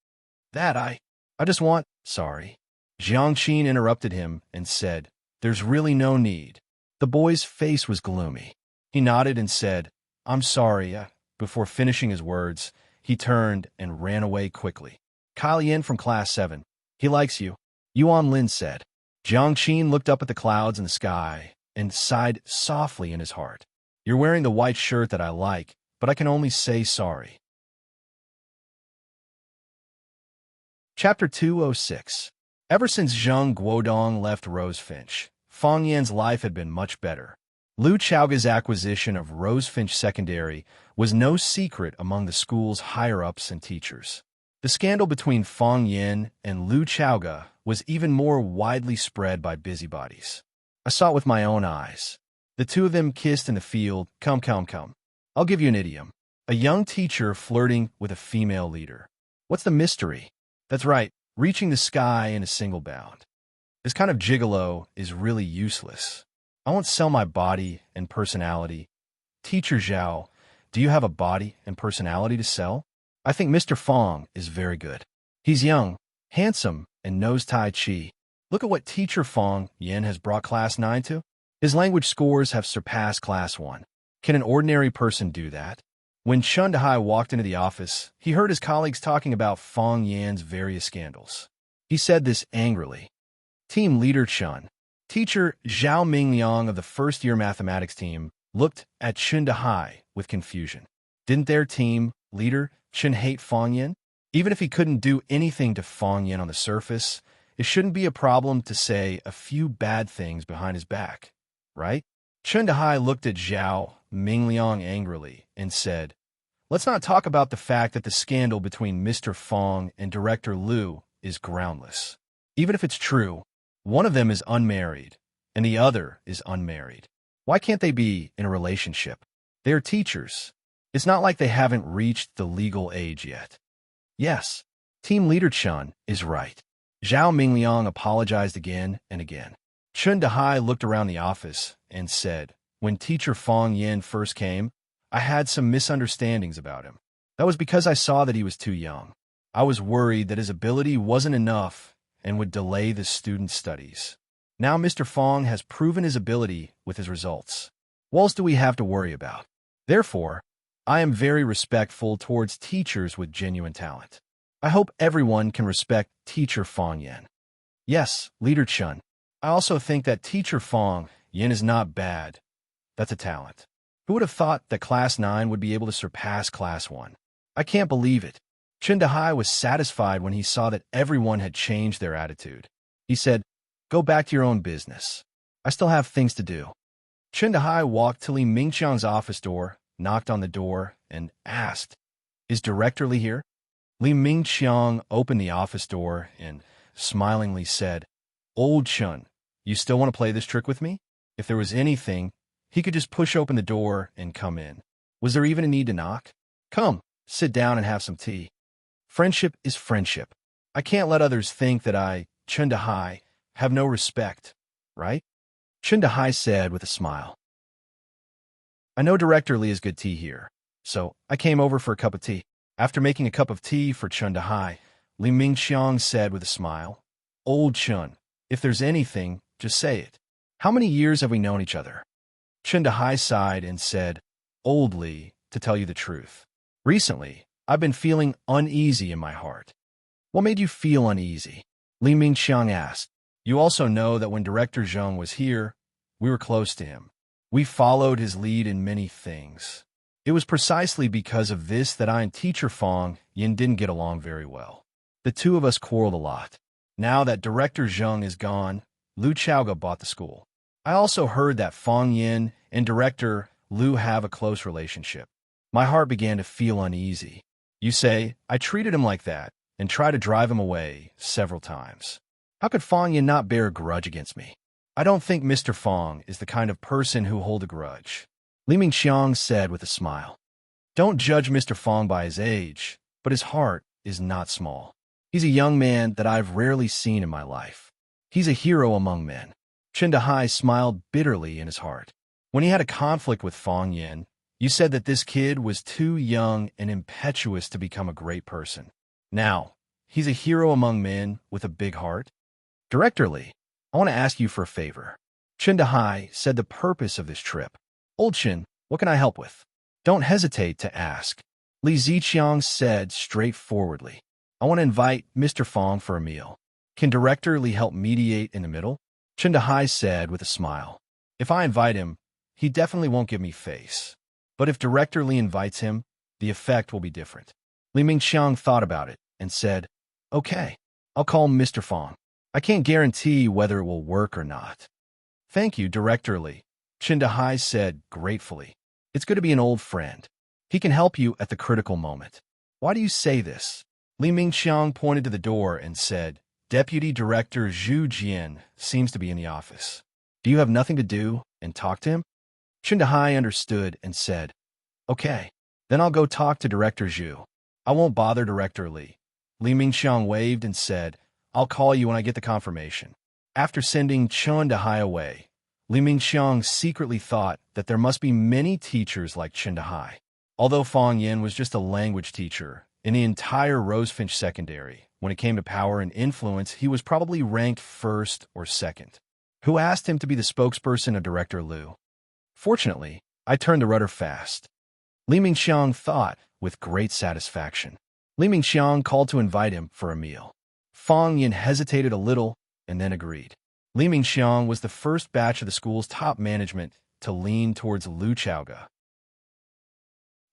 I just want, sorry. Jiang Qin interrupted him and said, There's really no need. The boy's face was gloomy. He nodded and said, I'm sorry. Before finishing his words, he turned and ran away quickly. Kyle Yin from Class 7. He likes you, Yuan Lin said. Jiang Qin looked up at the clouds in the sky and sighed softly in his heart. You're wearing the white shirt that I like, but I can only say sorry. Chapter 206. Ever since Zheng Guodong left Rosefinch, Fang Yan's life had been much better. Lu Chaoga's acquisition of Rosefinch Secondary was no secret among the school's higher-ups and teachers. The scandal between Fang Yan and Lu Chaoga was even more widely spread by busybodies. I saw it with my own eyes. The two of them kissed in the field. Come. I'll give you an idiom. A young teacher flirting with a female leader. What's the mystery? That's right, reaching the sky in a single bound. This kind of gigolo is really useless. I won't sell my body and personality. Teacher Zhao, do you have a body and personality to sell? I think Mr. Fong is very good. He's young, handsome, and knows Tai Chi. Look at what Teacher Fong Yin has brought Class 9 to. His language scores have surpassed Class 1. Can an ordinary person do that? When Chun Dahai walked into the office, he heard his colleagues talking about Fong Yan's various scandals. He said this angrily. Team leader Chun. Teacher Zhao Mingliang of the first-year mathematics team looked at Chun Dahai with confusion. Didn't their team leader Chun hate Fong Yan? Even if he couldn't do anything to Fong Yan on the surface, it shouldn't be a problem to say a few bad things behind his back, right? Chun Dahai looked at Zhao Mingliang angrily and said, let's not talk about the fact that the scandal between Mr. Fong and Director Liu is groundless. Even if it's true, one of them is unmarried and the other is unmarried. Why can't they be in a relationship? They are teachers. It's not like they haven't reached the legal age yet. Yes, team leader Chun is right. Zhao Mingliang apologized again and again. Chun Dahai looked around the office and said, when teacher Fong Yin first came, I had some misunderstandings about him. That was because I saw that he was too young. I was worried that his ability wasn't enough and would delay the student's studies. Now Mr. Fong has proven his ability with his results. What else do we have to worry about? Therefore, I am very respectful towards teachers with genuine talent. I hope everyone can respect teacher Fong Yin. Yes, leader Chun. I also think that teacher Fong Yin is not bad. That's a talent. Who would have thought that Class 9 would be able to surpass Class 1? I can't believe it. Chun Dahai was satisfied when he saw that everyone had changed their attitude. He said, go back to your own business. I still have things to do. Chun Dahai walked to Li Mingqiang's office door, knocked on the door, and asked, is Director Li here? Li Mingqiang opened the office door and smilingly said, old Chun, you still want to play this trick with me? If there was anything, he could just push open the door and come in. Was there even a need to knock? Come, sit down and have some tea. Friendship is friendship. I can't let others think that I, Chun Dahai, have no respect, right? Chun Dahai said with a smile. I know Director Li is good tea here, so I came over for a cup of tea. After making a cup of tea for Chun Dahai, Li Mingqiang said with a smile, old Chun, if there's anything, just say it. How many years have we known each other? Chun Dahai sighed and said, old Li, to tell you the truth. Recently, I've been feeling uneasy in my heart. What made you feel uneasy? Li Mingqiang asked. You also know that when Director Zheng was here, we were close to him. We followed his lead in many things. It was precisely because of this that I and teacher Fong Yin didn't get along very well. The two of us quarreled a lot. Now that Director Zheng is gone, Liu Chaoga bought the school. I also heard that Fong Yin and Director Liu have a close relationship. My heart began to feel uneasy. You say, I treated him like that and tried to drive him away several times. How could Fong Yin not bear a grudge against me? I don't think Mr. Fong is the kind of person who hold a grudge. Li Mingqiang said with a smile. Don't judge Mr. Fong by his age, but his heart is not small. He's a young man that I've rarely seen in my life. He's a hero among men. Chun Dahai smiled bitterly in his heart. When he had a conflict with Fong Yin, you said that this kid was too young and impetuous to become a great person. Now, he's a hero among men with a big heart. Director Li, I want to ask you for a favor. Chun Dahai said the purpose of this trip. Old Chun, what can I help with? Don't hesitate to ask. Li Ziqiang said straightforwardly. I want to invite Mr. Fong for a meal. Can Director Li help mediate in the middle? Chun Dahai said with a smile. If I invite him, he definitely won't give me face. But if Director Li invites him, the effect will be different. Li Mingqiang thought about it and said, okay, I'll call Mr. Fong. I can't guarantee whether it will work or not. Thank you, Director Li. Chun Dahai said gratefully. It's good to be an old friend. He can help you at the critical moment. Why do you say this? Li Mingqiang pointed to the door and said, Deputy Director Zhu Jian seems to be in the office. Do you have nothing to do and talk to him? Chun Dahai understood and said, okay. Then I'll go talk to Director Zhu. I won't bother Director Li. Li Mingxiang waved and said, I'll call you when I get the confirmation. After sending Chen Dehai away, Li Mingxiang secretly thought that there must be many teachers like Chen Dehai. Although Fang Yin was just a language teacher, in the entire Rosefinch Secondary, when it came to power and influence, he was probably ranked first or second. Who asked him to be the spokesperson of Director Liu? Fortunately, I turned the rudder fast. Li Mingxiang thought with great satisfaction. Li Mingxiang called to invite him for a meal. Fang Yin hesitated a little and then agreed. Li Mingxiang was the first batch of the school's top management to lean towards Lu Chaoga.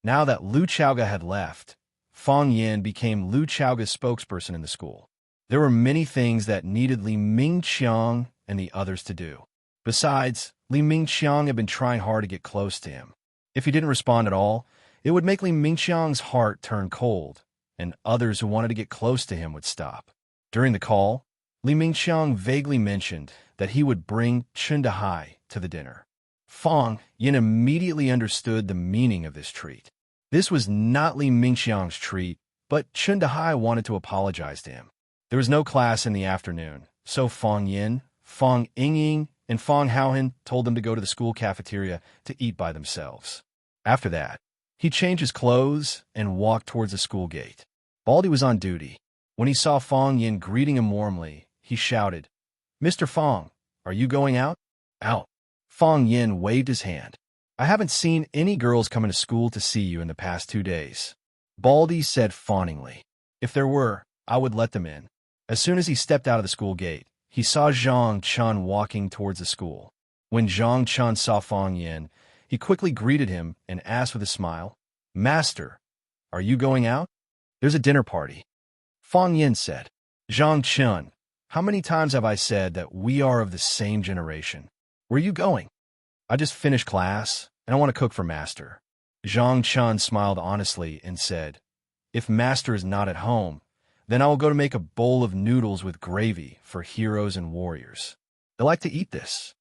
Now that Lu Chaoga had left, Fang Yin became Lu Chaoga's spokesperson in the school. There were many things that needed Li Mingxiang and the others to do. Besides, Li Mingxiang had been trying hard to get close to him. If he didn't respond at all, it would make Li Mingxiang's heart turn cold, and others who wanted to get close to him would stop. During the call, Li Mingxiang vaguely mentioned that he would bring Chen Dehai to the dinner. Fang Yin immediately understood the meaning of this treat. This was not Li Mingxiang's treat, but Chen Dehai wanted to apologize to him. There was no class in the afternoon, so Fang Yin, Fang Yingying, and Fang Haohan told them to go to the school cafeteria to eat by themselves. After that, he changed his clothes and walked towards the school gate. Baldy was on duty. When he saw Fang Yin greeting him warmly, he shouted, Mr. Fang, are you going out? Out. Fang Yin waved his hand. I haven't seen any girls coming to school to see you in the past 2 days. Baldy said fawningly. If there were, I would let them in. As soon as he stepped out of the school gate, he saw Zhang Chun walking towards the school. When Zhang Chun saw Fang Yin, he quickly greeted him and asked with a smile, Master, are you going out? There's a dinner party. Fang Yin said, Zhang Chun, how many times have I said that we are of the same generation? Where are you going? I just finished class, and I want to cook for Master. Zhang Chun smiled honestly and said, If Master is not at home, then I will go to make a bowl of noodles with gravy for heroes and warriors. They like to eat this.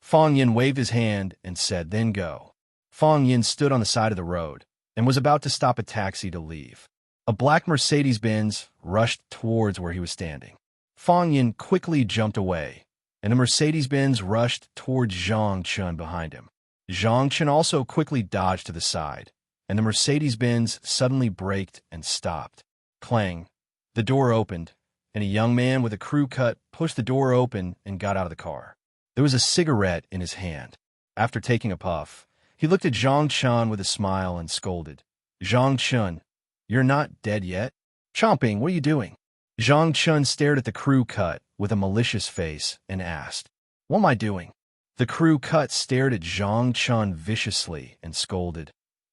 Fang Yin waved his hand and said, Then go. Fang Yin stood on the side of the road and was about to stop a taxi to leave. A black Mercedes-Benz rushed towards where he was standing. Fang Yin quickly jumped away, and the Mercedes-Benz rushed towards Zhang Chun behind him. Zhang Chun also quickly dodged to the side, and the Mercedes-Benz suddenly braked and stopped. Clang! The door opened, and a young man with a crew cut pushed the door open and got out of the car. There was a cigarette in his hand. After taking a puff, he looked at Zhang Chun with a smile and scolded. Zhang Chun, you're not dead yet? Chomping, what are you doing? Zhang Chun stared at the crew cut with a malicious face and asked, What am I doing? The crew cut stared at Zhang Chun viciously and scolded.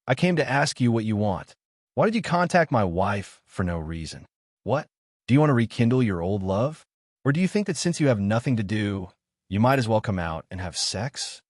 I came to ask you what you want. Why did you contact my wife for no reason? What? Do you want to rekindle your old love? Or do you think that since you have nothing to do, you might as well come out and have sex?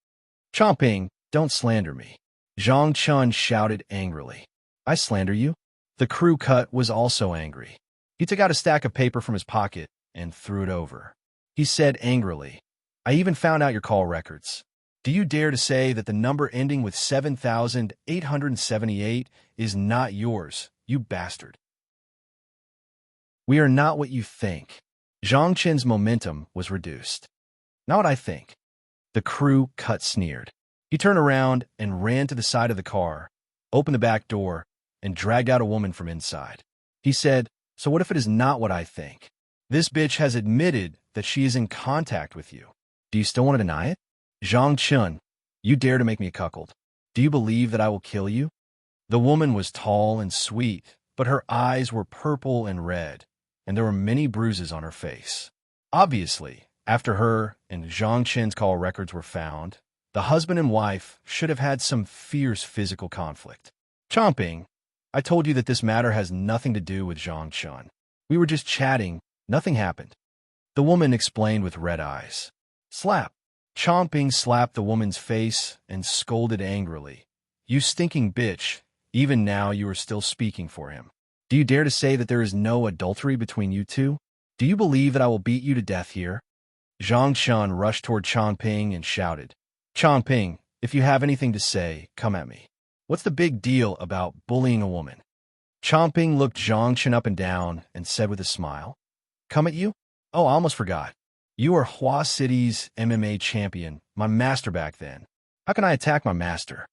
Chomping, don't slander me. Zhang Chun shouted angrily. I slander you? The crew cut was also angry. He took out a stack of paper from his pocket and threw it over. He said angrily, I even found out your call records. Do you dare to say that the number ending with 7,878 is not yours, you bastard? We are not what you think. Zhang Chen's momentum was reduced. Not what I think. The crew cut sneered. He turned around and ran to the side of the car, opened the back door, and dragged out a woman from inside. He said, So what if it is not what I think? This bitch has admitted that she is in contact with you. Do you still want to deny it? Zhang Chun, you dare to make me a cuckold. Do you believe that I will kill you? The woman was tall and sweet, but her eyes were purple and red, and there were many bruises on her face. Obviously, after her and Zhang Chen's call records were found, the husband and wife should have had some fierce physical conflict. Chomping, I told you that this matter has nothing to do with Zhang Chun. We were just chatting. Nothing happened. The woman explained with red eyes. Slap. Chomping slapped the woman's face and scolded angrily. You stinking bitch. Even now you are still speaking for him. Do you dare to say that there is no adultery between you two? Do you believe that I will beat you to death here? Zhang Chun rushed toward Chomping and shouted, Chomping, if you have anything to say, come at me. What's the big deal about bullying a woman? Chongping looked Zhang Chen up and down and said with a smile, "Come at you? Oh, I almost forgot. You are Hua City's MMA champion, my master back then. How can I attack my master?"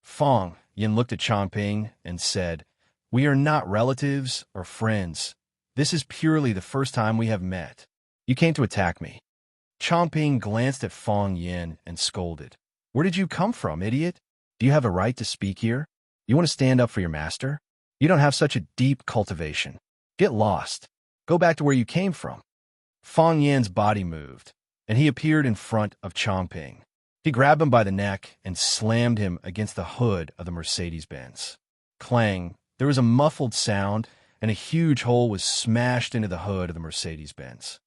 Fong Yin looked at Chongping and said, "We are not relatives or friends. This is purely the first time we have met. You came to attack me." Chongping glanced at Fong Yin and scolded, "Where did you come from, idiot? Do you have a right to speak here? You want to stand up for your master? You don't have such a deep cultivation. Get lost. Go back to where you came from." Fong Yin's body moved, and he appeared in front of Chongping. He grabbed him by the neck and slammed him against the hood of the Mercedes-Benz. Clang! There was a muffled sound, and a huge hole was smashed into the hood of the Mercedes-Benz.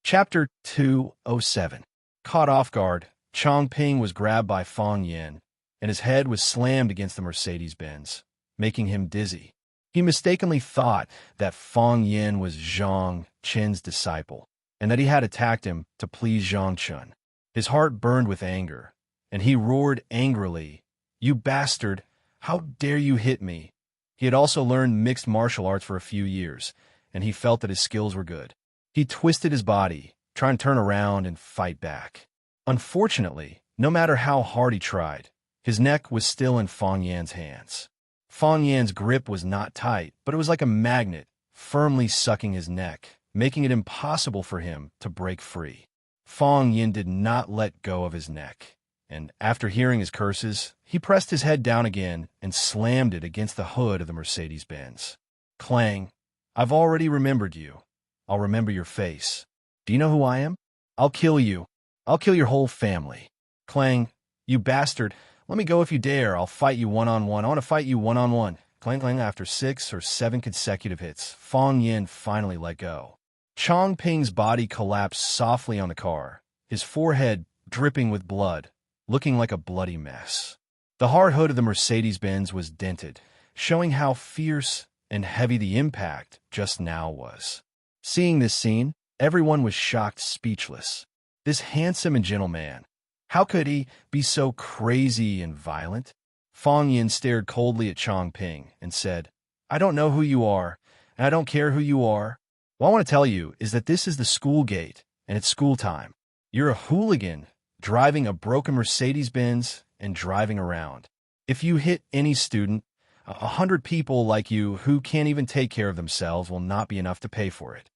Chapter 207. Caught off guard, Chongping was grabbed by Fong Yin, and his head was slammed against the Mercedes-Benz, making him dizzy. He mistakenly thought that Fong Yin was Zhang Chen's disciple, and that he had attacked him to please Zhang Chen. His heart burned with anger, and he roared angrily, "You bastard! How dare you hit me?" He had also learned mixed martial arts for a few years, and he felt that his skills were good. He twisted his body, trying to turn around and fight back. Unfortunately, no matter how hard he tried, his neck was still in Fong Yan's hands. Fong Yan's grip was not tight, but it was like a magnet, firmly sucking his neck, making it impossible for him to break free. Fong Yin did not let go of his neck, and after hearing his curses, he pressed his head down again and slammed it against the hood of the Mercedes-Benz. Clang! "I've already remembered you. I'll remember your face. Do you know who I am? I'll kill you. I'll kill your whole family." Clang! "You bastard! Let me go if you dare. I'll fight you one-on-one. I want to fight you one-on-one." Clang, clang. After 6 or 7 consecutive hits, Fong Yin finally let go. Chongping's body collapsed softly on the car, his forehead dripping with blood, looking like a bloody mess. The hard hood of the Mercedes-Benz was dented, showing how fierce and heavy the impact just now was. Seeing this scene, everyone was shocked speechless. This handsome and gentle man, how could he be so crazy and violent? Fong Yin stared coldly at Chongping and said, "I don't know who you are, and I don't care who you are. What I want to tell you is that this is the school gate, and it's school time. You're a hooligan, driving a broken Mercedes-Benz and driving around. If you hit any student, 100 people like you who can't even take care of themselves will not be enough to pay for it."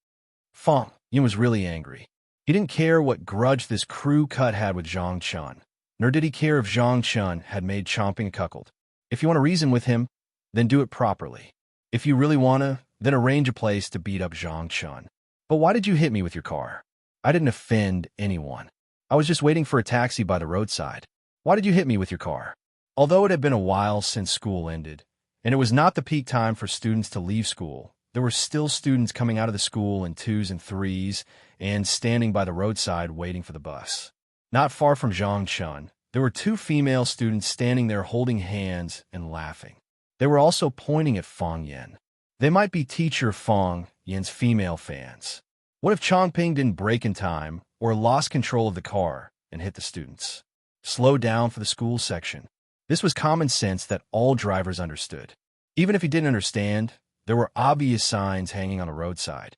Fong Yin was really angry. He didn't care what grudge this crew cut had with Zhang Chen, nor did he care if Zhang Chen had made Chongping a cuckold. If you want to reason with him, then do it properly. If you really want to, then arrange a place to beat up Zhang Chen. But why did you hit me with your car? I didn't offend anyone. I was just waiting for a taxi by the roadside. Why did you hit me with your car? Although it had been a while since school ended, and it was not the peak time for students to leave school, there were still students coming out of the school in 2s and 3s and standing by the roadside waiting for the bus. Not far from Zhang Chen, there were 2 female students standing there holding hands and laughing. They were also pointing at Fong Yin. They might be teacher Fong Yin's female fans. What if Chongping didn't brake in time or lost control of the car and hit the students? Slow down for the school section. This was common sense that all drivers understood. Even if he didn't understand, there were obvious signs hanging on the roadside.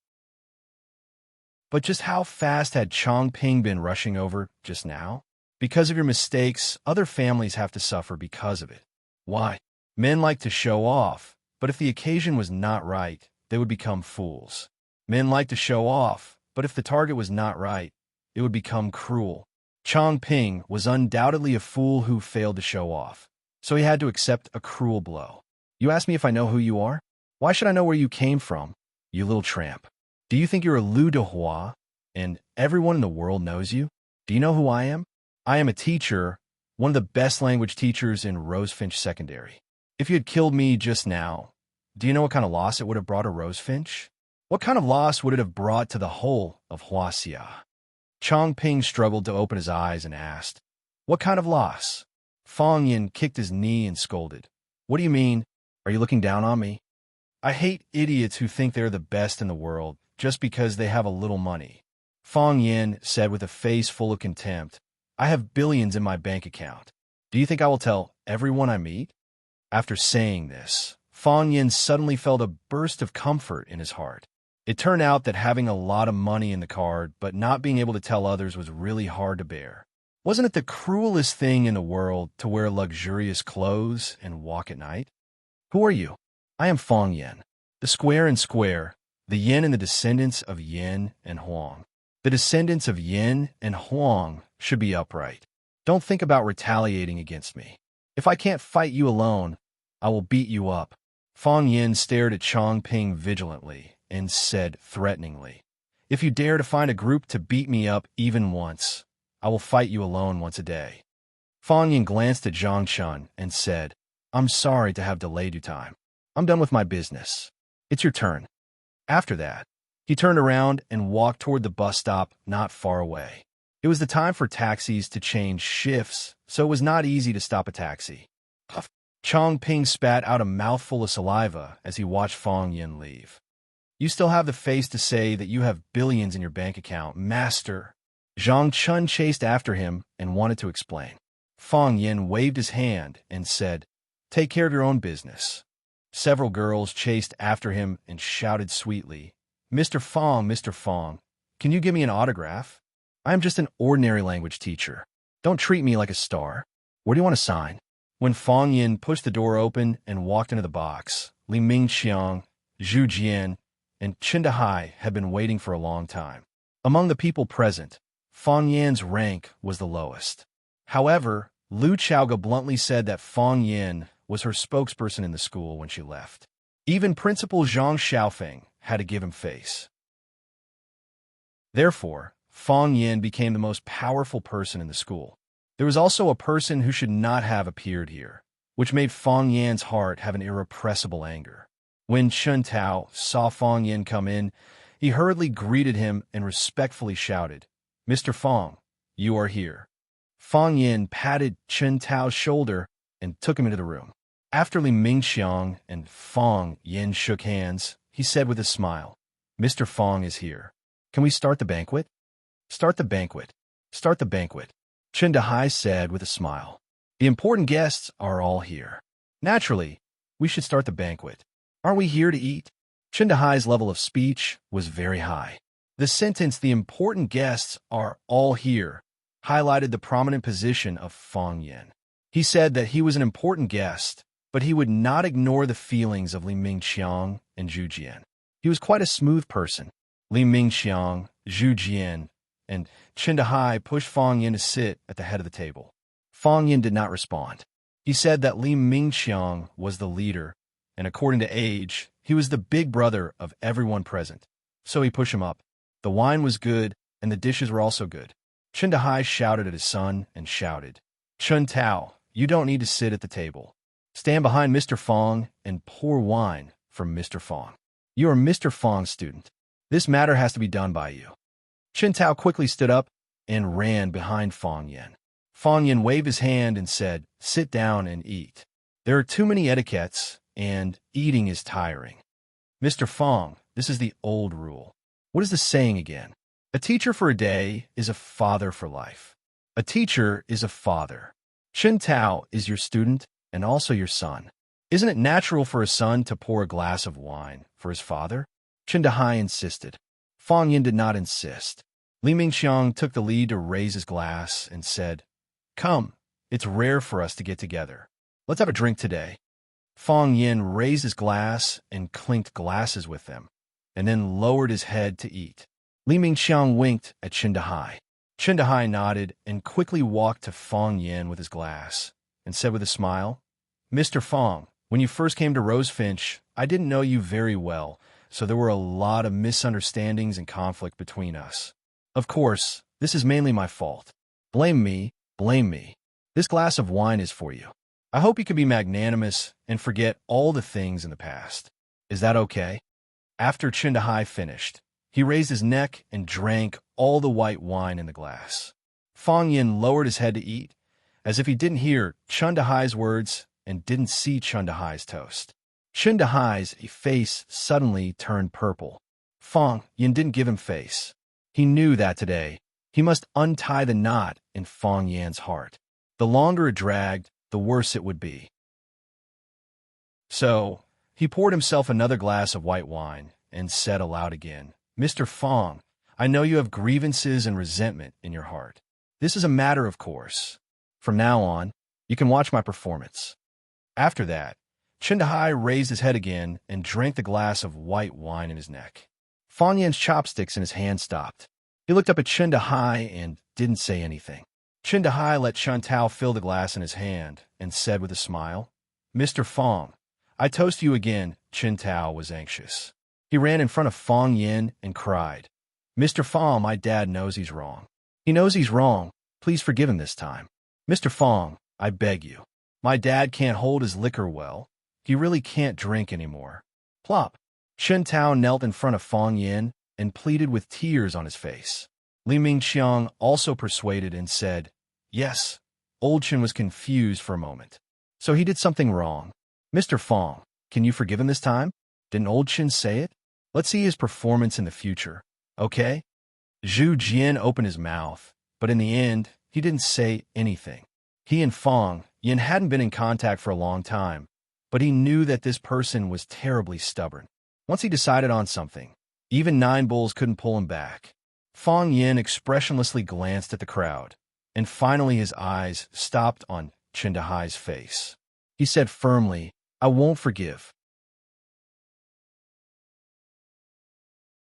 But just how fast had Chongping been rushing over just now? Because of your mistakes, other families have to suffer because of it. Why? Men like to show off, but if the occasion was not right, they would become fools. Men like to show off, but if the target was not right, it would become cruel. Chongping was undoubtedly a fool who failed to show off, so he had to accept a cruel blow. You ask me if I know who you are? Why should I know where you came from, you little tramp? Do you think you're a Lu de Hua, and everyone in the world knows you? Do you know who I am? I am a teacher, one of the best language teachers in Rosefinch Secondary. If you had killed me just now, do you know what kind of loss it would have brought to Rosefinch? What kind of loss would it have brought to the whole of Huaxia? Chongping struggled to open his eyes and asked, "What kind of loss?" Fong Yin kicked his knee and scolded, "What do you mean? Are you looking down on me? I hate idiots who think they're the best in the world just because they have a little money." Fong Yin said with a face full of contempt, I have billions in my bank account. Do you think I will tell everyone I meet? After saying this, Fong Yin suddenly felt a burst of comfort in his heart. It turned out that having a lot of money in the card but not being able to tell others was really hard to bear. Wasn't it the cruelest thing in the world to wear luxurious clothes and walk at night? Who are you? I am Fong Yin, the square and square, the yin and the descendants of yin and huang. The descendants of yin and huang should be upright. Don't think about retaliating against me. If I can't fight you alone, I will beat you up. Fong Yin stared at Chongping vigilantly and said threateningly, if you dare to find a group to beat me up even once, I will fight you alone once a day. Fong Yin glanced at Zhang Chun and said, I'm sorry to have delayed you time. I'm done with my business. It's your turn. After that, he turned around and walked toward the bus stop not far away. It was the time for taxis to change shifts, so it was not easy to stop a taxi. Chongping spat out a mouthful of saliva as he watched Fong Yin leave. You still have the face to say that you have billions in your bank account, master. Zhang Chun chased after him and wanted to explain. Fong Yin waved his hand and said, take care of your own business. Several girls chased after him and shouted sweetly, Mr. Fong, can you give me an autograph? I am just an ordinary language teacher. Don't treat me like a star. Where do you want to sign? When Fong Yin pushed the door open and walked into the box, Li Mingqiang, Zhu Jian, and Chen Dehai had been waiting for a long time. Among the people present, Fong Yin's rank was the lowest. However, Lu Chaoga bluntly said that Fong Yin was her spokesperson in the school when she left. Even Principal Zhang Xiaofeng had to give him face. Therefore, Fong Yin became the most powerful person in the school. There was also a person who should not have appeared here, which made Fong Yin's heart have an irrepressible anger. When Chun Tao saw Fong Yin come in, he hurriedly greeted him and respectfully shouted, Mr. Fong, you are here. Fong Yin patted Chun Tao's shoulder and took him into the room. After Li Mingqiang and Fong Yin shook hands, he said with a smile, Mr. Fong is here. Can we start the banquet? Start the banquet. Start the banquet. Chen Dehai said with a smile. The important guests are all here. Naturally, we should start the banquet. Aren't we here to eat? Chen Dehai's level of speech was very high. The sentence, the important guests are all here, highlighted the prominent position of Fong Yin. He said that he was an important guest, but he would not ignore the feelings of Li Mingqiang and Zhu Jian. He was quite a smooth person. Li Mingqiang, Zhu Jian, and Chen Dehai pushed Fong Yin to sit at the head of the table. Fong Yin did not respond. He said that Li Mingqiang was the leader, and according to age, he was the big brother of everyone present. So he pushed him up. The wine was good, and the dishes were also good. Chen Dehai shouted at his son and shouted, Chun Tao, you don't need to sit at the table. Stand behind Mr. Fong and pour wine for Mr. Fong. You are Mr. Fong's student. This matter has to be done by you. Chen Tao quickly stood up and ran behind Fong Yin. Fong Yin waved his hand and said, sit down and eat. There are too many etiquettes, and eating is tiring. Mr. Fong, this is the old rule. What is the saying again? A teacher for a day is a father for life. A teacher is a father. Chen Tao is your student and also your son. Isn't it natural for a son to pour a glass of wine for his father? Chen Dehai insisted. Fong Yin did not insist. Li Mingqiang took the lead to raise his glass and said, come, it's rare for us to get together. Let's have a drink today. Fong Yin raised his glass and clinked glasses with them, and then lowered his head to eat. Li Mingqiang winked at Chen Dehai. Chen Dehai nodded and quickly walked to Fong Yin with his glass and said with a smile, Mr. Fong, when you first came to Rosefinch, I didn't know you very well, so there were a lot of misunderstandings and conflict between us. Of course, this is mainly my fault. Blame me, blame me. This glass of wine is for you. I hope you can be magnanimous and forget all the things in the past. Is that okay? After Chen Dehai finished, he raised his neck and drank all the white wine in the glass. Fong Yin lowered his head to eat, as if he didn't hear Chen Dehai's words and didn't see Chen Dehai's toast. Chen Dehai's face suddenly turned purple. Fong Yin didn't give him face. He knew that today He must untie the knot in Fong Yan's heart. The longer it dragged, the worse it would be. So, he poured himself another glass of white wine and said aloud again, "Mr. Fong, I know you have grievances and resentment in your heart. This is a matter of course. From now on, you can watch my performance." After that, Chindahai raised his head again and drank the glass of white wine in his neck. Fong Yan's chopsticks in his hand stopped. He looked up at Chindahai and didn't say anything. Chindahai let Chun Tao fill the glass in his hand and said with a smile, "Mr. Fong, I toast you again." Chun Tao was anxious. He ran in front of Fong Yin and cried, "Mr. Fong, my dad knows he's wrong. He knows he's wrong. Please forgive him this time. Mr. Fong, I beg you. My dad can't hold his liquor well. He really can't drink anymore." Plop! Chun Tao knelt in front of Fong Yin and pleaded with tears on his face. Li Mingqiang also persuaded and said, "Yes." Old Chen was confused for a moment. So he did something wrong. "Mr. Fong, can you forgive him this time? Didn't Old Chen say it? Let's see his performance in the future, okay?" Zhu Jian opened his mouth, but in the end, he didn't say anything. He and Fong Yin hadn't been in contact for a long time, but he knew that this person was terribly stubborn. Once he decided on something, even 9 bulls couldn't pull him back. Fong Yin expressionlessly glanced at the crowd, and finally his eyes stopped on Chindahai's face. He said firmly, "I won't forgive."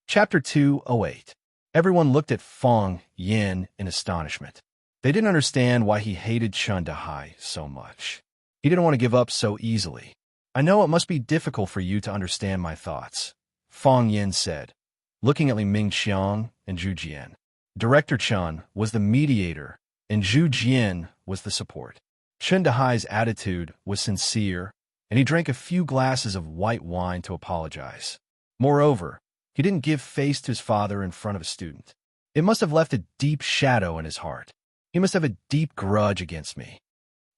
Chapter 208. Everyone looked at Fong Yin in astonishment. They didn't understand why he hated Chindahai so much. He didn't want to give up so easily. "I know it must be difficult for you to understand my thoughts," Fong Yin said, looking at Li Mingqiang and Zhu Jian. Director Chun was the mediator, and Zhu Jian was the support. Chindahai's attitude was sincere, and he drank a few glasses of white wine to apologize. Moreover, he didn't give face to his father in front of a student. It must have left a deep shadow in his heart. He must have a deep grudge against me.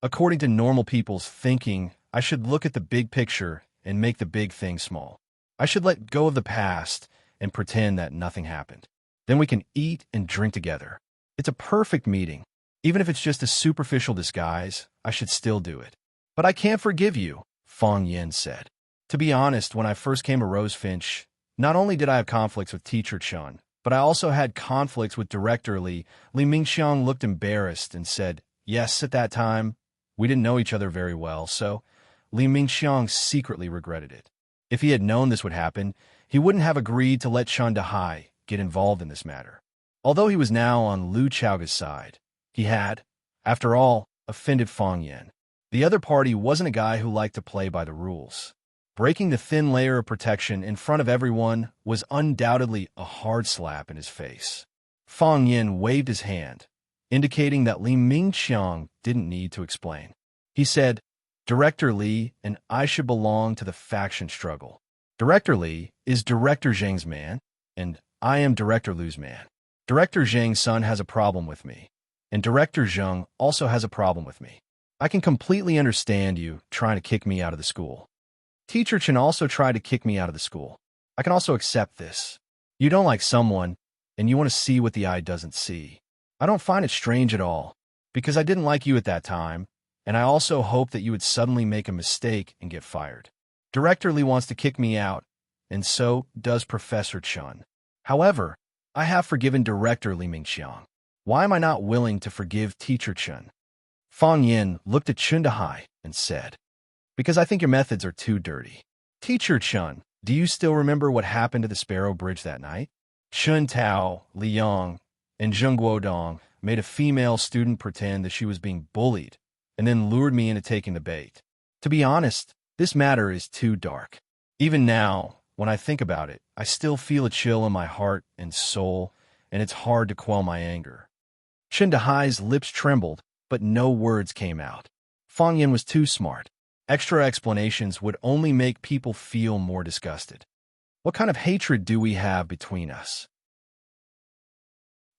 According to normal people's thinking, I should look at the big picture and make the big thing small. I should let go of the past and pretend that nothing happened. Then we can eat and drink together. It's a perfect meeting. Even if it's just a superficial disguise, I should still do it. "But I can't forgive you," Fong Yin said. "To be honest, when I first came to Rosefinch, not only did I have conflicts with Teacher Chun, but I also had conflicts with Director Li." Li Mingqiang looked embarrassed and said, "Yes, at that time, we didn't know each other very well, so..." Li Mingqiang secretly regretted it. If he had known this would happen, he wouldn't have agreed to let Chindahai get involved in this matter. Although he was now on Lu Chaoga's side, he had, after all, offended Fong Yin. The other party wasn't a guy who liked to play by the rules. Breaking the thin layer of protection in front of everyone was undoubtedly a hard slap in his face. Fong Yin waved his hand, indicating that Li Mingqiang didn't need to explain. He said, "Director Li and I should belong to the faction struggle. Director Li is Director Zheng's man, and I am Director Lu's man. Director Zheng's son has a problem with me, and Director Zheng also has a problem with me. I can completely understand you trying to kick me out of the school. Teacher Chen also tried to kick me out of the school. I can also accept this. You don't like someone, and you want to see what the eye doesn't see. I don't find it strange at all, because I didn't like you at that time, and I also hope that you would suddenly make a mistake and get fired. Director Li wants to kick me out, and so does Professor Chun. However, I have forgiven Director Li Mingqiang. Why am I not willing to forgive Teacher Chun?" Fong Yin looked at Chindahai and said, "Because I think your methods are too dirty. Teacher Chun, do you still remember what happened to the Sparrow Bridge that night? Chun Tao, Li Yang, and Zheng Guodong made a female student pretend that she was being bullied, and then lured me into taking the bait. To be honest, this matter is too dark. Even now, when I think about it, I still feel a chill in my heart and soul, and it's hard to quell my anger." Chindahai's lips trembled, but no words came out. Fong Yin was too smart. Extra explanations would only make people feel more disgusted. What kind of hatred do we have between us?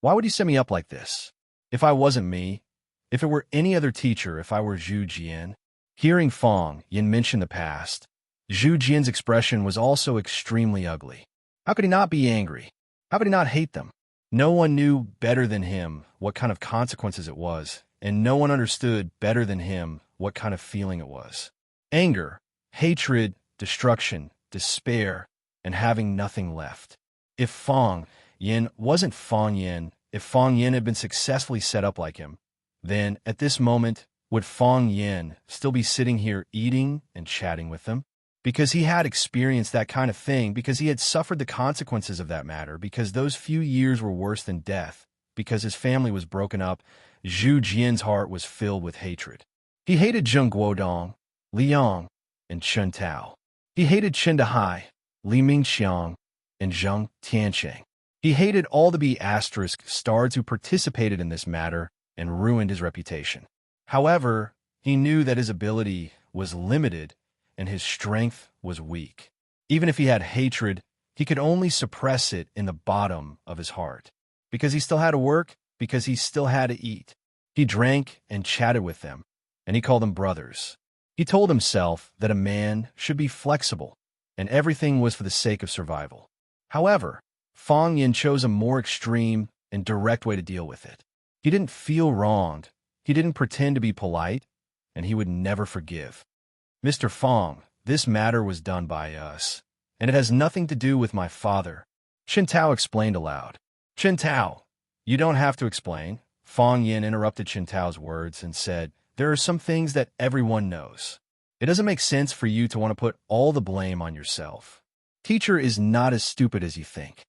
Why would you set me up like this? If I wasn't me, if it were any other teacher, if I were Zhu Jian. Hearing Fong Yin mention the past, Zhu Jian's expression was also extremely ugly. How could he not be angry? How could he not hate them? No one knew better than him what kind of consequences it was, and no one understood better than him what kind of feeling it was. Anger, hatred, destruction, despair, and having nothing left. If Fong Yin wasn't Fong Yin, if Fong Yin had been successfully set up like him, then at this moment, would Fong Yin still be sitting here eating and chatting with them? Because he had experienced that kind of thing, because he had suffered the consequences of that matter, because those few years were worse than death, because his family was broken up, Zhu Jian's heart was filled with hatred. He hated Zheng Guodong, Li Yang, and Chen Tao. He hated Chen Dehai, Li Mingxiang, and Zheng Tiansheng. He hated all the B***stars who participated in this matter and ruined his reputation. However, he knew that his ability was limited and his strength was weak. Even if he had hatred, he could only suppress it in the bottom of his heart. Because he still had to work, because he still had to eat. He drank and chatted with them, and he called them brothers. He told himself that a man should be flexible, and everything was for the sake of survival. However, Fong Yin chose a more extreme and direct way to deal with it. He didn't feel wronged, he didn't pretend to be polite, and he would never forgive. Mr. Fong, this matter was done by us, and it has nothing to do with my father, Chen Tao explained aloud. Chen Tao, you don't have to explain. Fong Yin interrupted Chen Tao's words and said, there are some things that everyone knows. It doesn't make sense for you to want to put all the blame on yourself. Teacher is not as stupid as you think.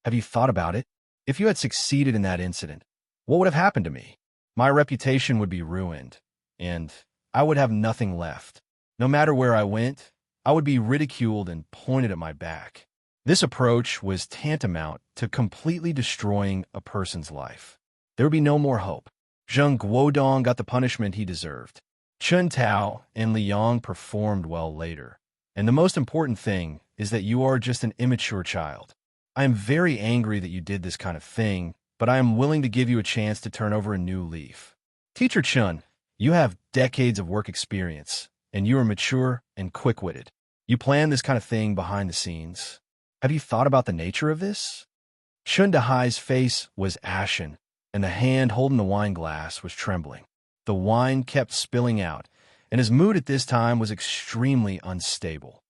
Have you thought about it? If you had succeeded in that incident, what would have happened to me? My reputation would be ruined, and I would have nothing left. No matter where I went, I would be ridiculed and pointed at my back. This approach was tantamount to completely destroying a person's life. There would be no more hope. Zheng Guodong got the punishment he deserved. Chen Tao and Li Yang performed well later. And the most important thing is that you are just an immature child. I am very angry that you did this kind of thing, but I am willing to give you a chance to turn over a new leaf. Teacher Chun, you have decades of work experience, and you are mature and quick-witted. You plan this kind of thing behind the scenes. Have you thought about the nature of this? Chen Dehai's face was ashen, and the hand holding the wine glass was trembling. The wine kept spilling out, and his mood at this time was extremely unstable.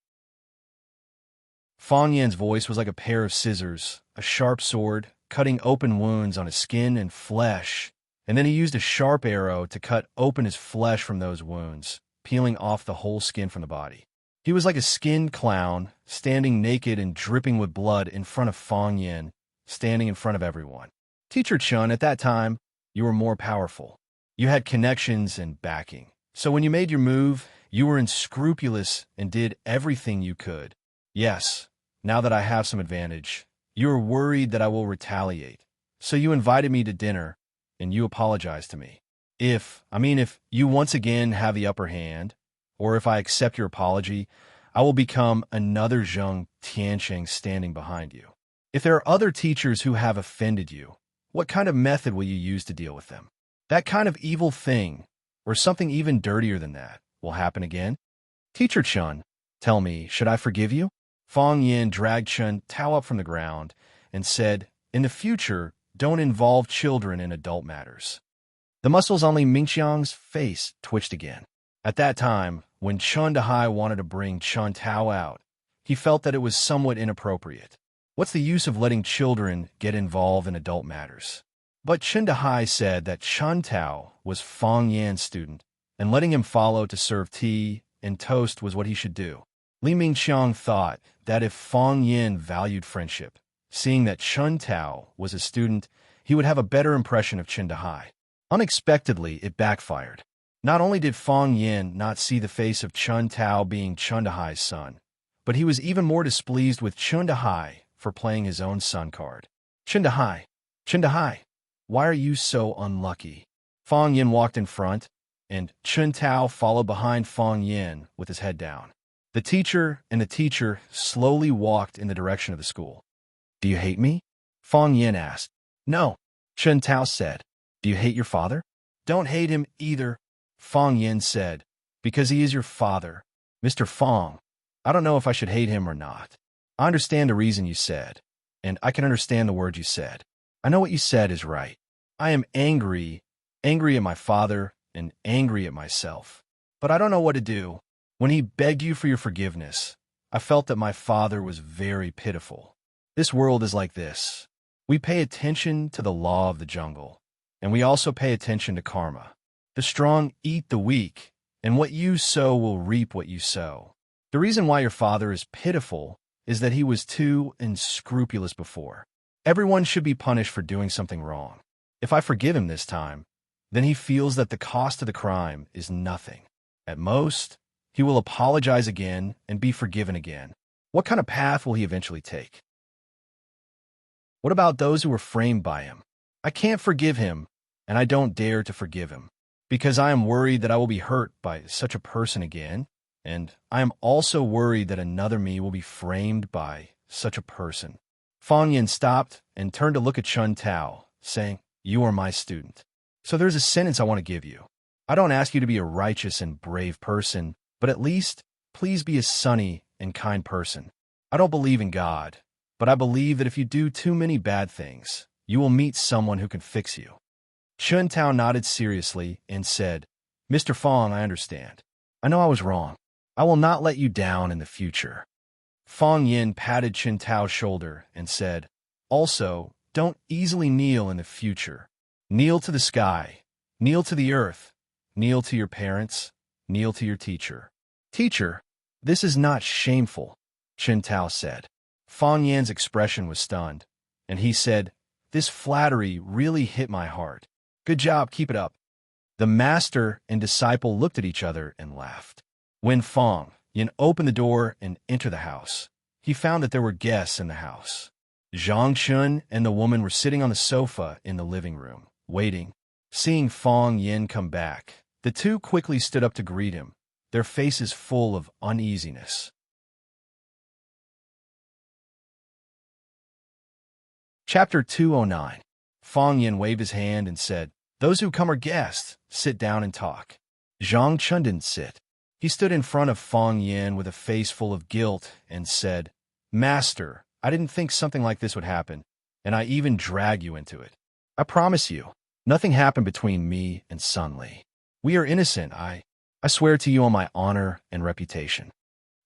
Fong Yan's voice was like a pair of scissors, a sharp sword, cutting open wounds on his skin and flesh, and then he used a sharp arrow to cut open his flesh from those wounds, peeling off the whole skin from the body. He was like a skinned clown, standing naked and dripping with blood in front of Fong Yan, standing in front of everyone. Teacher Chun, at that time, you were more powerful. You had connections and backing. So when you made your move, you were unscrupulous and did everything you could. Yes, now that I have some advantage, you are worried that I will retaliate. So you invited me to dinner, and you apologized to me. If you once again have the upper hand, or if I accept your apology, I will become another Zheng Tiansheng standing behind you. If there are other teachers who have offended you, what kind of method will you use to deal with them? That kind of evil thing, or something even dirtier than that, will happen again? Teacher Chun, tell me, should I forgive you? Fong Yin dragged Chen Tao up from the ground and said, in the future, don't involve children in adult matters. The muscles on Li Mingxiang's face twitched again. At that time, when Chen Dehai wanted to bring Chen Tao out, he felt that it was somewhat inappropriate. What's the use of letting children get involved in adult matters? But Chen Dehai said that Chen Tao was Fong Yan's student, and letting him follow to serve tea and toast was what he should do. Li Mingxiang thought that if Fong Yan valued friendship, seeing that Chen Tao was a student, he would have a better impression of Chen Dehai. Unexpectedly, it backfired. Not only did Fong Yan not see the face of Chen Tao being Chen Dehai's son, but he was even more displeased with Chen Dehai for playing his own son card. Chen Dehai, why are you so unlucky? Fong Yan walked in front, and Chen Tao followed behind Fong Yan with his head down. The teacher and the teacher slowly walked in the direction of the school. Do you hate me? Fong Yan asked. No, Chen Tao said. Do you hate your father? Don't hate him either, Fong Yan said, because he is your father. Mr. Fong, I don't know if I should hate him or not. I understand the reason you said, and I can understand the words you said. I know what you said is right. I am angry at my father and angry at myself. But I don't know what to do. When he begged you for your forgiveness, I felt that my father was very pitiful. This world is like this. We pay attention to the law of the jungle, and we also pay attention to karma. The strong eat the weak, and what you sow will reap what you sow. The reason why your father is pitiful is that he was too unscrupulous before. Everyone should be punished for doing something wrong. If I forgive him this time, then he feels that the cost of the crime is nothing. At most, he will apologize again and be forgiven again. What kind of path will he eventually take? What about those who were framed by him? I can't forgive him, and I don't dare to forgive him, because I am worried that I will be hurt by such a person again, and I am also worried that another me will be framed by such a person. Fang Yin stopped and turned to look at Chun Tao, saying, "You are my student. So there's a sentence I want to give you. I don't ask you to be a righteous and brave person, but at least, please be a sunny and kind person. I don't believe in God, but I believe that if you do too many bad things, you will meet someone who can fix you." Chun Tao nodded seriously and said, "Mr. Fang, I understand. I know I was wrong. I will not let you down in the future." Fang Yin patted Chun Tao's shoulder and said, "Also, don't easily kneel in the future. Kneel to the sky, kneel to the earth, kneel to your parents, kneel to your teacher." "Teacher, this is not shameful," Chun Tao said. Fang Yan's expression was stunned, and he said, "This flattery really hit my heart. Good job, keep it up." The master and disciple looked at each other and laughed. When Fang Yin opened the door and entered the house, he found that there were guests in the house. Zhang Chun and the woman were sitting on the sofa in the living room, waiting. Seeing Fang Yin come back, the two quickly stood up to greet him, their faces full of uneasiness. Chapter 209. Fang Yin waved his hand and said, "Those who come are guests. Sit down and talk." Zhang Chun didn't sit. He stood in front of Fang Yin with a face full of guilt and said, "Master, I didn't think something like this would happen, and I even drag you into it. I promise you, nothing happened between me and Sun Li. We are innocent, I swear to you on my honor and reputation."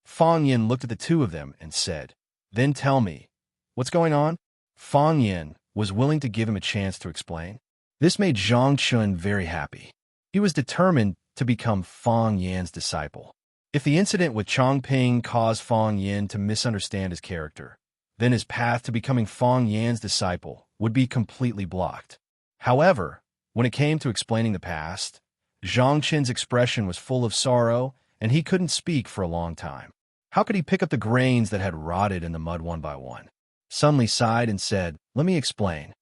Fang Yin looked at the two of them and said, "Then tell me, what's going on?" Fang Yin was willing to give him a chance to explain. This made Zhang Chun very happy. He was determined to become Fang Yan's disciple. If the incident with Chongping caused Fang Yin to misunderstand his character, then his path to becoming Fang Yan's disciple would be completely blocked. However, when it came to explaining the past, Zhang Chun's expression was full of sorrow, and he couldn't speak for a long time. How could he pick up the grains that had rotted in the mud one by one? Sun Li sighed and said, "Let me explain.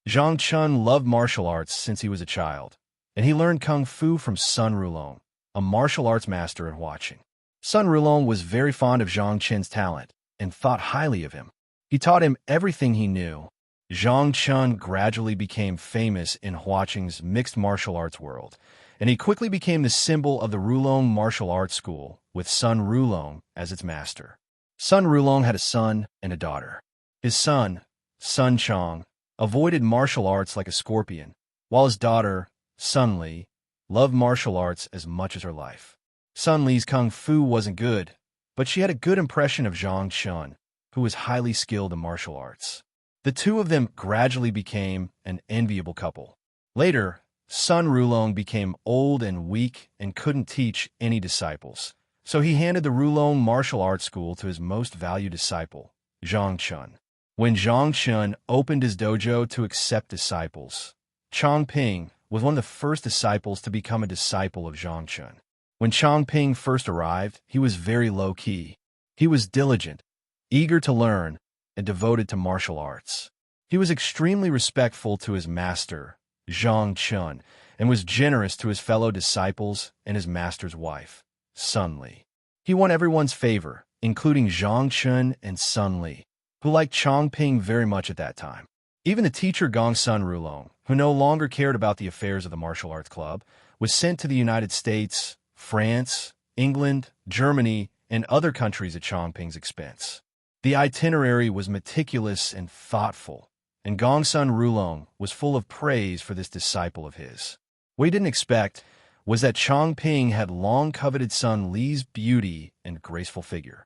Zhang Chun loved martial arts since he was a child, and he learned kung fu from Sun Rulong, a martial arts master at Huaqing. Sun Rulong was very fond of Zhang Chun's talent and thought highly of him. He taught him everything he knew. Zhang Chun gradually became famous in Huaqing's mixed martial arts world, and he quickly became the symbol of the Rulong martial arts school, with Sun Rulong as its master. Sun Rulong had a son and a daughter. His son, Sun Chong, avoided martial arts like a scorpion, while his daughter, Sun Li, loved martial arts as much as her life. Sun Li's kung fu wasn't good, but she had a good impression of Zhang Chun, who was highly skilled in martial arts. The two of them gradually became an enviable couple. Later, Sun Rulong became old and weak and couldn't teach any disciples, so he handed the Rulong martial arts school to his most valued disciple, Zhang Chun. When Zhang Chun opened his dojo to accept disciples, Chongping was one of the first disciples to become a disciple of Zhang Chun. When Chongping first arrived, he was very low-key. He was diligent, eager to learn, and devoted to martial arts. He was extremely respectful to his master, Zhang Chun, and was generous to his fellow disciples and his master's wife, Sun Li. He won everyone's favor, including Zhang Chun and Sun Li, who liked Chongping very much at that time. Even the teacher Gong Sun Rulong, who no longer cared about the affairs of the martial arts club, was sent to the United States, France, England, Germany, and other countries at Chongping's expense. The itinerary was meticulous and thoughtful, and Gongsun Rulong was full of praise for this disciple of his. What he didn't expect was that Chongping had long coveted son Li's beauty and graceful figure.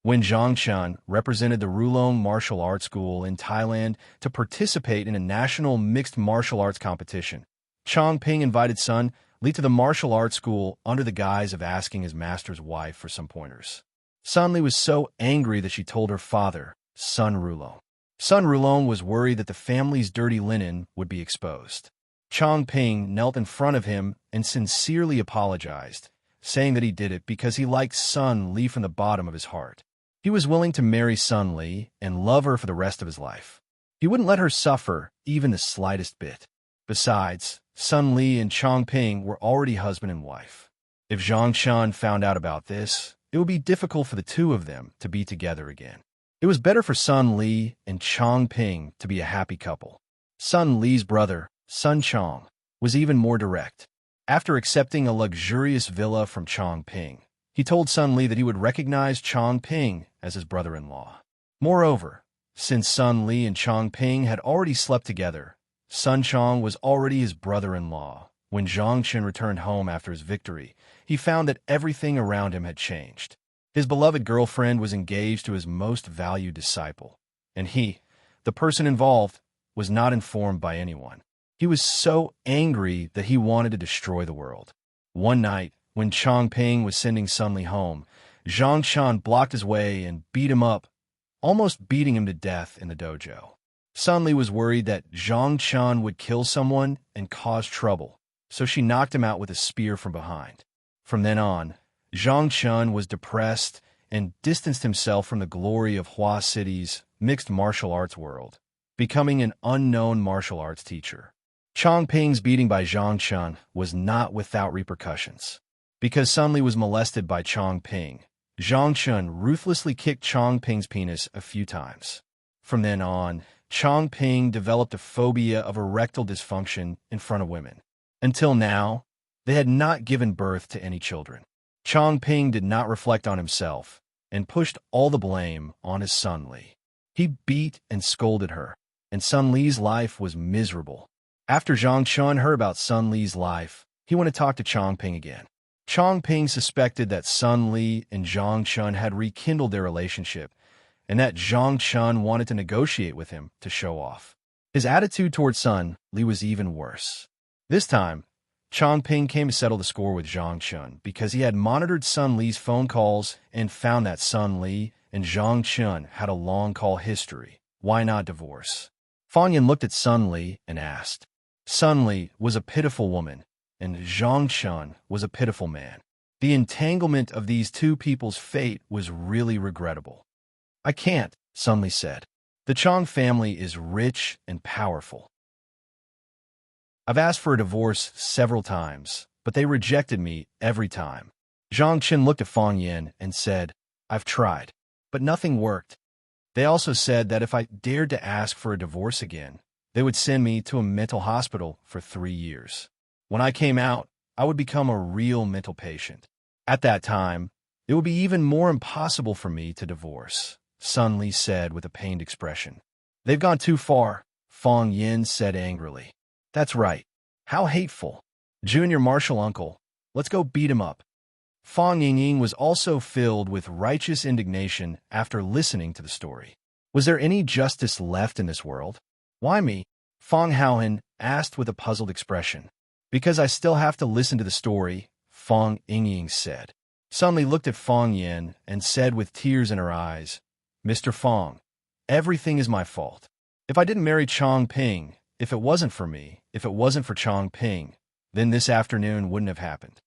When Zhangchun represented the Rulong Martial Arts School in Thailand to participate in a national mixed martial arts competition, Chongping invited Sun Li to the martial arts school under the guise of asking his master's wife for some pointers. Sun Li was so angry that she told her father, Sun Rulong. Sun Rulong was worried that the family's dirty linen would be exposed. Chongping knelt in front of him and sincerely apologized, saying that he did it because he liked Sun Li from the bottom of his heart. He was willing to marry Sun Li and love her for the rest of his life. He wouldn't let her suffer even the slightest bit. Besides, Sun Li and Chongping were already husband and wife. If Zhangchun found out about this, it would be difficult for the two of them to be together again. It was better for Sun Li and Chongping to be a happy couple. Sun Li's brother, Sun Chong, was even more direct. After accepting a luxurious villa from Chongping, he told Sun Li that he would recognize Chongping as his brother-in-law. Moreover, since Sun Li and Chongping had already slept together, Sun Chong was already his brother-in-law. When Zhangchun returned home after his victory, he found that everything around him had changed. His beloved girlfriend was engaged to his most valued disciple, and he, the person involved, was not informed by anyone. He was so angry that he wanted to destroy the world. One night, when Chongping was sending Sun Li home, Zhangchun blocked his way and beat him up, almost beating him to death in the dojo. Sun Li was worried that Zhangchun would kill someone and cause trouble, so she knocked him out with a spear from behind. From then on, Zhangchun was depressed and distanced himself from the glory of Hua City's mixed martial arts world, becoming an unknown martial arts teacher. Chongping's beating by Zhangchun was not without repercussions. Because Sun Li was molested by Chongping, Zhangchun ruthlessly kicked Chongping's penis a few times. From then on, Chongping developed a phobia of erectile dysfunction in front of women. Until now, they had not given birth to any children. Chongping did not reflect on himself and pushed all the blame on his Sun Li. He beat and scolded her, and Sun Li's life was miserable. After Zhangchun heard about Sun Li's life, he went to talk to Chongping again. Chongping suspected that Sun Li and Zhangchun had rekindled their relationship, and that Zhangchun wanted to negotiate with him to show off. His attitude toward Sun Li was even worse. This time, Chongping came to settle the score with Zhangchun because he had monitored Sun Li's phone calls and found that Sun Li and Zhangchun had a long call history. Why not divorce? Fan Yin looked at Sun Li and asked. Sun Li was a pitiful woman, and Zhangchun was a pitiful man. The entanglement of these two people's fate was really regrettable. I can't, Sun Li said. The Chong family is rich and powerful. I've asked for a divorce several times, but they rejected me every time. Zhangchun looked at Fan Yin and said, I've tried, but nothing worked. They also said that if I dared to ask for a divorce again, they would send me to a mental hospital for 3 years. When I came out, I would become a real mental patient. At that time, it would be even more impossible for me to divorce, Sun Li said with a pained expression. They've gone too far, Fan Yin said angrily. That's right. How hateful. Junior martial uncle, let's go beat him up. Fan Yingying was also filled with righteous indignation after listening to the story. Was there any justice left in this world? Why me? Fang Haohan asked with a puzzled expression. Because I still have to listen to the story, Fan Yingying said. Sun Li looked at Fan Yin and said with tears in her eyes, Mr. Fang, everything is my fault. If I didn't marry Chongping, if it wasn't for me, if it wasn't for Chongping, then this afternoon wouldn't have happened.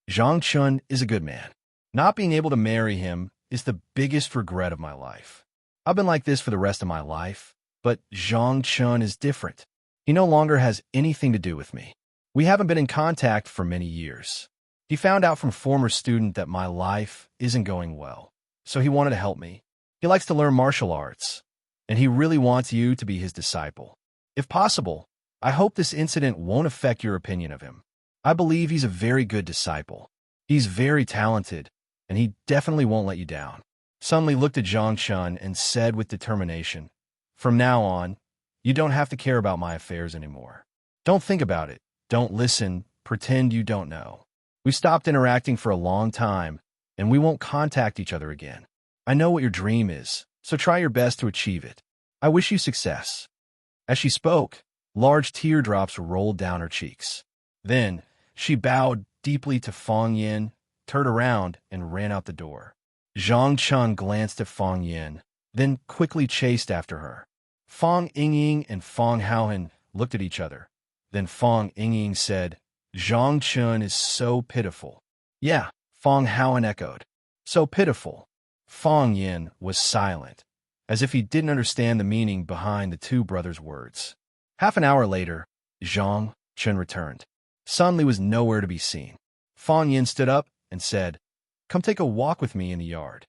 Zhangchun is a good man. Not being able to marry him is the biggest regret of my life. I've been like this for the rest of my life, but Zhangchun is different. He no longer has anything to do with me. We haven't been in contact for many years. He found out from a former student that my life isn't going well, so he wanted to help me. He likes to learn martial arts, and he really wants you to be his disciple. If possible, I hope this incident won't affect your opinion of him. I believe he's a very good disciple. He's very talented, and he definitely won't let you down. Sun Li looked at Zhangchun and said with determination, From now on, you don't have to care about my affairs anymore. Don't think about it. Don't listen. Pretend you don't know. We stopped interacting for a long time, and we won't contact each other again. I know what your dream is, so try your best to achieve it. I wish you success." As she spoke, large teardrops rolled down her cheeks. Then, she bowed deeply to Fong Yin, turned around, and ran out the door. Zhang Chun glanced at Fong Yin, then quickly chased after her. Fong Yingying and Fong Haohan looked at each other. Then Fong Yingying said, "Zhang Chun is so pitiful." "Yeah," Fong Haohan echoed. "So pitiful." Fong Yin was silent, as if he didn't understand the meaning behind the two brothers' words. Half an hour later, Zhang Chun returned. Sun Li was nowhere to be seen. Fong Yin stood up and said, "Come take a walk with me in the yard."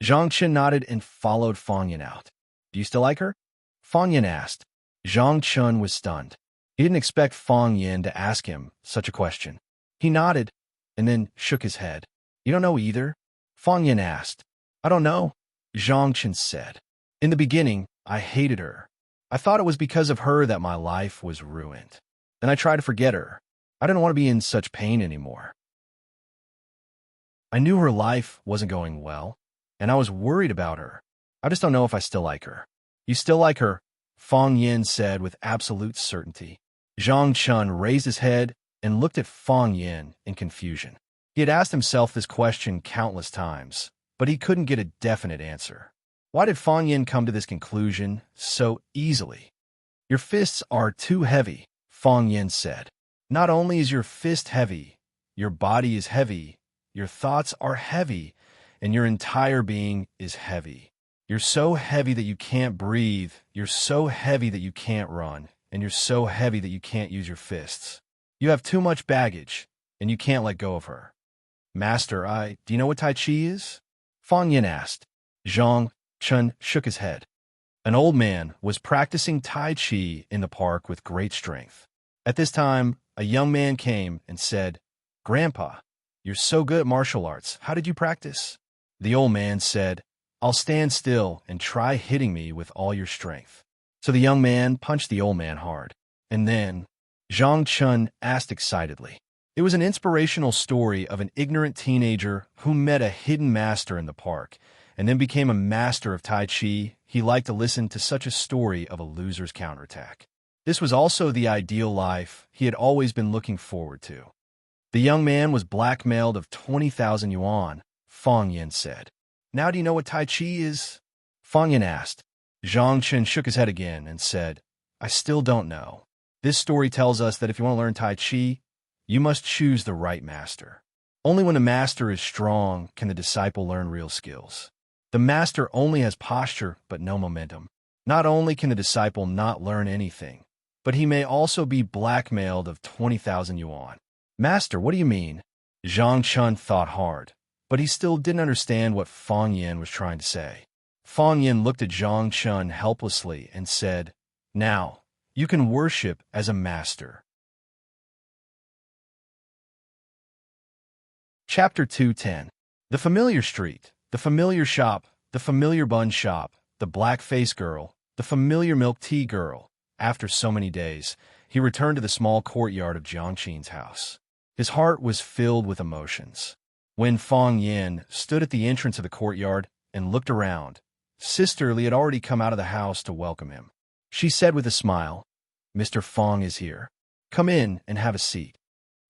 Zhang Chun nodded and followed Fong Yin out. "Do you still like her?" Fong Yin asked. Zhang Chun was stunned. He didn't expect Fong Yin to ask him such a question. He nodded and then shook his head. "You don't know either?" Fong Yin asked. "I don't know," Zhang Chun said. "In the beginning, I hated her. I thought it was because of her that my life was ruined. Then I tried to forget her. I didn't want to be in such pain anymore. I knew her life wasn't going well, and I was worried about her. I just don't know if I still like her." "You still like her," Fong Yin said with absolute certainty. Zhang Chun raised his head and looked at Fong Yin in confusion. He had asked himself this question countless times, but he couldn't get a definite answer. Why did Fong Yin come to this conclusion so easily? "Your fists are too heavy," Fong Yin said. "Not only is your fist heavy, your body is heavy, your thoughts are heavy, and your entire being is heavy. You're so heavy that you can't breathe, you're so heavy that you can't run, and you're so heavy that you can't use your fists. You have too much baggage, and you can't let go of her." "Master, do you know what Tai Chi is?" Fong Yin asked. Zhang Chun shook his head. An old man was practicing Tai Chi in the park with great strength. At this time, a young man came and said, "Grandpa, you're so good at martial arts. How did you practice?" The old man said, "I'll stand still and try hitting me with all your strength." So the young man punched the old man hard. And then, Zhang Chun asked excitedly. It was an inspirational story of an ignorant teenager who met a hidden master in the park and then became a master of Tai Chi. He liked to listen to such a story of a loser's counterattack. This was also the ideal life he had always been looking forward to. The young man was blackmailed of 20,000 yuan, Fong Yin said. "Now do you know what Tai Chi is?" Fong Yin asked. Zhang Chun shook his head again and said, "I still don't know. This story tells us that if you want to learn Tai Chi, you must choose the right master. Only when the master is strong can the disciple learn real skills. The master only has posture but no momentum. Not only can the disciple not learn anything, but he may also be blackmailed of 20,000 yuan. "Master, what do you mean?" Zhang Chun thought hard, but he still didn't understand what Fong Yin was trying to say. Fong Yin looked at Zhang Chun helplessly and said, "Now, you can worship as a master." Chapter 210. The familiar street, the familiar shop, the familiar bun shop, the black-faced girl, the familiar milk tea girl. After so many days, he returned to the small courtyard of Jiangqin's house. His heart was filled with emotions. When Fong Yin stood at the entrance of the courtyard and looked around, Sister Li had already come out of the house to welcome him. She said with a smile, "Mr. Fong is here. Come in and have a seat."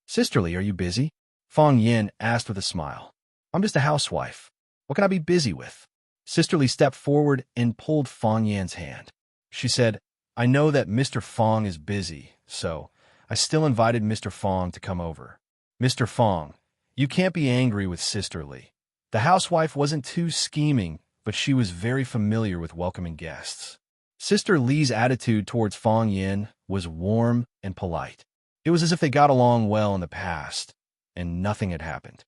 "Sister Li, are you busy?" Fong Yin asked with a smile. "I'm just a housewife. What can I be busy with?" Sister Li stepped forward and pulled Fong Yin's hand. She said, "I know that Mr. Fong is busy, so I still invited Mr. Fong to come over. Mr. Fong, you can't be angry with Sister Li. The housewife wasn't too scheming, but she was very familiar with welcoming guests." Sister Li's attitude towards Fong Yin was warm and polite. It was as if they got along well in the past, and nothing had happened.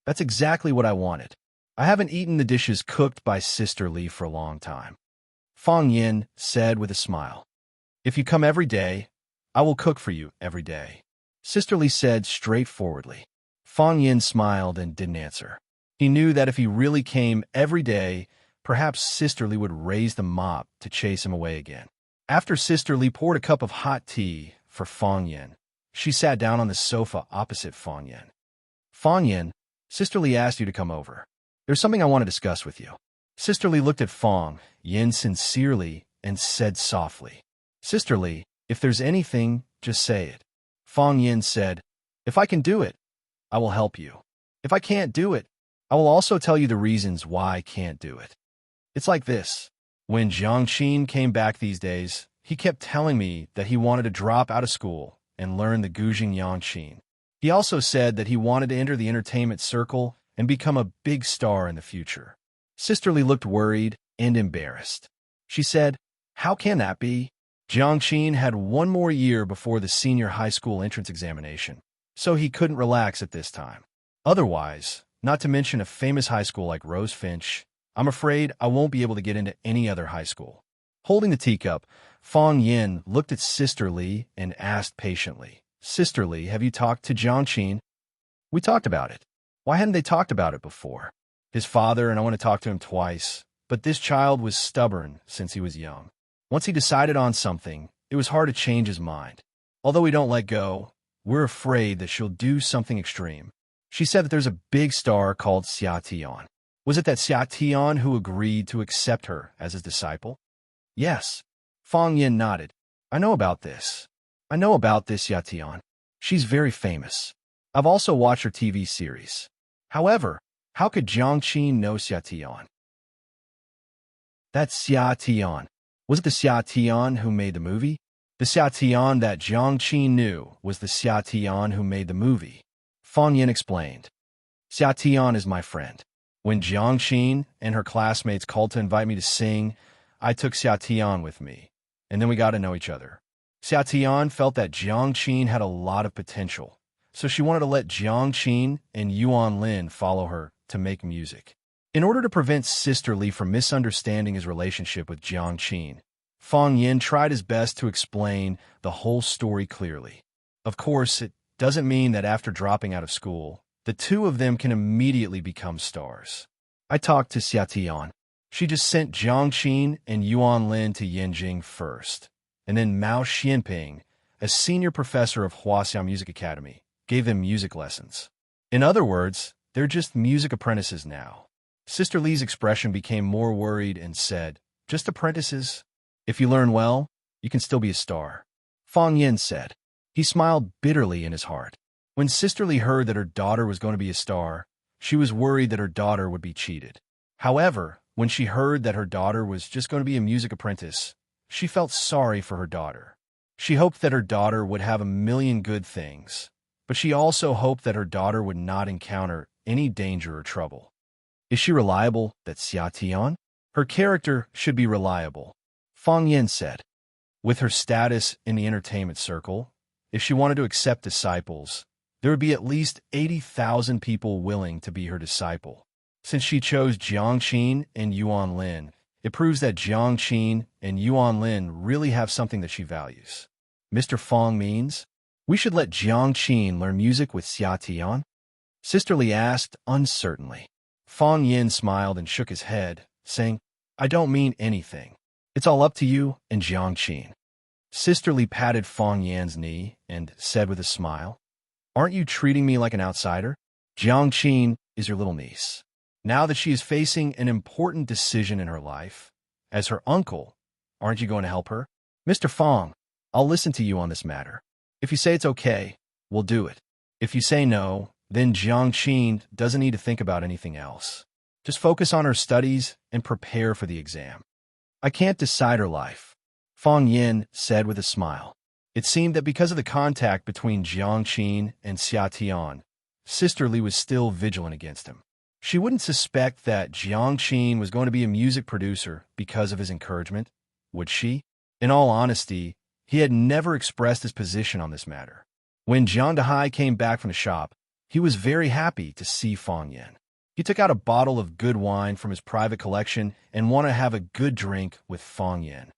"That's exactly what I wanted. I haven't eaten the dishes cooked by Sister Li for a long time," Fong Yin said with a smile. "If you come every day, I will cook for you every day," Sister Li said straightforwardly. Fong Yin smiled and didn't answer. He knew that if he really came every day, perhaps Sisterly would raise the mop to chase him away again. After Sisterly poured a cup of hot tea for Fong Yin, she sat down on the sofa opposite Fong Yin. Fong Yin, Sisterly asked you to come over. There's something I want to discuss with you. Sisterly looked at Fong Yin sincerely and said softly, Sisterly, if there's anything, just say it. Fong Yin said, if I can do it, I will help you. If I can't do it, I will also tell you the reasons why I can't do it. It's like this. When Jiang Qin came back these days, he kept telling me that he wanted to drop out of school and learn the Guzheng Yangqin. He also said that he wanted to enter the entertainment circle and become a big star in the future. Sisterly looked worried and embarrassed. She said, how can that be? Jiang Qin had one more year before the senior high school entrance examination, so he couldn't relax at this time. Otherwise, not to mention a famous high school like Rose Finch, I'm afraid I won't be able to get into any other high school. Holding the teacup, Fong Yin looked at Sisterly and asked patiently, Sisterly, have you talked to Jiang Qin? We talked about it. Why hadn't they talked about it before? His father and I want to talk to him twice, but this child was stubborn since he was young. Once he decided on something, it was hard to change his mind. Although we don't let go, we're afraid that she'll do something extreme. She said that there's a big star called Xia Tian. Was it that Xia Tian who agreed to accept her as his disciple? Yes. Fong Yin nodded. I know about this. Xia Tian. She's very famous. I've also watched her TV series. However, how could Jiang Qin know Xia Tian? That's Xia Tian. Was it the Xia Tian who made the movie? The Xia Tian that Jiang Qin knew was the Xia Tian who made the movie. Fong Yin explained. Xia Tian is my friend. When Jiang Qin and her classmates called to invite me to sing, I took Xia Tian with me, and then we got to know each other. Xia Tian felt that Jiang Qin had a lot of potential, so she wanted to let Jiang Qin and Yuan Lin follow her to make music. In order to prevent Sisterly from misunderstanding his relationship with Jiang Qin, Fong Yin tried his best to explain the whole story clearly. Of course, it doesn't mean that after dropping out of school, the two of them can immediately become stars. I talked to Xia Tian. She just sent Jiang Qin and Yuan Lin to Yanjing first, and then Mao Xianping, a senior professor of Huaxiao Music Academy, gave them music lessons. In other words, they're just music apprentices now. Sister Li's expression became more worried and said, just apprentices? If you learn well, you can still be a star. Fong Yin said. He smiled bitterly in his heart. When Sister Li heard that her daughter was going to be a star, she was worried that her daughter would be cheated. However, when she heard that her daughter was just going to be a music apprentice, she felt sorry for her daughter. She hoped that her daughter would have a million good things, but she also hoped that her daughter would not encounter any danger or trouble. Is she reliable, that Xia Tian? Her character should be reliable, Fong Yin said. With her status in the entertainment circle, if she wanted to accept disciples, there would be at least 80,000 people willing to be her disciple. Since she chose Jiang Qin and Yuan Lin, it proves that Jiang Qin and Yuan Lin really have something that she values. Mr. Fong means, we should let Jiang Qin learn music with Xia Tian? Sister Li asked uncertainly. Fong Yin smiled and shook his head, saying, I don't mean anything. It's all up to you and Jiang Qin. Sister Li patted Fong Yin's knee and said with a smile, aren't you treating me like an outsider? Jiang Qin is your little niece. Now that she is facing an important decision in her life, as her uncle, aren't you going to help her? Mr. Fong, I'll listen to you on this matter. If you say it's okay, we'll do it. If you say no, then Jiang Qin doesn't need to think about anything else. Just focus on her studies and prepare for the exam. I can't decide her life, Fong Yin said with a smile. It seemed that because of the contact between Jiang Qin and Xia Tian, Sister Li was still vigilant against him. She wouldn't suspect that Jiang Qin was going to be a music producer because of his encouragement, would she? In all honesty, he had never expressed his position on this matter. When Jiang Dehai came back from the shop, he was very happy to see Fong Yin. He took out a bottle of good wine from his private collection and wanted to have a good drink with Fong Yin.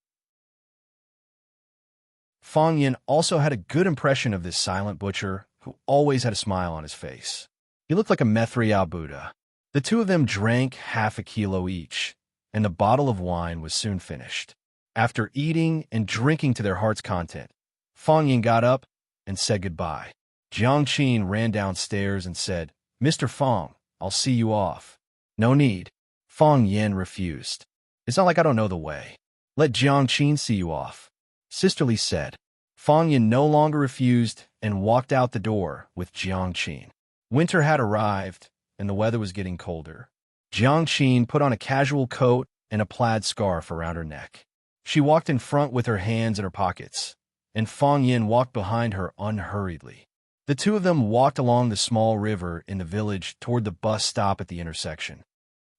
Fong Yin also had a good impression of this silent butcher who always had a smile on his face. He looked like a Methriel Buddha. The two of them drank half a kilo each, and the bottle of wine was soon finished. After eating and drinking to their heart's content, Fang Yin got up and said goodbye. Jiang Qin ran downstairs and said, "Mr. Fang, I'll see you off." "No need." Fang Yin refused. "It's not like I don't know the way. Let Jiang Qin see you off," sisterly said. Fang Yin no longer refused and walked out the door with Jiang Qin. Winter had arrived, and the weather was getting colder. Jiang Qin put on a casual coat and a plaid scarf around her neck. She walked in front with her hands in her pockets, and Fang Yin walked behind her unhurriedly. The two of them walked along the small river in the village toward the bus stop at the intersection.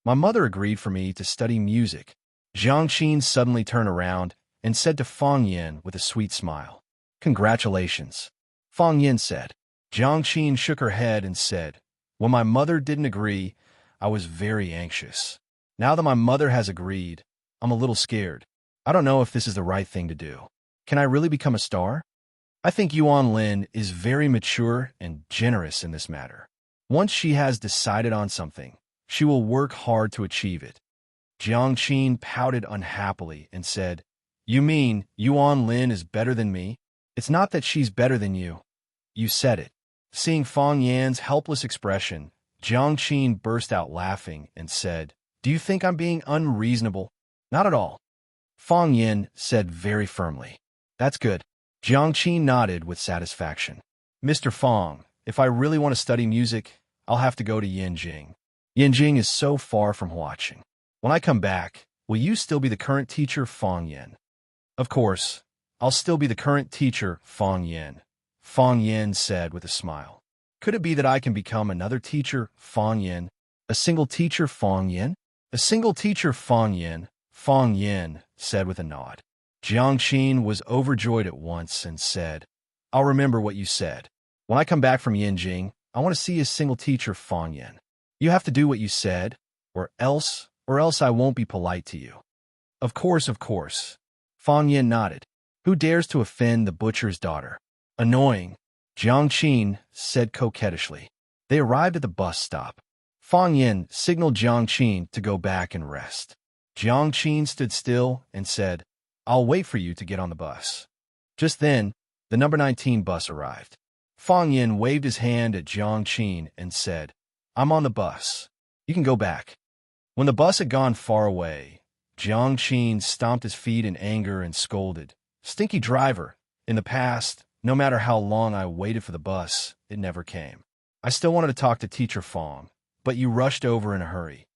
"My mother agreed for me to study music." Jiang Qin suddenly turned around and said to Fang Yin with a sweet smile, "Congratulations," Fang Yin said. Jiang Qin shook her head and said, "When my mother didn't agree, I was very anxious. Now that my mother has agreed, I'm a little scared. I don't know if this is the right thing to do. Can I really become a star? I think Yuan Lin is very mature and generous in this matter. Once she has decided on something, she will work hard to achieve it." Jiang Qin pouted unhappily and said, "You mean Yuan Lin is better than me?" "It's not that she's better than you. You said it." Seeing Fang Yan's helpless expression, Jiang Qin burst out laughing and said, "Do you think I'm being unreasonable?" "Not at all," Fang Yin said very firmly. "That's good." Jiang Qin nodded with satisfaction. "Mr. Fang, if I really want to study music, I'll have to go to Yanjing. Yanjing is so far from Huaqing. When I come back, will you still be the current teacher, Fang Yin?" "Of course, I'll still be the current teacher, Fang Yin," Fang Yin said with a smile. "Could it be that I can become another teacher, Fang Yin? A single teacher, Fang Yin?" "A single teacher, Fang Yin," Fang Yin said with a nod. Jiang Qin was overjoyed at once and said, "I'll remember what you said. When I come back from Yanjing, I want to see a single teacher, Fang Yin. You have to do what you said, or else I won't be polite to you." Of course," Fang Yin nodded. "Who dares to offend the butcher's daughter?" "Annoying," Jiang Qin said coquettishly. They arrived at the bus stop. Fang Yin signaled Jiang Qin to go back and rest. Jiang Qin stood still and said, "I'll wait for you to get on the bus." Just then, the number 19 bus arrived. Fang Yin waved his hand at Jiang Qin and said, "I'm on the bus. You can go back." When the bus had gone far away, Jiang Qin stomped his feet in anger and scolded, "Stinky driver! In the past, no matter how long I waited for the bus, it never came. I still wanted to talk to Teacher Fang, but you rushed over in a hurry.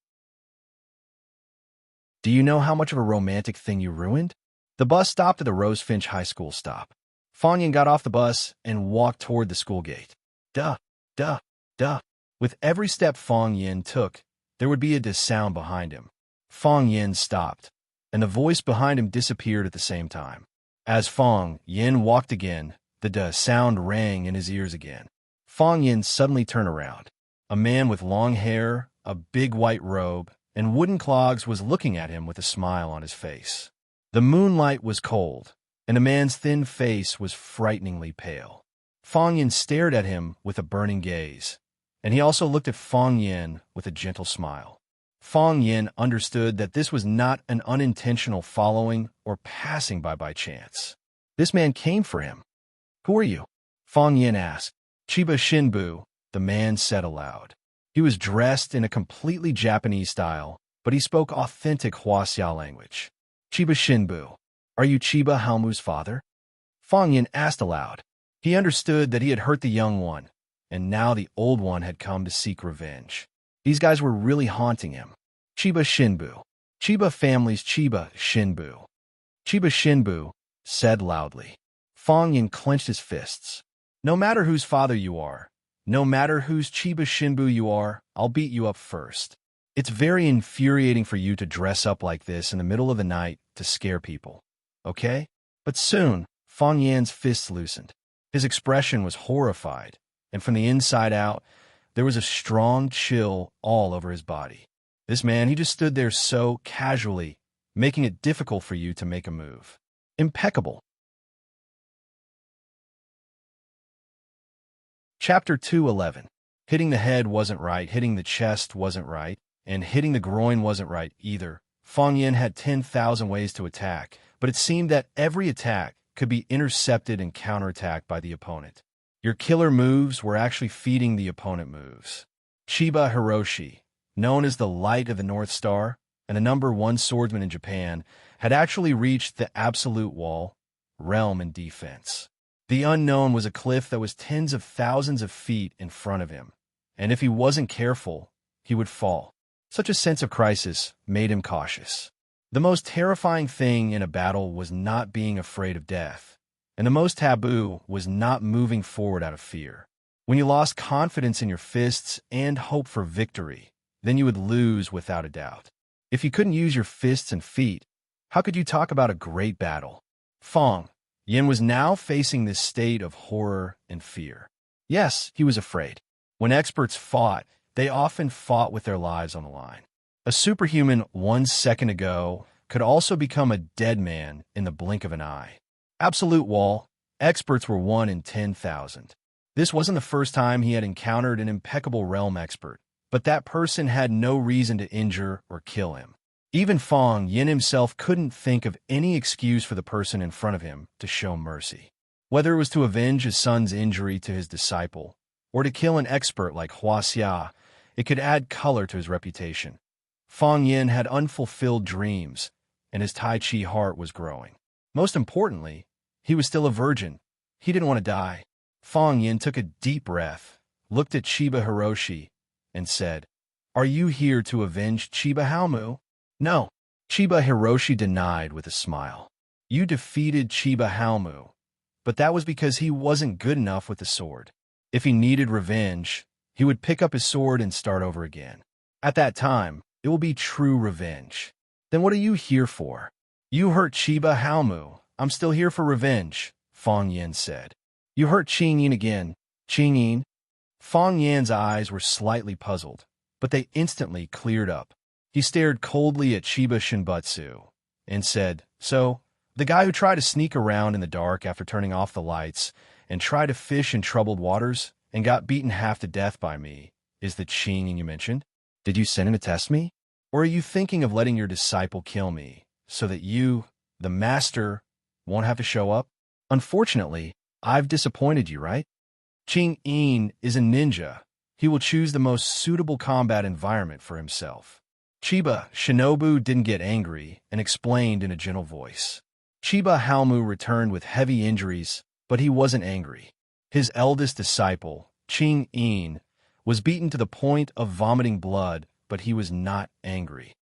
Do you know how much of a romantic thing you ruined?" The bus stopped at the Rosefinch High School stop. Fang Yin got off the bus and walked toward the school gate. Duh, duh, duh. With every step Fang Yin took, there would be a sound behind him. Fang Yin stopped, and the voice behind him disappeared at the same time. As Fang Yin walked again, the sound rang in his ears again. Fang Yin suddenly turned around. A man with long hair, a big white robe, and wooden clogs was looking at him with a smile on his face. The moonlight was cold, and the man's thin face was frighteningly pale. Fang Yin stared at him with a burning gaze, and he also looked at Fang Yin with a gentle smile. Fang Yin understood that this was not an unintentional following or passing by chance. This man came for him. "Who are you?" Fang Yin asked. "Chiba Shinbu," the man said aloud. He was dressed in a completely Japanese style, but he spoke authentic Huaxia language. "Chiba Shinbu, are you Chiba Haomu's father?" Fang Yin asked aloud. He understood that he had hurt the young one, and now the old one had come to seek revenge. These guys were really haunting him. "Chiba Shinbu. Chiba family's Chiba Shinbu." Chiba Shinbu said loudly. Fang Yin clenched his fists. "No matter whose father you are, no matter whose Chiba Shinbu you are, I'll beat you up first. It's very infuriating for you to dress up like this in the middle of the night to scare people. Okay?" But soon, Fang Yan's fists loosened. His expression was horrified, and from the inside out, there was a strong chill all over his body. This man, he just stood there so casually, making it difficult for you to make a move. Impeccable. Chapter 2:11. Hitting the head wasn't right, hitting the chest wasn't right, and hitting the groin wasn't right either, Fang Yin had 10,000 ways to attack, but it seemed that every attack could be intercepted and counterattacked by the opponent. Your killer moves were actually feeding the opponent moves. Chiba Hiroshi, known as the Light of the North Star and the #1 swordsman in Japan, had actually reached the absolute wall, realm in defense. The unknown was a cliff that was tens of thousands of feet in front of him, and if he wasn't careful, he would fall. Such a sense of crisis made him cautious. The most terrifying thing in a battle was not being afraid of death, and the most taboo was not moving forward out of fear. When you lost confidence in your fists and hope for victory, then you would lose without a doubt. If you couldn't use your fists and feet, how could you talk about a great battle? Fang Yin was now facing this state of horror and fear. Yes, he was afraid. When experts fought, they often fought with their lives on the line. A superhuman 1 second ago could also become a dead man in the blink of an eye. Absolute wall, experts were 1 in 10,000. This wasn't the first time he had encountered an impeccable realm expert, but that person had no reason to injure or kill him. Even Fang Yin himself couldn't think of any excuse for the person in front of him to show mercy. Whether it was to avenge his son's injury to his disciple, or to kill an expert like Hua Xia, it could add color to his reputation. Fang Yin had unfulfilled dreams, and his Tai Chi heart was growing. Most importantly, he was still a virgin. He didn't want to die. Fang Yin took a deep breath, looked at Chiba Hiroshi, and said, "Are you here to avenge Chiba Haomu?" "No," Chiba Hiroshi denied with a smile. "You defeated Chiba Haomu, but that was because he wasn't good enough with the sword. If he needed revenge, he would pick up his sword and start over again. At that time, it will be true revenge. Then what are you here for?" "You hurt Chiba Haomu. I'm still here for revenge," Fang Yin said. "You hurt Qing Yin again." "Qing Yin?" Fang Yin's eyes were slightly puzzled, but they instantly cleared up. He stared coldly at Chiba Shinbutsu and said, "So, the guy who tried to sneak around in the dark after turning off the lights and tried to fish in troubled waters and got beaten half to death by me is the Qing Yin you mentioned? Did you send him to test me? Or are you thinking of letting your disciple kill me so that you, the master, won't have to show up? Unfortunately, I've disappointed you, right? Qing Yin is a ninja. He will choose the most suitable combat environment for himself." Chiba Shinobu didn't get angry and explained in a gentle voice. Chiba Haomu returned with heavy injuries, but he wasn't angry. His eldest disciple, Qing Yin, was beaten to the point of vomiting blood, but he was not angry.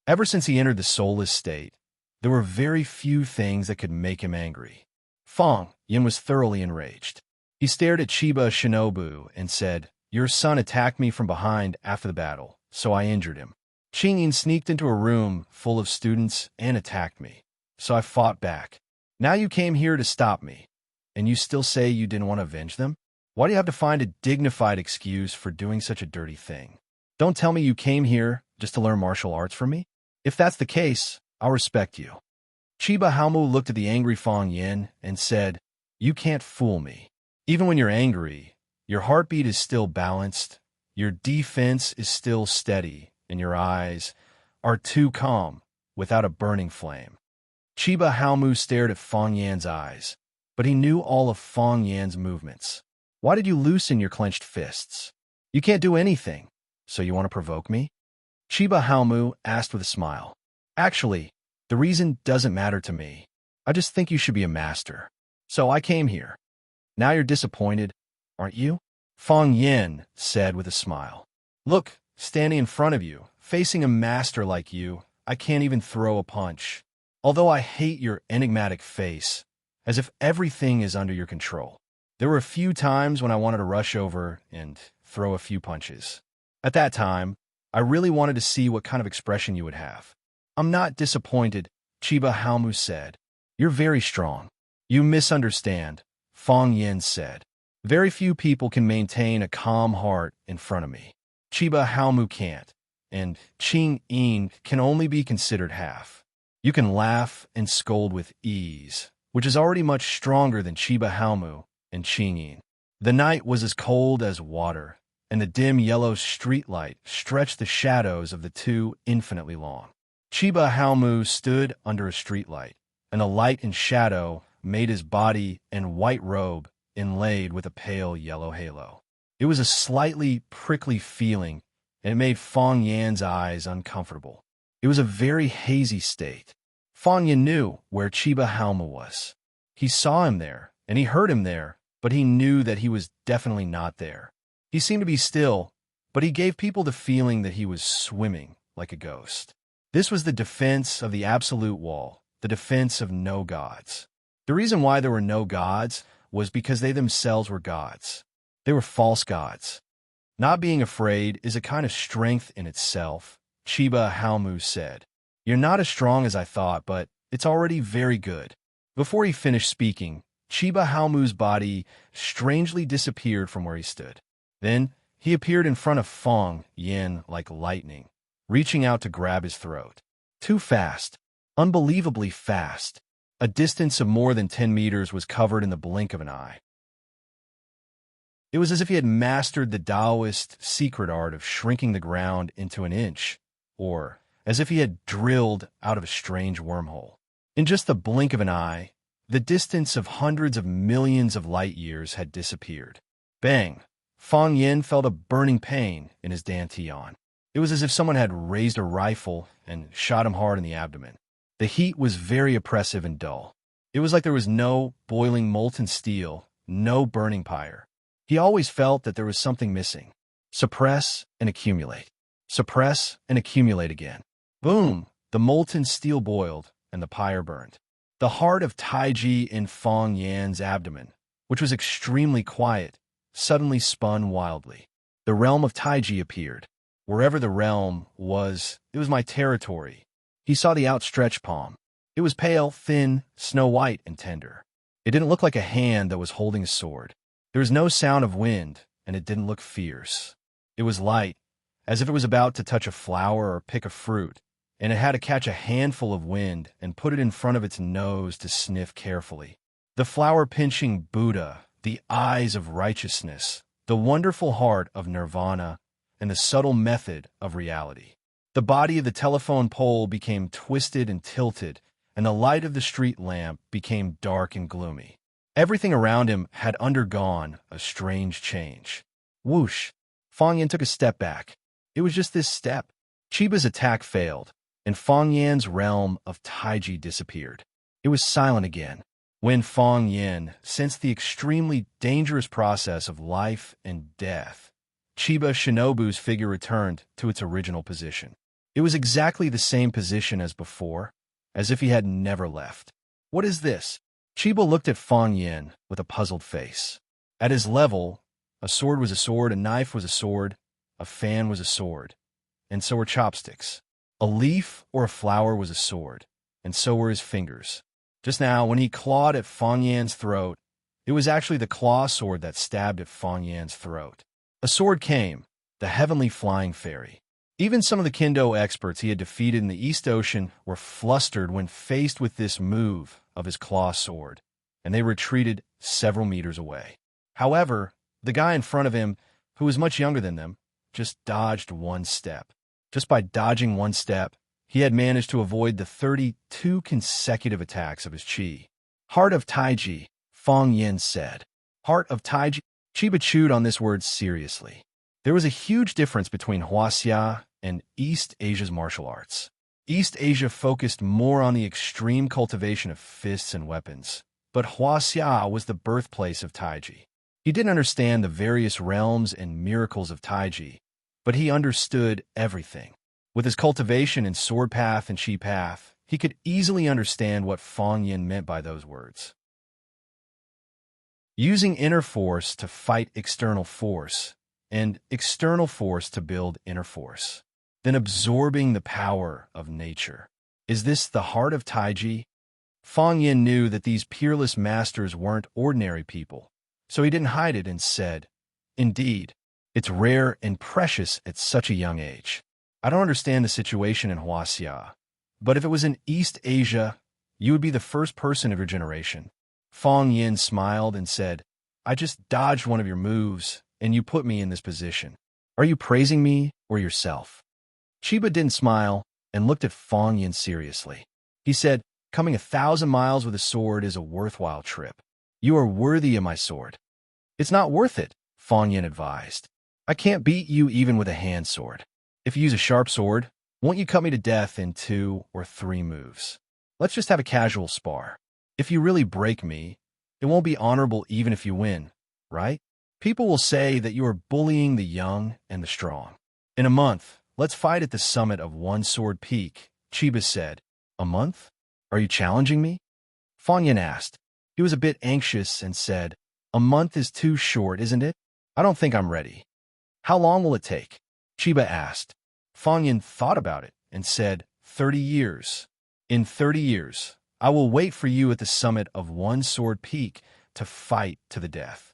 Ever since he entered the soulless state, there were very few things that could make him angry. Fang Yin was thoroughly enraged. He stared at Chiba Shinobu and said, "Your son attacked me from behind after the battle, so I injured him. Qing Yin sneaked into a room full of students and attacked me, so I fought back. Now you came here to stop me, and you still say you didn't want to avenge them? Why do you have to find a dignified excuse for doing such a dirty thing? Don't tell me you came here just to learn martial arts from me? If that's the case, I'll respect you." Chiba Haomu looked at the angry Fang Yin and said, "You can't fool me. Even when you're angry, your heartbeat is still balanced, your defense is still steady, and your eyes are too calm without a burning flame." Chiba Haomu stared at Fang Yin's eyes, but he knew all of Fang Yin's movements. "Why did you loosen your clenched fists? You can't do anything, so you want to provoke me?" Chiba Haomu asked with a smile. "Actually, the reason doesn't matter to me. I just think you should be a master. So I came here. Now you're disappointed, aren't you?" Fang Yin said with a smile. "Look, standing in front of you, facing a master like you, I can't even throw a punch. Although I hate your enigmatic face, as if everything is under your control. There were a few times when I wanted to rush over and throw a few punches. At that time, I really wanted to see what kind of expression you would have." "I'm not disappointed," Chiba Haomu said. "You're very strong." "You misunderstand," Fang Yin said. "Very few people can maintain a calm heart in front of me. Chiba Haomu can't, and Qing Yin can only be considered half. You can laugh and scold with ease, which is already much stronger than Chiba Haomu and Qing Yin." The night was as cold as water, and the dim yellow streetlight stretched the shadows of the two infinitely long. Chiba Haomu stood under a streetlight, and the light and shadow made his body and white robe inlaid with a pale yellow halo. It was a slightly prickly feeling, and it made Fong Yan's eyes uncomfortable. It was a very hazy state. Fong Yan knew where Chiba Haomu was. He saw him there, and he heard him there, but he knew that he was definitely not there. He seemed to be still, but he gave people the feeling that he was swimming like a ghost. This was the defense of the absolute wall, the defense of no gods. The reason why there were no gods was because they themselves were gods. They were false gods. Not being afraid is a kind of strength in itself, Chiba Haomu said. You're not as strong as I thought, but it's already very good. Before he finished speaking, Chiba Haomu's body strangely disappeared from where he stood. Then he appeared in front of Fong Yan like lightning, reaching out to grab his throat. Too fast. Unbelievably fast. A distance of more than 10 meters was covered in the blink of an eye. It was as if he had mastered the Taoist secret art of shrinking the ground into an inch, or as if he had drilled out of a strange wormhole. In just the blink of an eye, the distance of hundreds of millions of light years had disappeared. Bang! Fong Yan felt a burning pain in his dantian. It was as if someone had raised a rifle and shot him hard in the abdomen. The heat was very oppressive and dull. It was like there was no boiling molten steel, no burning pyre. He always felt that there was something missing. Suppress and accumulate. Suppress and accumulate again. Boom! The molten steel boiled, and the pyre burned. The heart of Taiji in Fong Yan's abdomen, which was extremely quiet, suddenly spun wildly. The realm of Taiji appeared. Wherever the realm was, it was my territory. He saw the outstretched palm. It was pale, thin, snow-white, and tender. It didn't look like a hand that was holding a sword. There was no sound of wind, and it didn't look fierce. It was light, as if it was about to touch a flower or pick a fruit, and it had to catch a handful of wind and put it in front of its nose to sniff carefully. The flower-pinching Buddha, the eyes of righteousness, the wonderful heart of nirvana, and the subtle method of reality. The body of the telephone pole became twisted and tilted, and the light of the street lamp became dark and gloomy. Everything around him had undergone a strange change. Whoosh! Fong Yan took a step back. It was just this step. Chiba's attack failed, and Fong Yan's realm of Taiji disappeared. It was silent again. When Fong Yan sensed the extremely dangerous process of life and death, Chiba Shinobu's figure returned to its original position. It was exactly the same position as before, as if he had never left. What is this? Chiba looked at Fong Yan with a puzzled face. At his level, a sword was a sword, a knife was a sword, a fan was a sword, and so were chopsticks. A leaf or a flower was a sword, and so were his fingers. Just now, when he clawed at Fong Yan's throat, it was actually the claw sword that stabbed at Fong Yan's throat. A sword came, the heavenly flying fairy. Even some of the kendo experts he had defeated in the East Ocean were flustered when faced with this move of his claw sword, and they retreated several meters away. However, the guy in front of him, who was much younger than them, just dodged one step. Just by dodging one step, he had managed to avoid the 32 consecutive attacks of his chi. Heart of Taiji, Fong Yan said. Heart of Taiji. Chiba chewed on this word seriously. There was a huge difference between Huaxia and East Asia's martial arts. East Asia focused more on the extreme cultivation of fists and weapons, but Huaxia was the birthplace of Taiji. He didn't understand the various realms and miracles of Taiji, but he understood everything. With his cultivation in sword path and chi path, he could easily understand what Fong Yan meant by those words. Using inner force to fight external force, and external force to build inner force, then absorbing the power of nature. Is this the heart of Taiji? Fong Yan knew that these peerless masters weren't ordinary people, so he didn't hide it and said, "Indeed, it's rare and precious at such a young age. I don't understand the situation in Huaxia, but if it was in East Asia, you would be the first person of your generation." Fong Yan smiled and said, "I just dodged one of your moves, and you put me in this position. Are you praising me or yourself? Chiba didn't smile and looked at Fong Yin seriously. He said, coming 1,000 miles with a sword is a worthwhile trip. You are worthy of my sword. It's not worth it, Fong Yin advised. I can't beat you even with a hand sword. If you use a sharp sword, won't you cut me to death in 2 or 3 moves? Let's just have a casual spar. If you really break me, it won't be honorable even if you win, right? People will say that you are bullying the young and the strong. In a month, let's fight at the summit of One Sword Peak, Chiba said. A month? Are you challenging me? Fong Yin asked. He was a bit anxious and said, a month is too short, isn't it? I don't think I'm ready. How long will it take? Chiba asked. Fong Yin thought about it and said, 30 years. In 30 years, I will wait for you at the summit of One Sword Peak to fight to the death.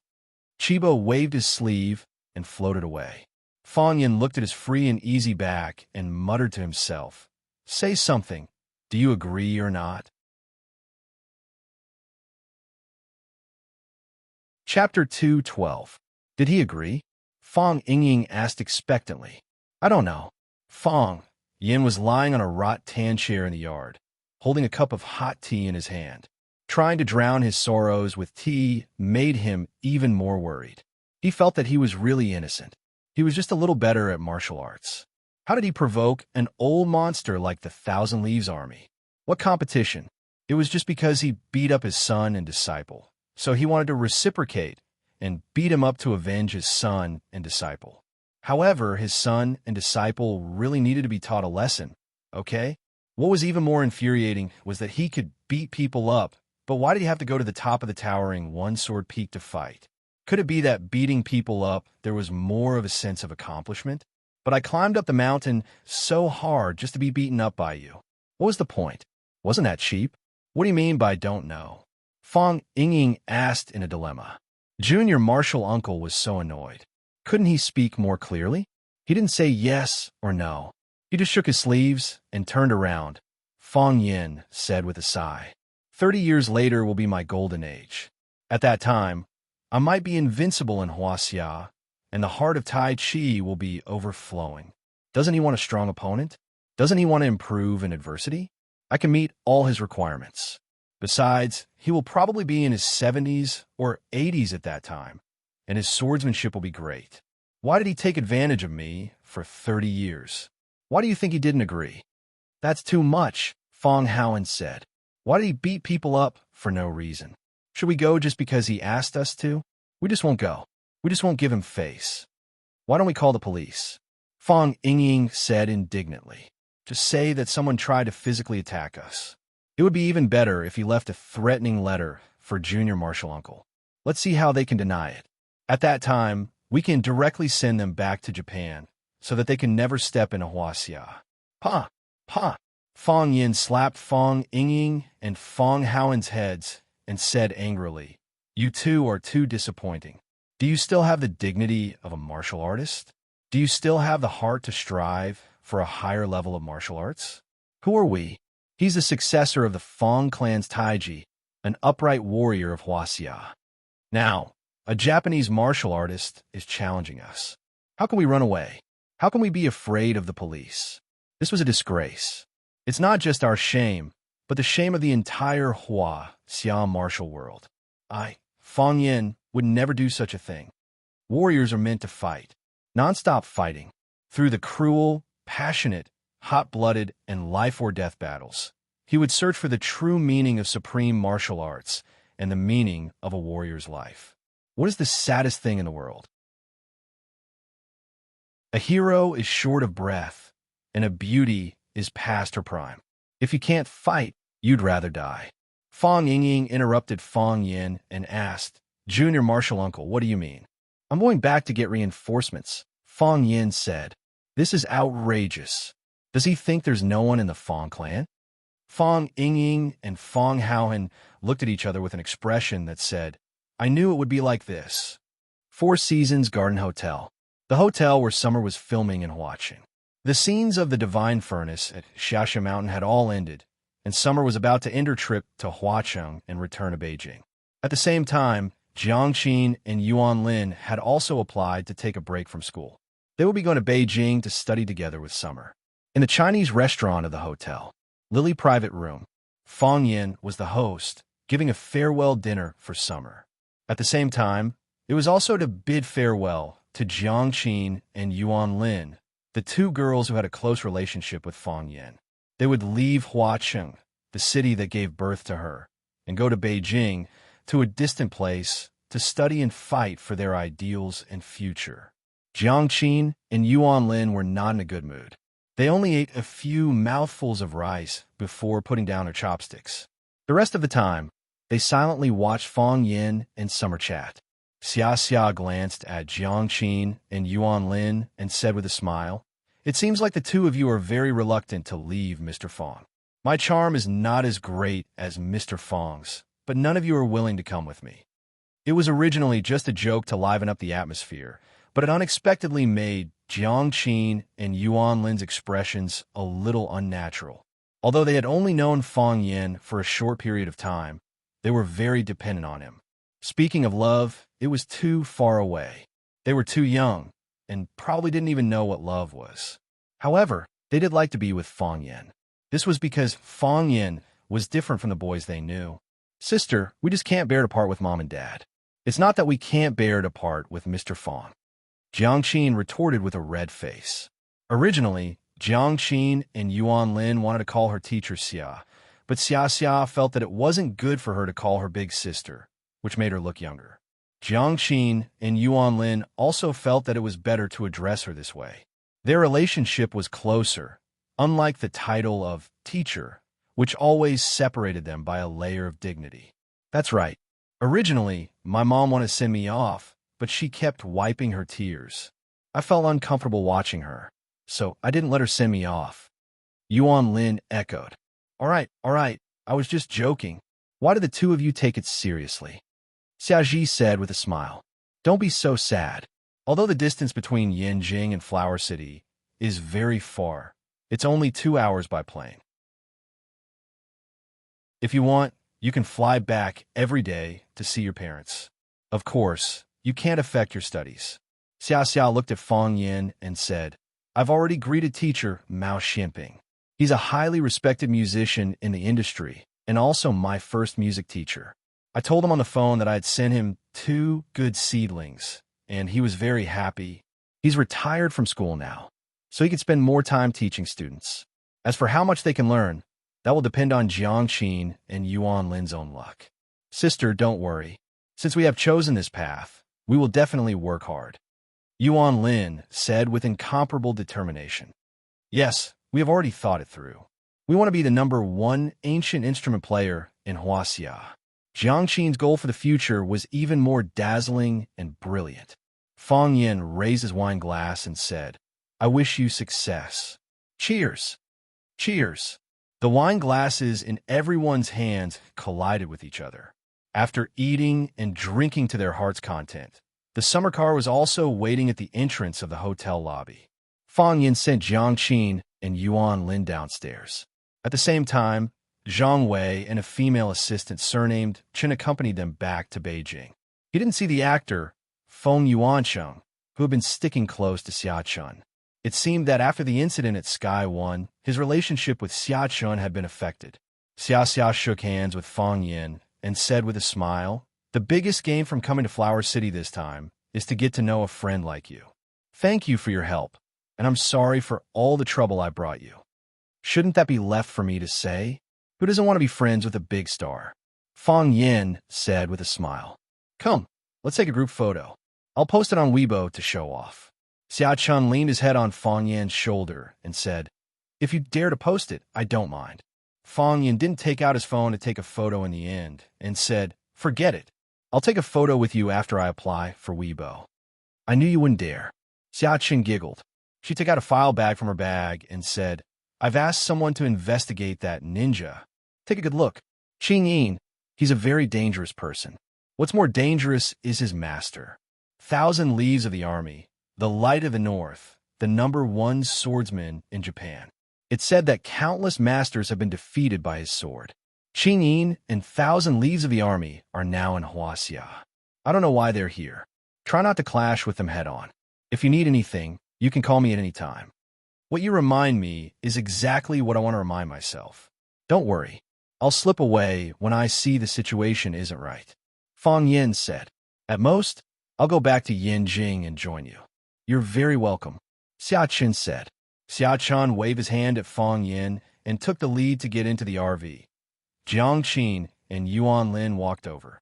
Chiba waved his sleeve and floated away. Fong Yin looked at his free and easy back and muttered to himself, say something. Do you agree or not? Chapter 2:12. Did he agree? Fong Ying asked expectantly. I don't know. Fong Yin was lying on a rattan chair in the yard, holding a cup of hot tea in his hand. Trying to drown his sorrows with tea made him even more worried. He felt that he was really innocent. He was just a little better at martial arts. How did he provoke an old monster like the Thousand Leaves Army? What competition? It was just because he beat up his son and disciple. So he wanted to reciprocate and beat him up to avenge his son and disciple. However, his son and disciple really needed to be taught a lesson, okay? What was even more infuriating was that he could beat people up, but why did he have to go to the top of the towering One Sword Peak to fight? Could it be that beating people up, there was more of a sense of accomplishment? But I climbed up the mountain so hard just to be beaten up by you. What was the point? Wasn't that cheap? What do you mean by don't know? Fong Ying asked in a dilemma. Junior Marshal Uncle was so annoyed. Couldn't he speak more clearly? He didn't say yes or no. He just shook his sleeves and turned around. Fong Yin said with a sigh, 30 years later will be my golden age. At that time, I might be invincible in Huaxia, and the heart of Tai Chi will be overflowing. Doesn't he want a strong opponent? Doesn't he want to improve in adversity? I can meet all his requirements. Besides, he will probably be in his 70s or 80s at that time, and his swordsmanship will be great. Why did he take advantage of me for 30 years? Why do you think he didn't agree? That's too much, Fong Haoan said. Why did he beat people up for no reason? Should we go just because he asked us to? We just won't go. We just won't give him face. Why don't we call the police? Fong Ying said indignantly. Just say that someone tried to physically attack us. It would be even better if he left a threatening letter for Junior Marshal Uncle. Let's see how they can deny it. At that time, we can directly send them back to Japan so that they can never step into Huaxia. Pa! Pa! Fong Yin slapped Fong Ying and Fong Haoan's heads and said angrily, you two are too disappointing. Do you still have the dignity of a martial artist? Do you still have the heart to strive for a higher level of martial arts? Who are we? He's the successor of the Fong clan's Taiji, an upright warrior of Huaxia. Now, a Japanese martial artist is challenging us. How can we run away? How can we be afraid of the police? This was a disgrace. It's not just our shame, but the shame of the entire Huaxia martial world. Fong Yin, would never do such a thing. Warriors are meant to fight, non-stop fighting, through the cruel, passionate, hot-blooded, and life-or-death battles. He would search for the true meaning of supreme martial arts and the meaning of a warrior's life. What is the saddest thing in the world? A hero is short of breath, and a beauty is past her prime. If you can't fight, you'd rather die. Fong Ying interrupted Fong Yin and asked, Junior Marshal Uncle, what do you mean? I'm going back to get reinforcements, Fong Yin said. This is outrageous. Does he think there's no one in the Fong clan? Fong Ying and Fong Haoan looked at each other with an expression that said, I knew it would be like this. Four Seasons Garden Hotel. The hotel where Summer was filming and watching. The scenes of the Divine Furnace at Xiaxia Mountain had all ended, and Summer was about to end her trip to Huacheng and return to Beijing. At the same time, Jiangqin and Yuan Lin had also applied to take a break from school. They would be going to Beijing to study together with Summer. In the Chinese restaurant of the hotel, Lily private room, Fong Yin was the host, giving a farewell dinner for Summer. At the same time, it was also to bid farewell to Jiang Qin and Yuan Lin, the two girls who had a close relationship with Fong Yin. They would leave Huacheng, the city that gave birth to her, and go to Beijing, to a distant place, to study and fight for their ideals and future. Jiang Qin and Yuan Lin were not in a good mood. They only ate a few mouthfuls of rice before putting down their chopsticks. The rest of the time, they silently watched Fong Yin and Summer chat. Xia glanced at Jiang Qin and Yuan Lin and said with a smile, "It seems like the two of you are very reluctant to leave Mr. Fong. My charm is not as great as Mr. Fong's, but none of you are willing to come with me." It was originally just a joke to liven up the atmosphere, but it unexpectedly made Jiang Qin and Yuan Lin's expressions a little unnatural. Although they had only known Fong Yin for a short period of time, they were very dependent on him. Speaking of love, it was too far away. They were too young, and probably didn't even know what love was. However, they did like to be with Fong Yin. This was because Fong Yin was different from the boys they knew. "Sister, we just can't bear to part with Mom and Dad. It's not that we can't bear to part with Mr. Fong." Jiang Qin retorted with a red face. Originally, Jiang Qin and Yuan Lin wanted to call her teacher Xia, but Xia felt that it wasn't good for her to call her big sister, which made her look younger. Jiang Qin and Yuan Lin also felt that it was better to address her this way. Their relationship was closer, unlike the title of teacher, which always separated them by a layer of dignity. That's right. Originally, my mom wanted to send me off, but she kept wiping her tears. I felt uncomfortable watching her, so I didn't let her send me off. Yuan Lin echoed. All right, I was just joking. Why do the two of you take it seriously?" Xiaoji said with a smile. "Don't be so sad. Although the distance between Yanjing and Flower City is very far, it's only 2 hours by plane. If you want, you can fly back every day to see your parents. Of course, you can't affect your studies." Xiao looked at Fong Yin and said, "I've already greeted teacher Mao Xianping. He's a highly respected musician in the industry and also my first music teacher. I told him on the phone that I had sent him 2 good seedlings, and he was very happy. He's retired from school now, so he can spend more time teaching students. As for how much they can learn, that will depend on Jiang Qin and Yuan Lin's own luck. Sister, don't worry. Since we have chosen this path, we will definitely work hard." Yuan Lin said with incomparable determination. "Yes, we have already thought it through. We want to be the #1 ancient instrument player in Huaxia." Jiang Qin's goal for the future was even more dazzling and brilliant. Fong Yin raised his wine glass and said, "I wish you success. Cheers." Cheers. The wine glasses in everyone's hands collided with each other. After eating and drinking to their heart's content, the summer car was also waiting at the entrance of the hotel lobby. Fong Yin sent Jiang Qin and Yuan Lin downstairs. At the same time, Zhang Wei and a female assistant surnamed Chen accompanied them back to Beijing. He didn't see the actor, Feng Yuancheng, who had been sticking close to Xia Chun. It seemed that after the incident at Sky One, his relationship with Xia Chun had been affected. Xia shook hands with Fong Yin and said with a smile, "The biggest gain from coming to Flower City this time is to get to know a friend like you. Thank you for your help, and I'm sorry for all the trouble I brought you." "Shouldn't that be left for me to say? Who doesn't want to be friends with a big star?" Fong Yin said with a smile. "Come, let's take a group photo. I'll post it on Weibo to show off." Xia Chun leaned his head on Fong Yin's shoulder and said, "If you dare to post it, I don't mind." Fong Yin didn't take out his phone to take a photo in the end and said, "Forget it. I'll take a photo with you after I apply for Weibo." "I knew you wouldn't dare." Xia Chun giggled. She took out a file bag from her bag and said, "I've asked someone to investigate that ninja. Take a good look. Qing Yin, he's a very dangerous person. What's more dangerous is his master. 1,000 Leaves of the Army, the Light of the North, the #1 swordsman in Japan. It's said that countless masters have been defeated by his sword. Qing Yin and 1,000 Leaves of the Army are now in Huaxia. I don't know why they're here. Try not to clash with them head on. If you need anything, You can call me at any time. What you remind me is exactly what I want to remind myself. Don't worry. I'll slip away when I see the situation isn't right. Fang Yin said. At most, I'll go back to Yinjing and join you. You're very welcome, Xia Chen said. Xia Chen waved his hand at Fang Yin and took the lead to get into the RV. Jiang Qin and Yuan Lin walked over.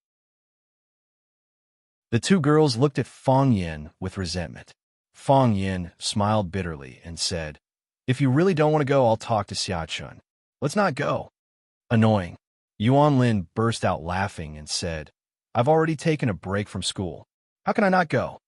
The two girls looked at Fang Yin with resentment. Fang Yin smiled bitterly and said, If you really don't want to go, I'll talk to Xia Chen. Let's not go. Annoying. Yuan Lin burst out laughing and said, I've already taken a break from school. How can I not go?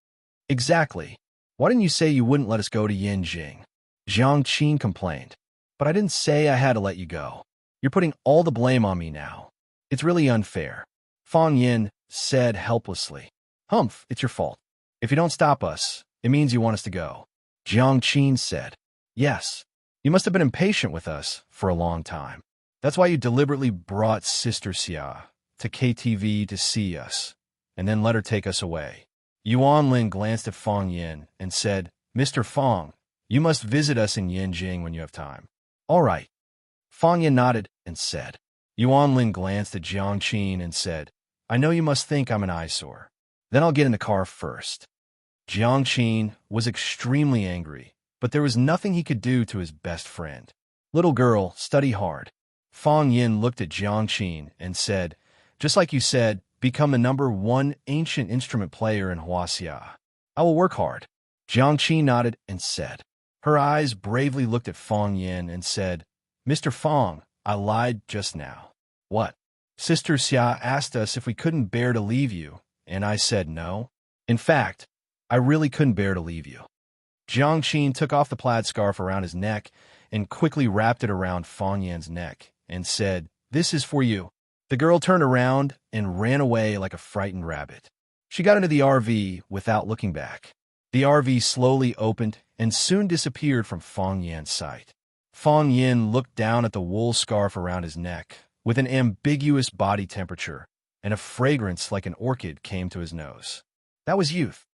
Exactly. Why didn't you say you wouldn't let us go to Yinjing? Jiang Qin complained. But I didn't say I had to let you go. You're putting all the blame on me now. It's really unfair. Fang Yin said helplessly. Humph, it's your fault. If you don't stop us, it means you want us to go. Jiang Qin said. Yes. You must have been impatient with us for a long time. That's why you deliberately brought Sister Xia to KTV to see us, and then let her take us away. Yuan Lin glanced at Fang Yin and said, Mr. Fang, you must visit us in Yinjing when you have time. All right. Fang Yin nodded and said. Yuan Lin glanced at Jiang Qin and said, I know you must think I'm an eyesore. Then I'll get in the car first. Jiang Qin was extremely angry, but there was nothing he could do to his best friend. Little girl, study hard. Fang Yin looked at Jiang Qin and said, Just like you said, become the #1 ancient instrument player in Huaxia. I will work hard. Jiang Qin nodded and said. Her eyes bravely looked at Fang Yin and said, Mr. Fang, I lied just now. What? Sister Xia asked us if we couldn't bear to leave you, and I said no. In fact, I really couldn't bear to leave you. Jiang Qin took off the plaid scarf around his neck and quickly wrapped it around Fang Yin's neck and said, This is for you. The girl turned around and ran away like a frightened rabbit. She got into the RV without looking back. The RV slowly opened and soon disappeared from Fang Yin's sight. Fang Yin looked down at the wool scarf around his neck with an ambiguous body temperature, and a fragrance like an orchid came to his nose. That was youth.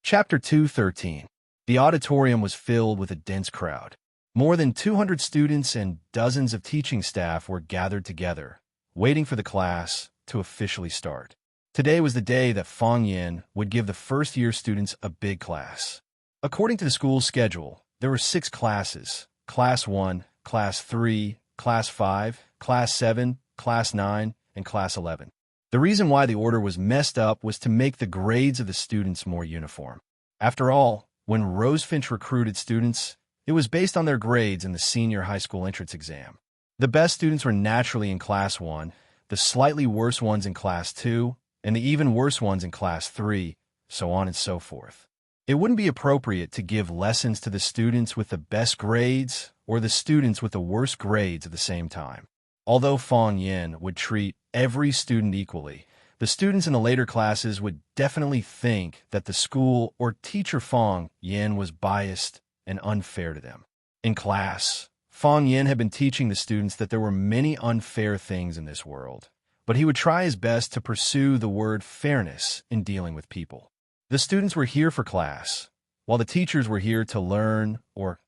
Chapter 2:13. The auditorium was filled with a dense crowd. More than 200 students and dozens of teaching staff were gathered together, waiting for the class to officially start. Today was the day that Fang Yin would give the first-year students a big class. According to the school's schedule, there were 6 classes: Class 1, Class 3, Class 5, Class 7, Class 9, and Class 11. The reason why the order was messed up was to make the grades of the students more uniform. After all, when Rosefinch recruited students, it was based on their grades in the senior high school entrance exam. The best students were naturally in Class 1, the slightly worse ones in Class 2, and the even worse ones in Class 3, so on and so forth. It wouldn't be appropriate to give lessons to the students with the best grades or the students with the worst grades at the same time. Although Fang Yin would treat every student equally, the students in the later classes would definitely think that the school or teacher Fang Yin was biased and unfair to them. In class, Fang Yin had been teaching the students that there were many unfair things in this world, but he would try his best to pursue the word fairness in dealing with people. The students were here for class, while the teachers were here to learn or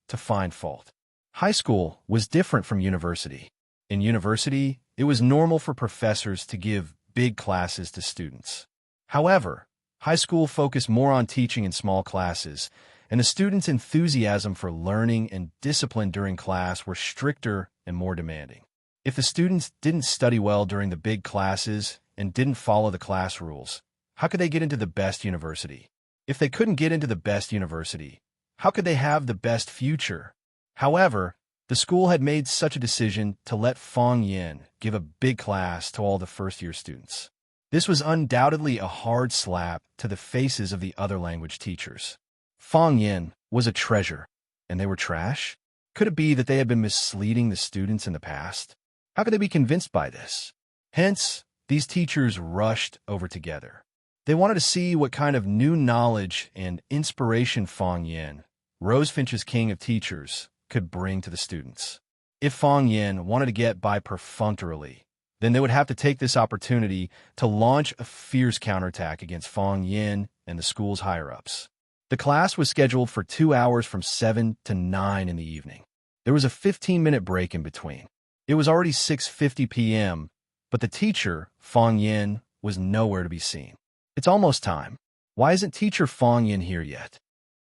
to find fault. High school was different from university. In university, it was normal for professors to give big classes to students. However, high school focused more on teaching in small classes, and the students' enthusiasm for learning and discipline during class were stricter and more demanding. If the students didn't study well during the big classes and didn't follow the class rules, how could they get into the best university? If they couldn't get into the best university, how could they have the best future? However, the school had made such a decision to let Fang Yin give a big class to all the first-year students. This was undoubtedly a hard slap to the faces of the other language teachers. Fang Yin was a treasure, and they were trash? Could it be that they had been misleading the students in the past? How could they be convinced by this? Hence, these teachers rushed over together. They wanted to see what kind of new knowledge and inspiration Fang Yin, Rosefinch's king of teachers, could bring to the students. If Fang Yin wanted to get by perfunctorily, then they would have to take this opportunity to launch a fierce counterattack against Fang Yin and the school's higher-ups. The class was scheduled for 2 hours from 7 to 9 in the evening. There was a 15-minute break in between. It was already 6:50 p.m., but the teacher, Fang Yin, was nowhere to be seen. It's almost time. Why isn't teacher Fang Yin here yet?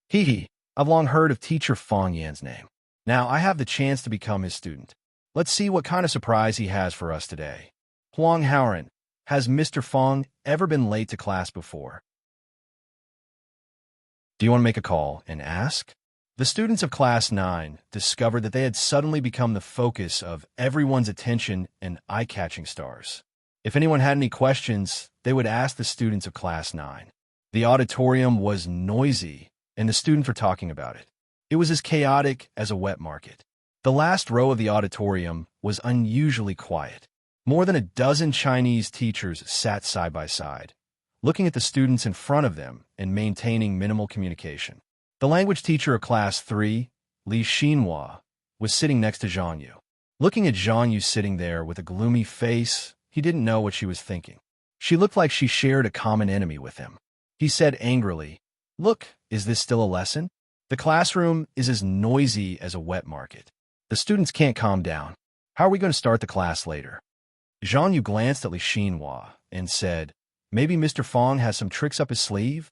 Hee, I've long heard of teacher Fang Yin's name. Now I have the chance to become his student. Let's see what kind of surprise he has for us today. Huang Haoren, has Mr. Fang ever been late to class before? Do you want to make a call and ask? The students of Class 9 discovered that they had suddenly become the focus of everyone's attention and eye-catching stars. If anyone had any questions, they would ask the students of Class 9. The auditorium was noisy, and the students were talking about it. It was as chaotic as a wet market. The last row of the auditorium was unusually quiet. More than a dozen Chinese teachers sat side by side, looking at the students in front of them and maintaining minimal communication. The language teacher of Class 3, Li Xinhua, was sitting next to Zhang Yu. Looking at Zhang Yu sitting there with a gloomy face, he didn't know what she was thinking. She looked like she shared a common enemy with him. He said angrily, "Look, is this still a lesson? The classroom is as noisy as a wet market. The students can't calm down. How are we going to start the class later?" Zhang Yu glanced at Li Xinhua and said, "Maybe Mr. Fang has some tricks up his sleeve?"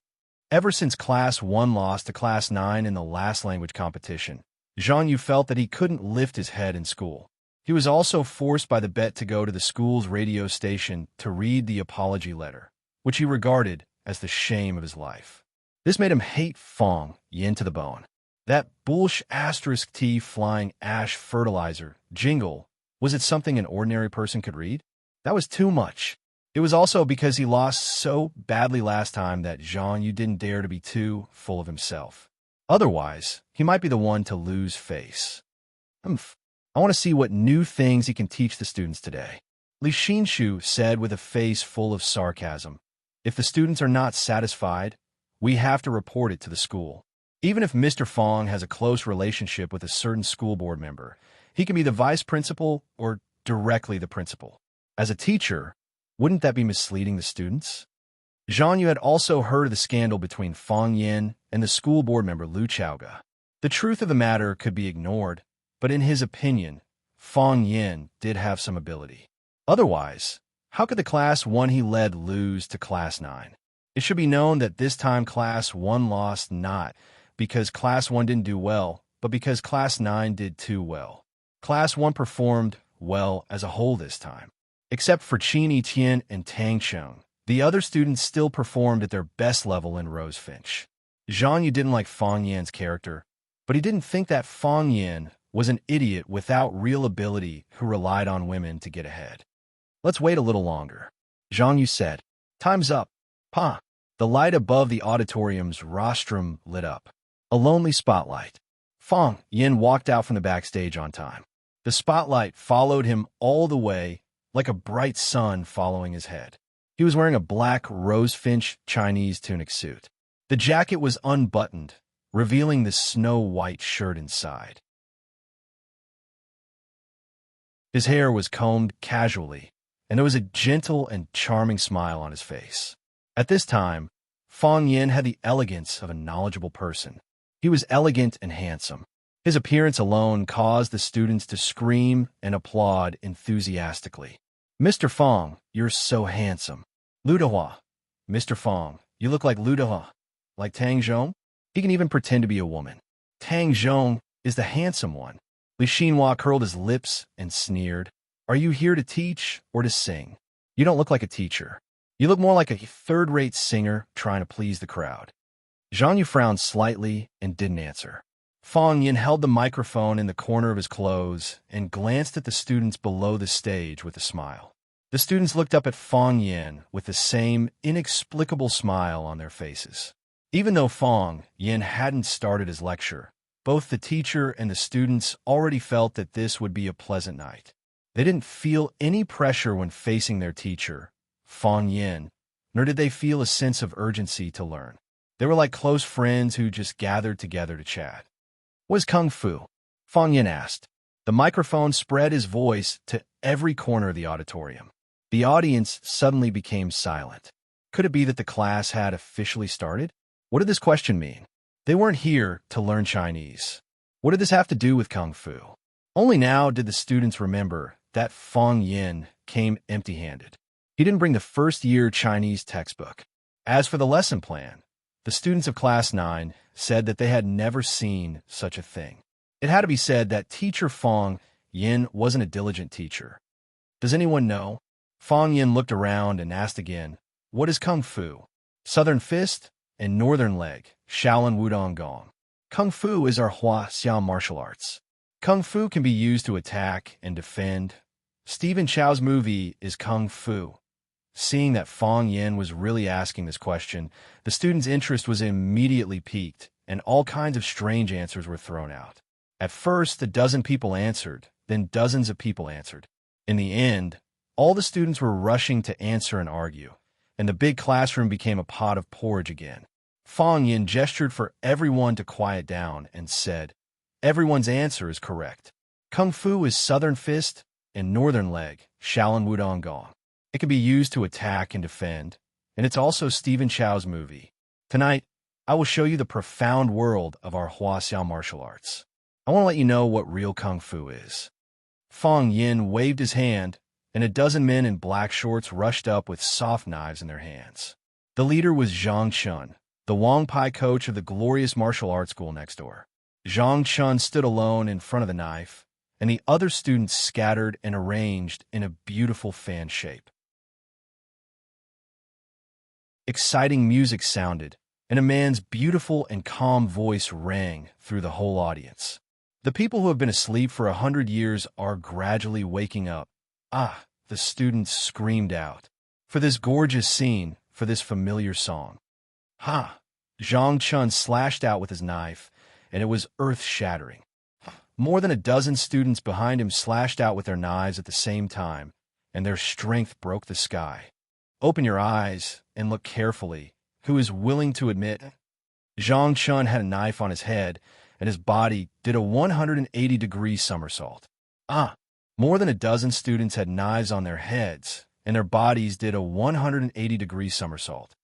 Ever since Class 1 lost to Class 9 in the last language competition, Zhang Yu felt that he couldn't lift his head in school. He was also forced by the bet to go to the school's radio station to read the apology letter, which he regarded as the shame of his life. This made him hate Fang Yin to the bone. That bullsh asterisk T flying ash fertilizer jingle, was it something an ordinary person could read? That was too much. It was also because he lost so badly last time that Zhang Yu didn't dare to be too full of himself. Otherwise, he might be the one to lose face. I want to see what new things he can teach the students today. Li Xinshu said with a face full of sarcasm, "If the students are not satisfied, we have to report it to the school. Even if Mr. Fang has a close relationship with a certain school board member, he can be the vice principal or directly the principal. As a teacher, wouldn't that be misleading the students?" Zhang Yu had also heard of the scandal between Fang Yin and the school board member Lu Chaoga. The truth of the matter could be ignored, but in his opinion, Fang Yin did have some ability. Otherwise, how could the Class 1 he led lose to Class 9? It should be known that this time Class 1 lost not because Class 1 didn't do well, but because Class 9 did too well. Class 1 performed well as a whole this time. Except for Qin Etienne and Tang Cheng, the other students still performed at their best level in Rosefinch. Zhang Yu didn't like Fang Yin's character, but he didn't think that Fang Yin was an idiot without real ability who relied on women to get ahead. "Let's wait a little longer," Zhang Yu said. "Time's up." Pa! The light above the auditorium's rostrum lit up. A lonely spotlight. Fang Yin walked out from the backstage on time. The spotlight followed him all the way, like a bright sun following his head. He was wearing a black rosefinch Chinese tunic suit. The jacket was unbuttoned, revealing the snow-white shirt inside. His hair was combed casually, and there was a gentle and charming smile on his face. At this time, Fang Yin had the elegance of a knowledgeable person. He was elegant and handsome. His appearance alone caused the students to scream and applaud enthusiastically. "Mr. Fang, you're so handsome." "Ludahua, Mr. Fang, you look like Ludahua." "Like Tang Zhong?" "He can even pretend to be a woman." "Tang Zhong is the handsome one." Li Xinhua curled his lips and sneered. "Are you here to teach or to sing? You don't look like a teacher. You look more like a third-rate singer trying to please the crowd." Zhang Yu frowned slightly and didn't answer. Fang Yin held the microphone in the corner of his clothes and glanced at the students below the stage with a smile. The students looked up at Fang Yin with the same inexplicable smile on their faces. Even though Fang Yin hadn't started his lecture, both the teacher and the students already felt that this would be a pleasant night. They didn't feel any pressure when facing their teacher, Fang Yin, nor did they feel a sense of urgency to learn. They were like close friends who just gathered together to chat. "What is Kung Fu?" Fang Yin asked. The microphone spread his voice to every corner of the auditorium. The audience suddenly became silent. Could it be that the class had officially started? What did this question mean? They weren't here to learn Chinese. What did this have to do with Kung Fu? Only now did the students remember that Fang Yin came empty-handed. He didn't bring the first-year Chinese textbook. As for the lesson plan, the students of Class 9 said that they had never seen such a thing. It had to be said that teacher Fang Yin wasn't a diligent teacher. Does anyone know? Fang Yin looked around and asked again, "What is Kung Fu?" Southern Fist and Northern Leg, Shaolin Wudong Gong. Kung Fu is our Hua Xiao martial arts. Kung Fu can be used to attack and defend. Stephen Chow's movie is Kung Fu. Seeing that Fang Yin was really asking this question, the students' interest was immediately piqued, and all kinds of strange answers were thrown out. At first, a dozen people answered, then dozens of people answered. In the end, all the students were rushing to answer and argue, and the big classroom became a pot of porridge again. Fang Yin gestured for everyone to quiet down and said, "Everyone's answer is correct. Kung Fu is Southern Fist and Northern Leg, Shaolin Wudong Gong. It can be used to attack and defend, and it's also Stephen Chow's movie. Tonight, I will show you the profound world of our Hua Xiao martial arts. I want to let you know what real Kung Fu is." Fang Yin waved his hand, and a dozen men in black shorts rushed up with soft knives in their hands. The leader was Zhang Chun, the Wang Pai coach of the glorious martial arts school next door. Zhang Chun stood alone in front of the knife, and the other students scattered and arranged in a beautiful fan shape. Exciting music sounded, and a man's beautiful and calm voice rang through the whole audience. The people who have been asleep for 100 years are gradually waking up. "Ah!" the students screamed out. "For this gorgeous scene, for this familiar song." "Ha!" Zhang Chun slashed out with his knife, and it was earth-shattering. More than a dozen students behind him slashed out with their knives at the same time, and their strength broke the sky. Open your eyes and look carefully. Who is willing to admit? Zhang Chun had a knife on his head, and his body did a 180-degree somersault. Ah! More than a dozen students had knives on their heads, and their bodies did a 180-degree somersault.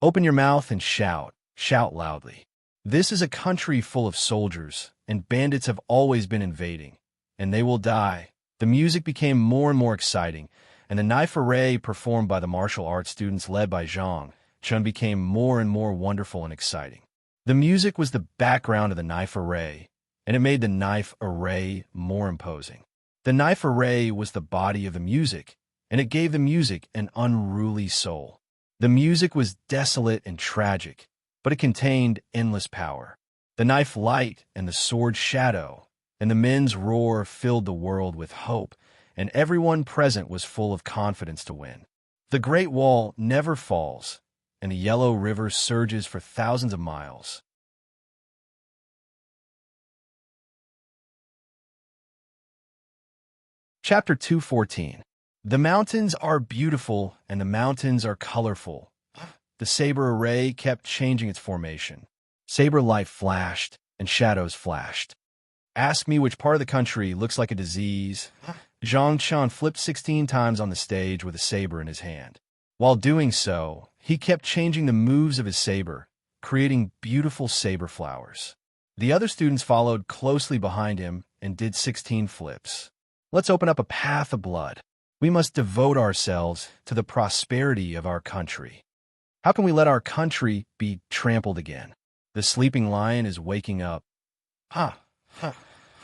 Open your mouth and shout. Shout loudly. This is a country full of soldiers, and bandits have always been invading, and they will die. The music became more and more exciting, and the knife array performed by the martial arts students led by Zhang Chun became more and more wonderful and exciting. The music was the background of the knife array, and it made the knife array more imposing. The knife array was the body of the music, and it gave the music an unruly soul. The music was desolate and tragic, but it contained endless power. The knife light and the sword shadow, and the men's roar filled the world with hope, and everyone present was full of confidence to win. The Great Wall never falls, and the Yellow River surges for thousands of miles. Chapter 214. The mountains are beautiful, and the mountains are colorful. The saber array kept changing its formation. Saber light flashed, and shadows flashed. Ask me which part of the country looks like a disease. Zhang Chun flipped 16 times on the stage with a saber in his hand. While doing so, he kept changing the moves of his saber, creating beautiful saber flowers. The other students followed closely behind him and did 16 flips. Let's open up a path of blood. We must devote ourselves to the prosperity of our country. How can we let our country be trampled again? The sleeping lion is waking up. Ha! Ha!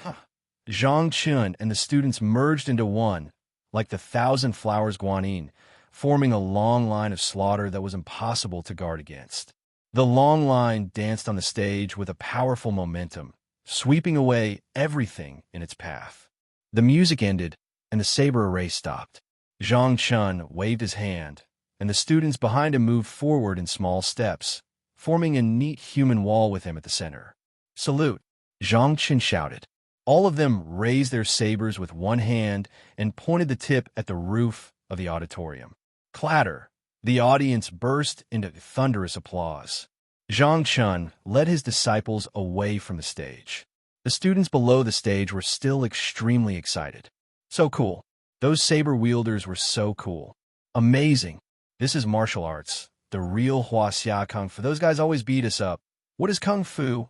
Ha! Zhang Chun and the students merged into one, like the thousand flowers guanyin, forming a long line of slaughter that was impossible to guard against. The long line danced on the stage with a powerful momentum, sweeping away everything in its path. The music ended, and the saber array stopped. Zhang Chun waved his hand, and the students behind him moved forward in small steps, forming a neat human wall with him at the center. "Salute!" Zhang Chun shouted. All of them raised their sabers with one hand and pointed the tip at the roof of the auditorium. Clatter! The audience burst into thunderous applause. Zhang Chun led his disciples away from the stage. The students below the stage were still extremely excited. So cool. Those saber wielders were so cool. Amazing. This is martial arts. The real Huaxia Kung Fu. Those guys always beat us up. What is Kung Fu?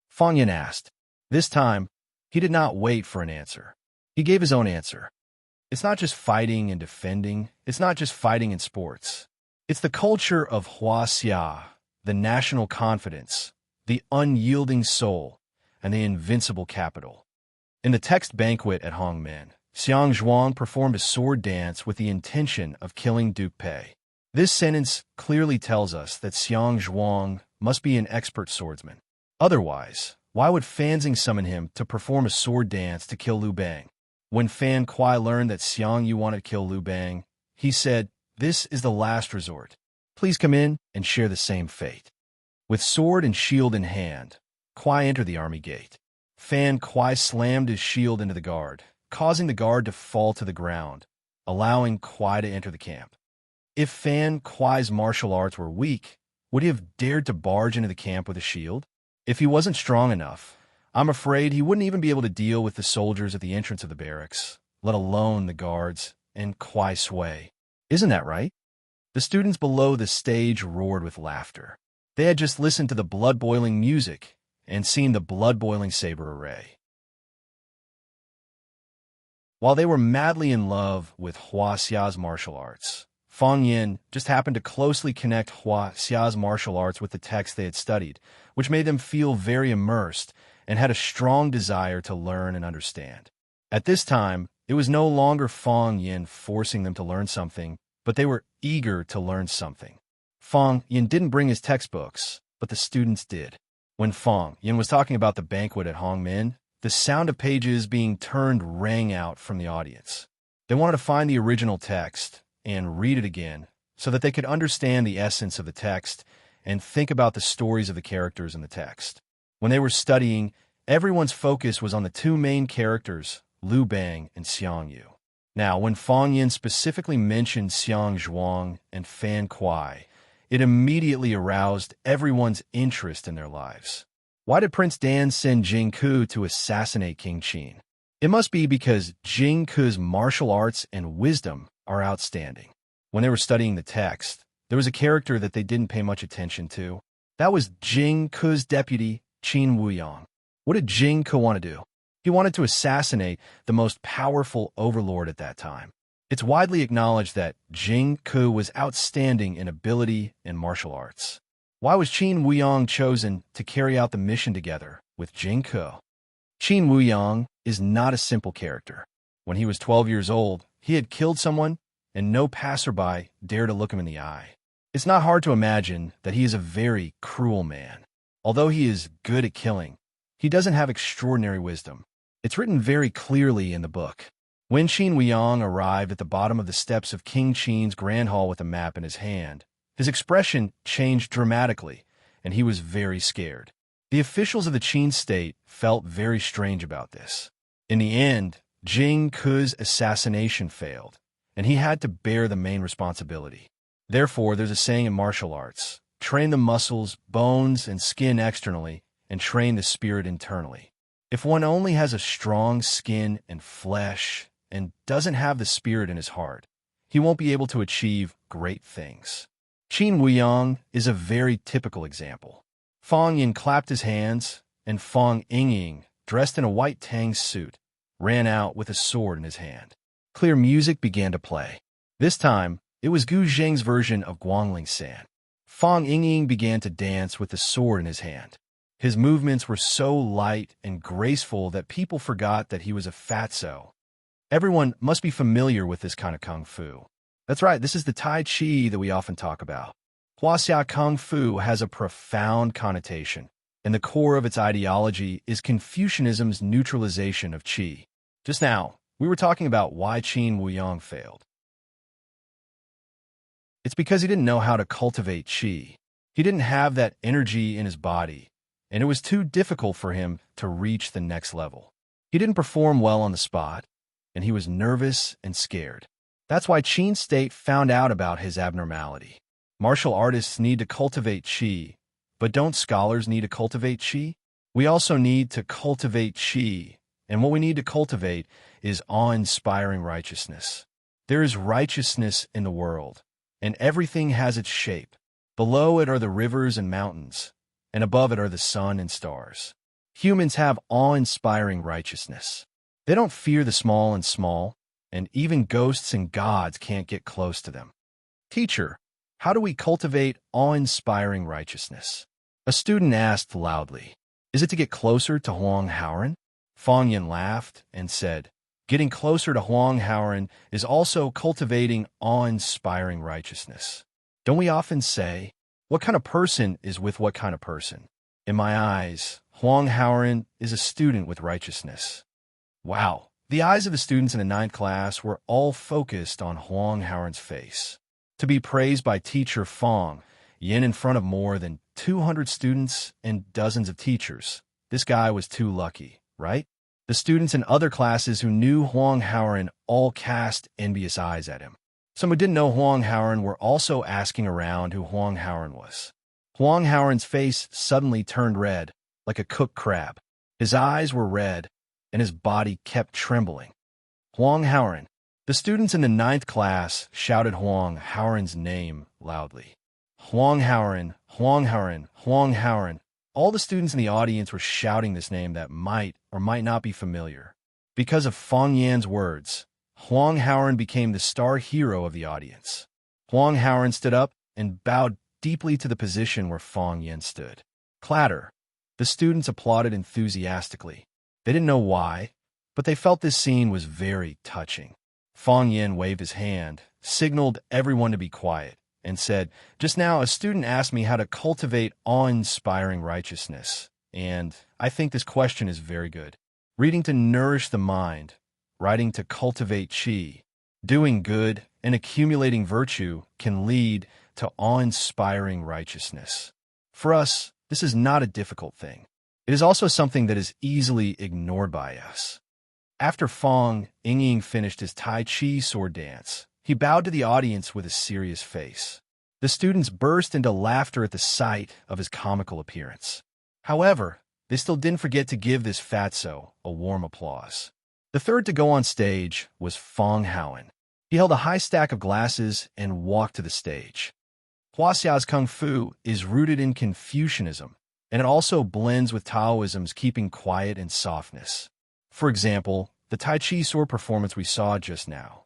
Fang Yin asked. This time, he did not wait for an answer. He gave his own answer. It's not just fighting and defending. It's not just fighting in sports. It's the culture of Huaxia, the national confidence, the unyielding soul, and the invincible capital. In the text banquet at Hongmen, Xiang Zhuang performed a sword dance with the intention of killing Duke Pei. This sentence clearly tells us that Xiang Zhuang must be an expert swordsman. Otherwise, why would Fanzing summon him to perform a sword dance to kill Liu Bang? When Fan Kuai learned that Xiang Yu wanted to kill Liu Bang, he said, "This is the last resort. Please come in and share the same fate." With sword and shield in hand, Kuai entered the army gate. Fan Kuai slammed his shield into the guard, causing the guard to fall to the ground, allowing Kuai to enter the camp. If Fan Kuai's martial arts were weak, would he have dared to barge into the camp with a shield? If he wasn't strong enough, I'm afraid he wouldn't even be able to deal with the soldiers at the entrance of the barracks, let alone the guards and Kuai Sui. Isn't that right? The students below the stage roared with laughter. They had just listened to the blood-boiling music and seen the blood-boiling saber array. While they were madly in love with Huaxia's martial arts, Fang Yin just happened to closely connect Huaxia's martial arts with the text they had studied, which made them feel very immersed and had a strong desire to learn and understand. At this time, it was no longer Fang Yin forcing them to learn something, but they were eager to learn something. Fang Yin didn't bring his textbooks, but the students did. When Fang Yin was talking about the banquet at Hongmen, the sound of pages being turned rang out from the audience. They wanted to find the original text and read it again so that they could understand the essence of the text and think about the stories of the characters in the text. When they were studying, everyone's focus was on the two main characters, Liu Bang and Xiang Yu. Now, when Fang Yin specifically mentioned Xiang Zhuang and Fan Kuai, it immediately aroused everyone's interest in their lives. Why did Prince Dan send Jing Ku to assassinate King Qin? It must be because Jing Ku's martial arts and wisdom are outstanding. When they were studying the text, there was a character that they didn't pay much attention to. That was Jing Ku's deputy, Qin Wuyang. What did Jing Ku want to do? He wanted to assassinate the most powerful overlord at that time. It's widely acknowledged that Jing Ku was outstanding in ability and martial arts. Why was Qin Wuyang chosen to carry out the mission together with Jing Ku? Qin Wuyang is not a simple character. When he was 12 years old, he had killed someone, and no passerby dared to look him in the eye. It's not hard to imagine that he is a very cruel man. Although he is good at killing, he doesn't have extraordinary wisdom. It's written very clearly in the book. When Qin Wuyang arrived at the bottom of the steps of King Qin's grand hall with a map in his hand, his expression changed dramatically, and he was very scared. The officials of the Qin state felt very strange about this. In the end, Jing Ku's assassination failed, and he had to bear the main responsibility. Therefore, there's a saying in martial arts, train the muscles, bones, and skin externally, and train the spirit internally. If one only has a strong skin and flesh and doesn't have the spirit in his heart, he won't be able to achieve great things. Qin Wuyang is a very typical example. Fang Yin clapped his hands, and Fang Yingying, dressed in a white tang suit, ran out with a sword in his hand. Clear music began to play. This time, it was Gu Zheng's version of Guangling San. Fang Yingying began to dance with the sword in his hand. His movements were so light and graceful that people forgot that he was a fatso. Everyone must be familiar with this kind of kung fu. That's right, this is the Tai Chi that we often talk about. Huaxia Kung Fu has a profound connotation, and the core of its ideology is Confucianism's neutralization of qi. Just now, we were talking about why Qin Wuyang failed. It's because he didn't know how to cultivate qi. He didn't have that energy in his body, and it was too difficult for him to reach the next level. He didn't perform well on the spot, and he was nervous and scared. That's why Qin State found out about his abnormality. Martial artists need to cultivate qi, but don't scholars need to cultivate qi? We also need to cultivate qi, and what we need to cultivate is awe-inspiring righteousness. There is righteousness in the world, and everything has its shape. Below it are the rivers and mountains, and above it are the sun and stars. Humans have awe-inspiring righteousness. They don't fear the small, and even ghosts and gods can't get close to them. Teacher, how do we cultivate awe-inspiring righteousness? A student asked loudly. Is it to get closer to Huang Haoren? Fang Yin laughed and said, getting closer to Huang Haoren is also cultivating awe-inspiring righteousness. Don't we often say, what kind of person is with what kind of person? In my eyes, Huang Haoren is a student with righteousness. Wow. The eyes of the students in the 9th class were all focused on Huang Haoren's face. To be praised by teacher Fang Yin in front of more than 200 students and dozens of teachers. This guy was too lucky, right? The students in other classes who knew Huang Haoren all cast envious eyes at him. Some who didn't know Huang Haoren were also asking around who Huang Haoren was. Huang Haoren's face suddenly turned red, like a cooked crab. His eyes were red, and his body kept trembling. Huang Haoren. The students in the 9th class shouted Huang Haoren's name loudly. Huang Haoren, Huang Haoren, Huang Haoren. All the students in the audience were shouting this name that might or might not be familiar. Because of Fang Yan's words, Huang Haoren became the star hero of the audience. Huang Haoren stood up and bowed deeply to the position where Fang Yan stood. Clatter. The students applauded enthusiastically. They didn't know why, but they felt this scene was very touching. Fang Yan waved his hand, signaled everyone to be quiet, and said, just now a student asked me how to cultivate awe-inspiring righteousness, and I think this question is very good. Reading to nourish the mind, writing to cultivate qi, doing good, and accumulating virtue can lead to awe-inspiring righteousness. For us, this is not a difficult thing. It is also something that is easily ignored by us. After Fang Ying finished his Tai Chi sword dance, he bowed to the audience with a serious face. The students burst into laughter at the sight of his comical appearance. However, they still didn't forget to give this fatso a warm applause. The third to go on stage was Fang Haoren. He held a high stack of glasses and walked to the stage. Huaxia's Kung Fu is rooted in Confucianism, and it also blends with Taoism's keeping quiet and softness. For example, the Tai Chi sword performance we saw just now.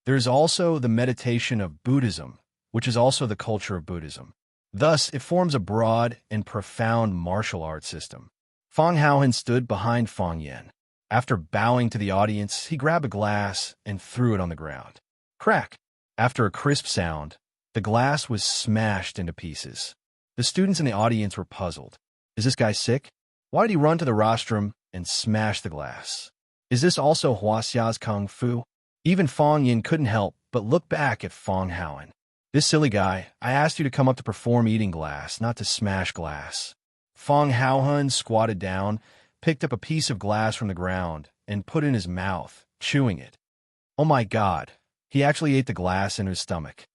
There is also the meditation of Buddhism, which is also the culture of Buddhism. Thus, it forms a broad and profound martial arts system. Fang Haoren stood behind Fang Yan. After bowing to the audience, he grabbed a glass and threw it on the ground. Crack! After a crisp sound, the glass was smashed into pieces. The students in the audience were puzzled. Is this guy sick? Why did he run to the rostrum and smash the glass? Is this also Huaxia's Kung Fu? Even Fang Yin couldn't help but look back at Fang Haoren. This silly guy, I asked you to come up to perform eating glass, not to smash glass. Fang Haoren squatted down, picked up a piece of glass from the ground, and put it in his mouth, chewing it. Oh my God, he actually ate the glass into his stomach.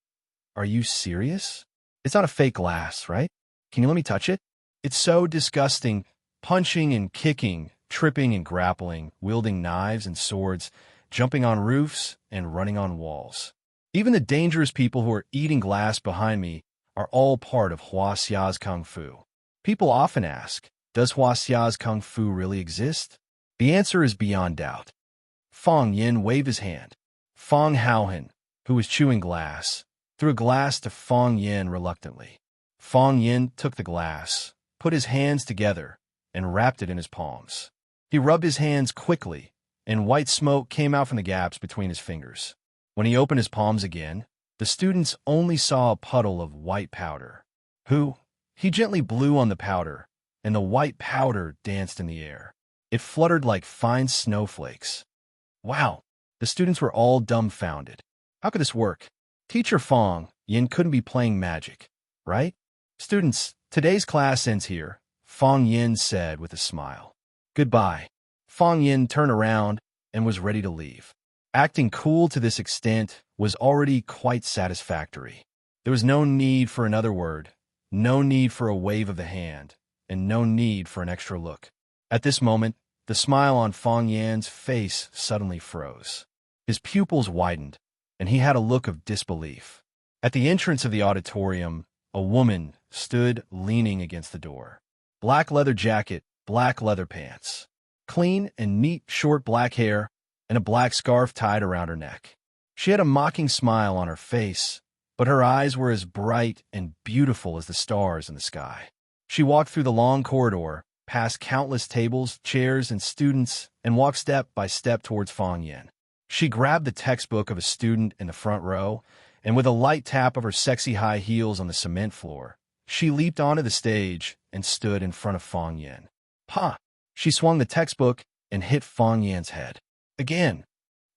Are you serious? It's not a fake glass, right? Can you let me touch it? It's so disgusting, punching and kicking, tripping and grappling, wielding knives and swords, jumping on roofs and running on walls. Even the dangerous people who are eating glass behind me are all part of Huaxia's Kung Fu. People often ask, does Huaxia's Kung Fu really exist? The answer is beyond doubt. Fang Yin waved his hand. Fang Haoren, who was chewing glass, threw a glass to Fang Yin reluctantly. Fang Yin took the glass, put his hands together, and wrapped it in his palms. He rubbed his hands quickly, and white smoke came out from the gaps between his fingers. When he opened his palms again, the students only saw a puddle of white powder. He gently blew on the powder, and the white powder danced in the air. It fluttered like fine snowflakes. Wow, the students were all dumbfounded. How could this work? Teacher Fang Yin couldn't be playing magic, right? Students, today's class ends here, Fang Yin said with a smile. Goodbye. Fang Yin turned around and was ready to leave. Acting cool to this extent was already quite satisfactory. There was no need for another word, no need for a wave of the hand, and no need for an extra look. At this moment, the smile on Fong Yan's face suddenly froze. His pupils widened, and he had a look of disbelief. At the entrance of the auditorium, a woman stood leaning against the door. Black leather jacket, black leather pants, clean and neat short black hair, and a black scarf tied around her neck. She had a mocking smile on her face, but her eyes were as bright and beautiful as the stars in the sky. She walked through the long corridor, past countless tables, chairs, and students, and walked step by step towards Fong Yan. She grabbed the textbook of a student in the front row, and with a light tap of her sexy high heels on the cement floor, she leaped onto the stage and stood in front of Fong Yan. Pa! She swung the textbook and hit Fong Yan's head. Again.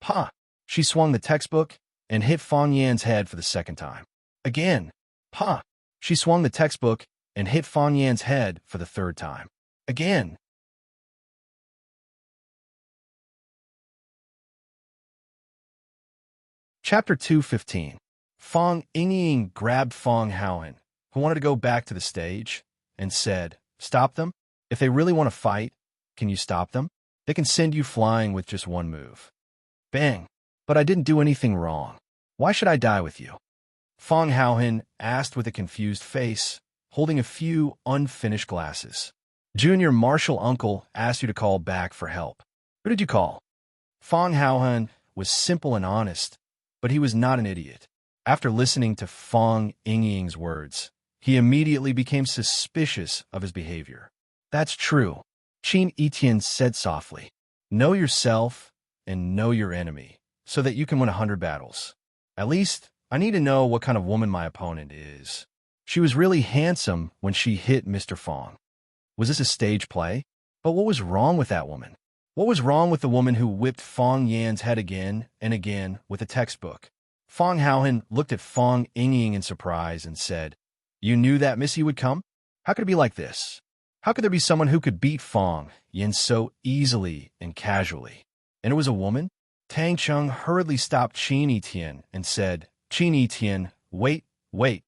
Pa! She swung the textbook and hit Fong Yan's head for the second time. Again. Pa! She swung the textbook and hit Fong Yan's head for the third time. Again. Chapter 2:15. Fong Yingying grabbed Fong Haohan, who wanted to go back to the stage, and said, "Stop them. If they really want to fight, can you stop them? They can send you flying with just one move." Bang. "But I didn't do anything wrong. Why should I die with you?" Fong Haohan asked with a confused face, holding a few unfinished glasses. "Junior Marshall Uncle asked you to call back for help. Who did you call?" Fong Haohan was simple and honest, but he was not an idiot. After listening to Fong Yingying's words, he immediately became suspicious of his behavior. "That's true," Qin Etian said softly. "Know yourself and know your enemy, so that you can win 100 battles. At least, I need to know what kind of woman my opponent is. She was really handsome when she hit Mr. Fong. Was this a stage play? But what was wrong with that woman? What was wrong with the woman who whipped Fong Yan's head again and again with a textbook?" Fong Haohan looked at Fong Yingying in surprise and said, "You knew that Missy would come? How could it be like this? How could there be someone who could beat Fong Yin so easily and casually? And it was a woman?" Tang Chung hurriedly stopped Qin Etian and said, "Qin Etian, wait, wait."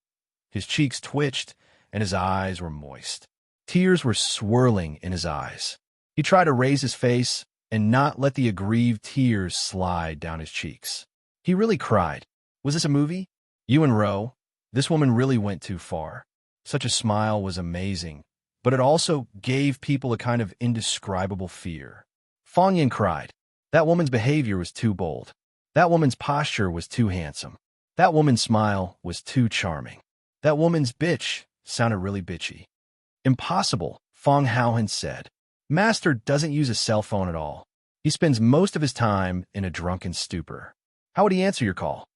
His cheeks twitched and his eyes were moist. Tears were swirling in his eyes. He tried to raise his face and not let the aggrieved tears slide down his cheeks. He really cried. Was this a movie? Yuan Ro, this woman really went too far. Such a smile was amazing, but it also gave people a kind of indescribable fear. Fong Yin cried. That woman's behavior was too bold. That woman's posture was too handsome. That woman's smile was too charming. That woman's bitch sounded really bitchy. "Impossible," Fong Haohan said. "Master doesn't use a cell phone at all. He spends most of his time in a drunken stupor. How would he answer your call?"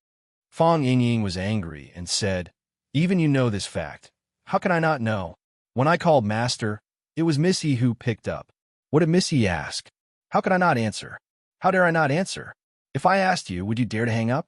Fong Yingying was angry and said, "Even you know this fact. How can I not know? When I called Master, it was Missy who picked up. What did Missy ask? How could I not answer? How dare I not answer? If I asked you, would you dare to hang up?"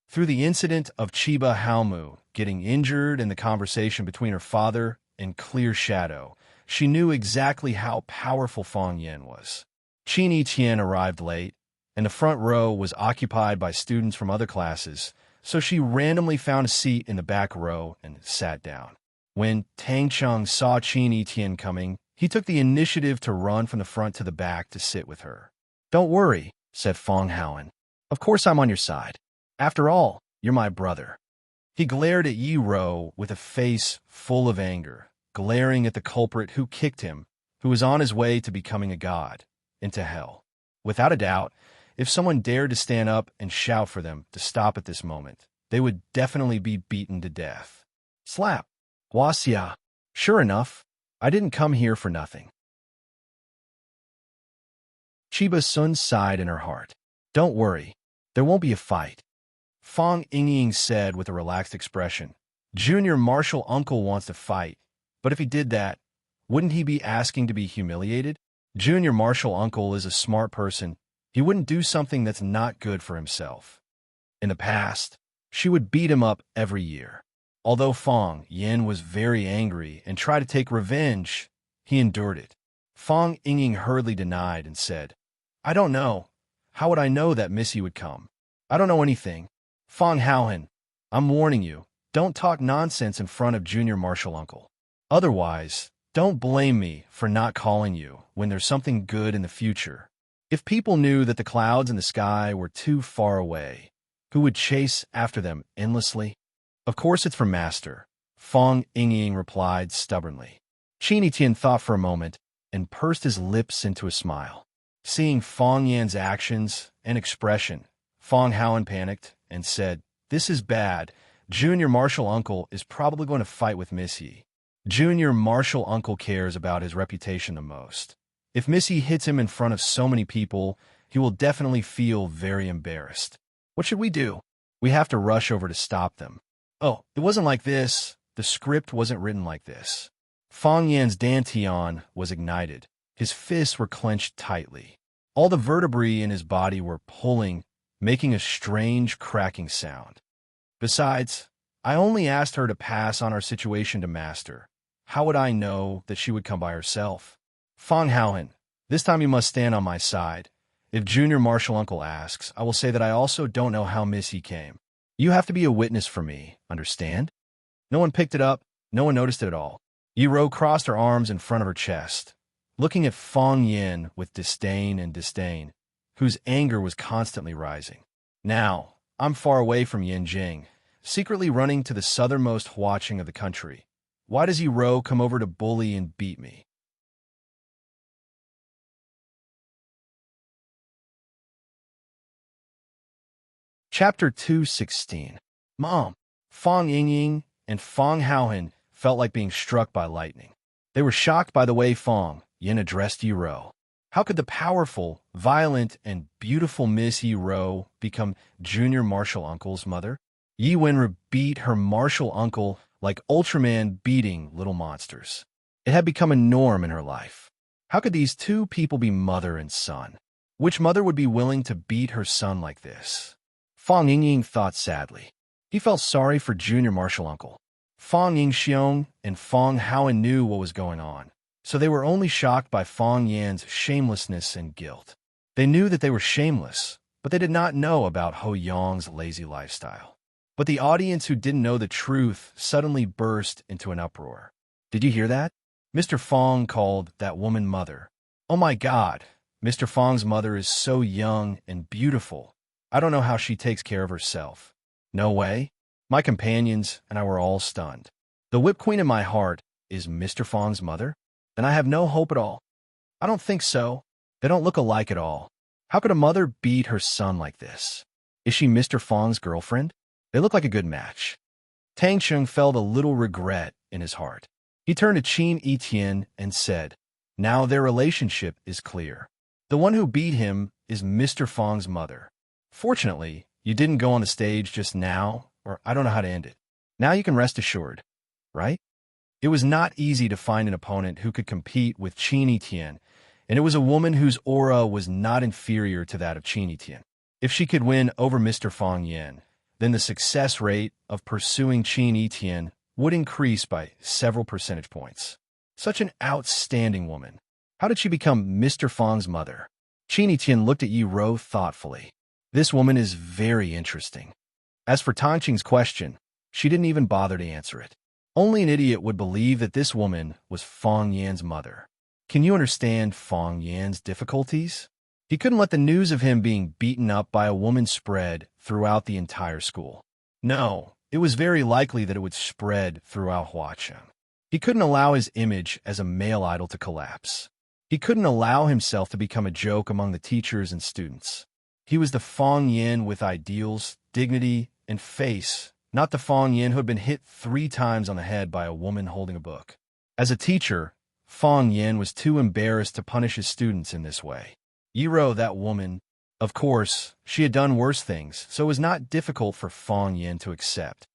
Through the incident of Chiba Haomu getting injured in the conversation between her father and Clear Shadow, she knew exactly how powerful Fong Yan was. Qin Etian arrived late, and the front row was occupied by students from other classes, so she randomly found a seat in the back row and sat down. When Tang Chung saw Qin Etian coming, he took the initiative to run from the front to the back to sit with her. "Don't worry," said Fong Haohan. "Of course I'm on your side. After all, you're my brother." He glared at Yi Ro with a face full of anger, glaring at the culprit who kicked him, who was on his way to becoming a god, into hell. Without a doubt, if someone dared to stand up and shout for them to stop at this moment, they would definitely be beaten to death. Slap. Guaxia. Sure enough, I didn't come here for nothing. Chiba Sun sighed in her heart. "Don't worry, there won't be a fight," Fong Yingying said with a relaxed expression. "Junior Marshall Uncle wants to fight, but if he did that, wouldn't he be asking to be humiliated? Junior Marshall Uncle is a smart person. He wouldn't do something that's not good for himself." In the past, she would beat him up every year. Although Fong Yin was very angry and tried to take revenge, he endured it. Fong Yingying hurriedly denied and said, "I don't know. How would I know that Missy would come? I don't know anything. Fong Haohan, I'm warning you, don't talk nonsense in front of junior martial uncle. Otherwise, don't blame me for not calling you when there's something good in the future. If people knew that the clouds in the sky were too far away, who would chase after them endlessly? Of course it's for Master, Fong Yingying replied stubbornly. Qin Tian thought for a moment and pursed his lips into a smile. Seeing Fong Yan's actions and expression, Fong Haoan panicked and said, "This is bad. Junior martial uncle is probably going to fight with Miss Yi. Junior martial uncle cares about his reputation the most. If Miss Yi hits him in front of so many people, he will definitely feel very embarrassed. What should we do? We have to rush over to stop them." "Oh, it wasn't like this. The script wasn't written like this." Fong Yan's dantian was ignited. His fists were clenched tightly. All the vertebrae in his body were pulling, making a strange cracking sound. "Besides, I only asked her to pass on our situation to Master. How would I know that she would come by herself? Fong Haoan, this time you must stand on my side. If Junior Martial Uncle asks, I will say that I also don't know how Miss Yi came. You have to be a witness for me, understand?" No one picked it up. No one noticed it at all. Yi Ro crossed her arms in front of her chest, looking at Fong Yin with disdain, whose anger was constantly rising. "Now, I'm far away from Yinjing, secretly running to the southernmost Huaqing of the country. Why does Yi Ro come over to bully and beat me?" Chapter 216. Mom, Fong Yingying and Fong Haoan felt like being struck by lightning. They were shocked by the way Fong Yin addressed Yi Ro. How could the powerful, violent, and beautiful Miss Yi Ro become Junior Martial Uncle's mother? Yi Wenru beat her martial uncle like Ultraman beating little monsters. It had become a norm in her life. How could these two people be mother and son? Which mother would be willing to beat her son like this? Fong Yingying thought sadly. He felt sorry for Junior Martial Uncle. Fong Yingxiong and Fong Haoan knew what was going on, so they were only shocked by Fong Yan's shamelessness and guilt. They knew that they were shameless, but they did not know about Ho Yong's lazy lifestyle. But the audience who didn't know the truth suddenly burst into an uproar. "Did you hear that? Mr. Fong called that woman mother. Oh my God, Mr. Fong's mother is so young and beautiful. I don't know how she takes care of herself. No way." My companions and I were all stunned. The whip queen in my heart is Mr. Fong's mother? Then I have no hope at all. I don't think so. They don't look alike at all. How could a mother beat her son like this? Is she Mr. Fong's girlfriend? They look like a good match. Tang Cheng felt a little regret in his heart. He turned to Qin Etienne and said, "Now their relationship is clear. The one who beat him is Mr. Fong's mother. Fortunately, you didn't go on the stage just now, or I don't know how to end it. Now you can rest assured, right?" It was not easy to find an opponent who could compete with Qin Etienne, and it was a woman whose aura was not inferior to that of Qin Etienne. If she could win over Mr. Fong Yin, then the success rate of pursuing Qin Etienne would increase by several percentage points. Such an outstanding woman. How did she become Mr. Fong's mother? Qin Etienne looked at Yi Ro thoughtfully. This woman is very interesting. As for Tangqing's question, she didn't even bother to answer it. Only an idiot would believe that this woman was Fong Yan's mother. Can you understand Fong Yan's difficulties? He couldn't let the news of him being beaten up by a woman spread throughout the entire school. No, it was very likely that it would spread throughout Huaqing. He couldn't allow his image as a male idol to collapse. He couldn't allow himself to become a joke among the teachers and students. He was the Fong Yin with ideals, dignity, and face, not the Fong Yin who had been hit 3 times on the head by a woman holding a book. As a teacher, Fong Yin was too embarrassed to punish his students in this way. Yi Ro, that woman, of course, she had done worse things, so it was not difficult for Fong Yin to accept.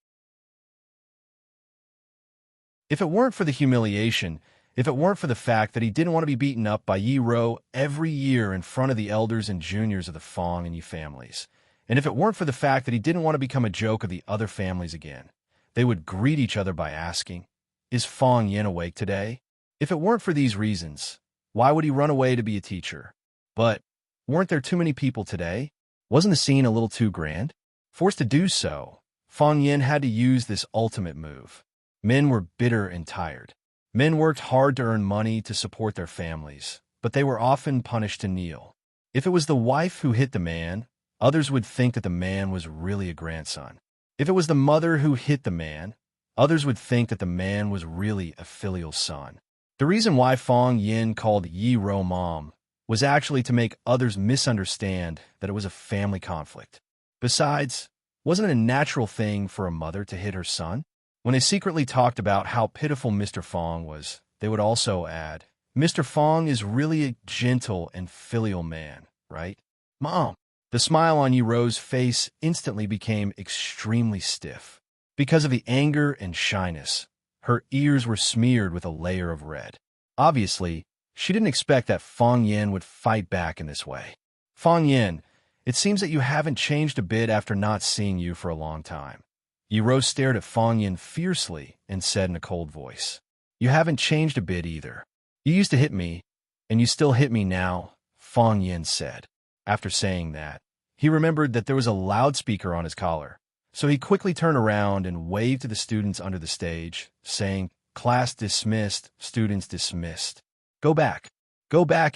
If it weren't for the humiliation, if it weren't for the fact that he didn't want to be beaten up by Yi Ro every year in front of the elders and juniors of the Fong and Yi families, and if it weren't for the fact that he didn't want to become a joke of the other families again, they would greet each other by asking, "Is Fong Yin awake today?" If it weren't for these reasons, why would he run away to be a teacher? But weren't there too many people today? Wasn't the scene a little too grand? Forced to do so, Fong Yin had to use this ultimate move. Men were bitter and tired. Men worked hard to earn money to support their families, but they were often punished to kneel. If it was the wife who hit the man, others would think that the man was really a grandson. If it was the mother who hit the man, others would think that the man was really a filial son. The reason why Fong Yin called Yi Ro mom was actually to make others misunderstand that it was a family conflict. Besides, wasn't it a natural thing for a mother to hit her son? When they secretly talked about how pitiful Mr. Fong was, they would also add, Mr. Fong is really a gentle and filial man, right? Mom! The smile on Yi Ro's face instantly became extremely stiff. Because of the anger and shyness, her ears were smeared with a layer of red. Obviously, she didn't expect that Fong Yin would fight back in this way. Fong Yin, it seems that you haven't changed a bit after not seeing you for a long time. Yi Ro stared at Fong Yin fiercely and said in a cold voice, You haven't changed a bit either. You used to hit me, and you still hit me now, Fong Yin said. After saying that, he remembered that there was a loudspeaker on his collar, so he quickly turned around and waved to the students under the stage, saying, Class dismissed, students dismissed. Go back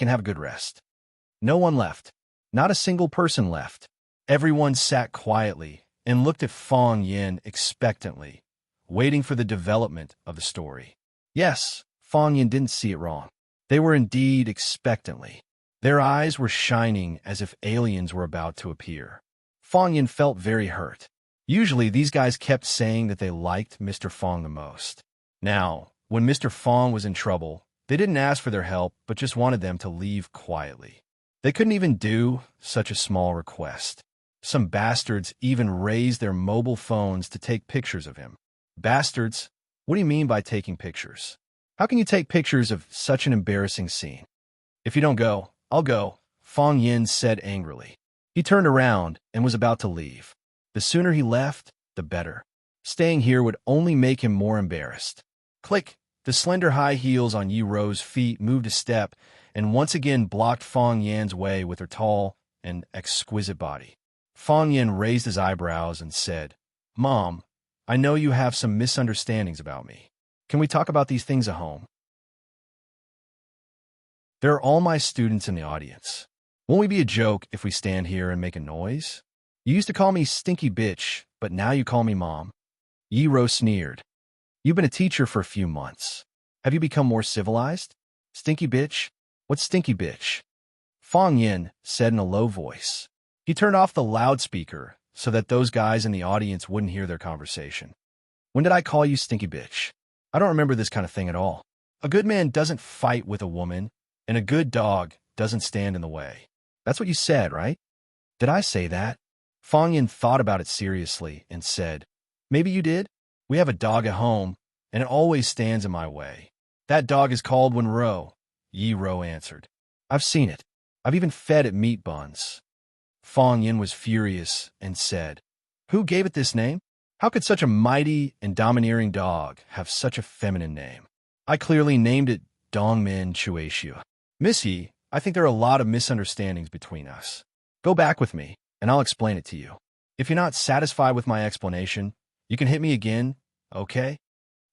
and have a good rest. No one left. Not a single person left. Everyone sat quietly and looked at Fong Yin expectantly, waiting for the development of the story. Yes, Fong Yin didn't see it wrong. They were indeed expectantly. Their eyes were shining as if aliens were about to appear. Fong Yin felt very hurt. Usually, these guys kept saying that they liked Mr. Fong the most. Now, when Mr. Fong was in trouble, they didn't ask for their help, but just wanted them to leave quietly. They couldn't even do such a small request. Some bastards even raised their mobile phones to take pictures of him. Bastards? What do you mean by taking pictures? How can you take pictures of such an embarrassing scene? If you don't go, I'll go, Fong Yin said angrily. He turned around and was about to leave. The sooner he left, the better. Staying here would only make him more embarrassed. Click! The slender high heels on Yi Ro's feet moved a step and once again blocked Fong Yin's way with her tall and exquisite body. Fong Yin raised his eyebrows and said, Mom, I know you have some misunderstandings about me. Can we talk about these things at home? There are all my students in the audience. Won't we be a joke if we stand here and make a noise? You used to call me stinky bitch, but now you call me mom. Yi Ro sneered. You've been a teacher for a few months. Have you become more civilized? Stinky bitch? What's stinky bitch? Fong Yin said in a low voice. He turned off the loudspeaker so that those guys in the audience wouldn't hear their conversation. When did I call you stinky bitch? I don't remember this kind of thing at all. A good man doesn't fight with a woman, and a good dog doesn't stand in the way. That's what you said, right? Did I say that? Fong Yin thought about it seriously and said, Maybe you did. We have a dog at home, and it always stands in my way. That dog is called Wenro, Yi Ro answered. I've seen it. I've even fed it meat buns. Fong Yin was furious and said, Who gave it this name? How could such a mighty and domineering dog have such a feminine name? I clearly named it Dongmin Chuexiu. Miss Yi, I think there are a lot of misunderstandings between us. Go back with me, and I'll explain it to you. If you're not satisfied with my explanation, you can hit me again, okay?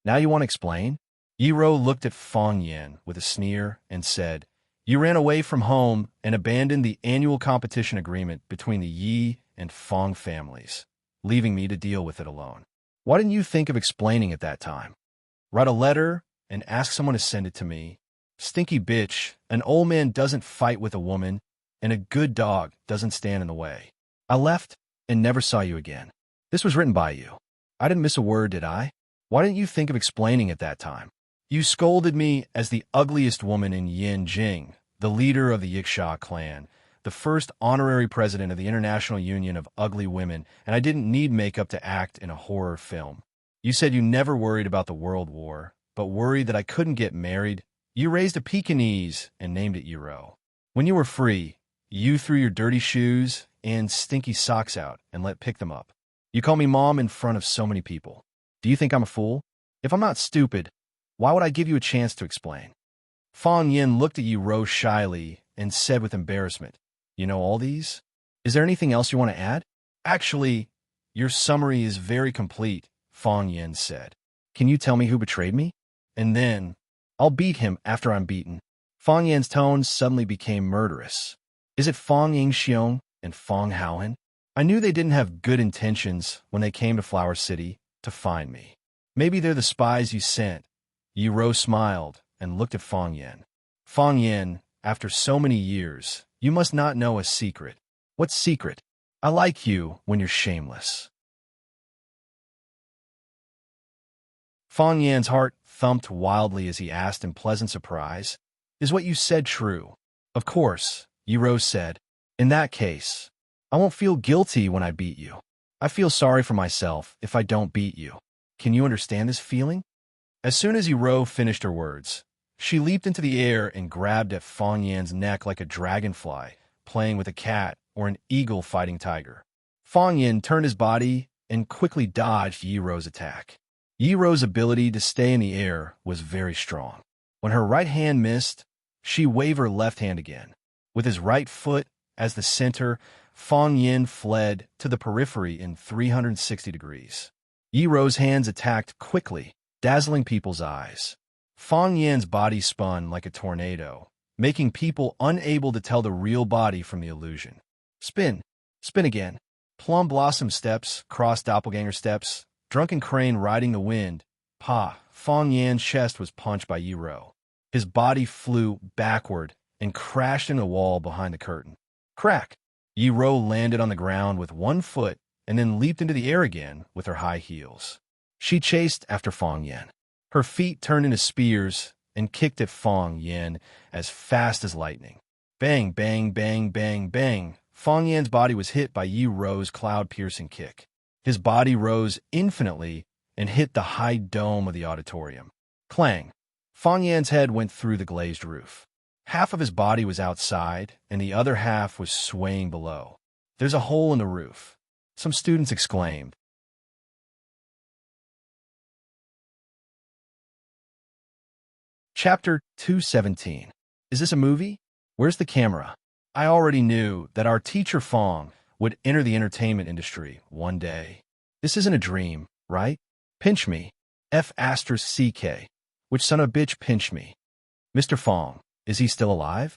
Now you want to explain? Yi Ro looked at Fong Yin with a sneer and said, You ran away from home and abandoned the annual competition agreement between the Yi and Fong families, leaving me to deal with it alone. Why didn't you think of explaining at that time? Write a letter and ask someone to send it to me. Stinky bitch, an old man doesn't fight with a woman, and a good dog doesn't stand in the way. I left and never saw you again. This was written by you. I didn't miss a word, did I? Why didn't you think of explaining at that time? You scolded me as the ugliest woman in Yin Jing, the leader of the Yiksha clan, the first honorary president of the International Union of Ugly Women, and I didn't need makeup to act in a horror film. You said you never worried about the World War, but worried that I couldn't get married. You raised a Pekingese and named it Yi Ro. When you were free, you threw your dirty shoes and stinky socks out and let pick them up. You call me mom in front of so many people. Do you think I'm a fool? If I'm not stupid, why would I give you a chance to explain? Fong Yin looked at Yi Ro shyly and said with embarrassment, You know all these? Is there anything else you want to add? Actually, Your summary is very complete, Fong Yin said. Can you tell me who betrayed me? And then, I'll beat him after I'm beaten. Fong Yan's tone suddenly became murderous. Is it Fong Yingxiong and Fong Haohan? I knew they didn't have good intentions when they came to Flower City to find me. Maybe they're the spies you sent. Yi Ro smiled and looked at Fong Yin. Fong Yin, after so many years, you must not know a secret. What secret? I like you when you're shameless. Fong Yan's heart thumped wildly as he asked in pleasant surprise, Is what you said true? Of course, Yi Ro said. In that case, I won't feel guilty when I beat you. I feel sorry for myself if I don't beat you. Can you understand this feeling? As soon as Yi Ro finished her words, she leaped into the air and grabbed at Fong Yan's neck like a dragonfly, playing with a cat or an eagle fighting tiger. Fong Yin turned his body and quickly dodged Yi Ro's attack. Yi Ro's ability to stay in the air was very strong. When her right hand missed, she waved her left hand again. With his right foot as the center, Fong Yin fled to the periphery in 360 degrees. Yi Ro's hands attacked quickly, dazzling people's eyes. Fong Yan's body spun like a tornado, making people unable to tell the real body from the illusion. Spin. Spin again. Plum blossom steps, cross doppelganger steps, drunken crane riding the wind. Fong Yan's chest was punched by Yi Ro. His body flew backward and crashed into the wall behind the curtain. Crack! Yi Ro landed on the ground with one foot and then leaped into the air again with her high heels. She chased after Fong Yin. Her feet turned into spears and kicked at Fong Yin as fast as lightning. Bang, bang, bang, bang, bang. Fong Yan's body was hit by Yi Ro's cloud-piercing kick. His body rose infinitely and hit the high dome of the auditorium. Clang! Fong Yan's head went through the glazed roof. Half of his body was outside, and the other half was swaying below. There's a hole in the roof. Some students exclaimed. Chapter 217. Is this a movie? Where's the camera? I already knew that our teacher Fong would enter the entertainment industry one day. This isn't a dream, right? Pinch me. F***CK. Which son of a bitch pinched me? Mr. Fong, is he still alive?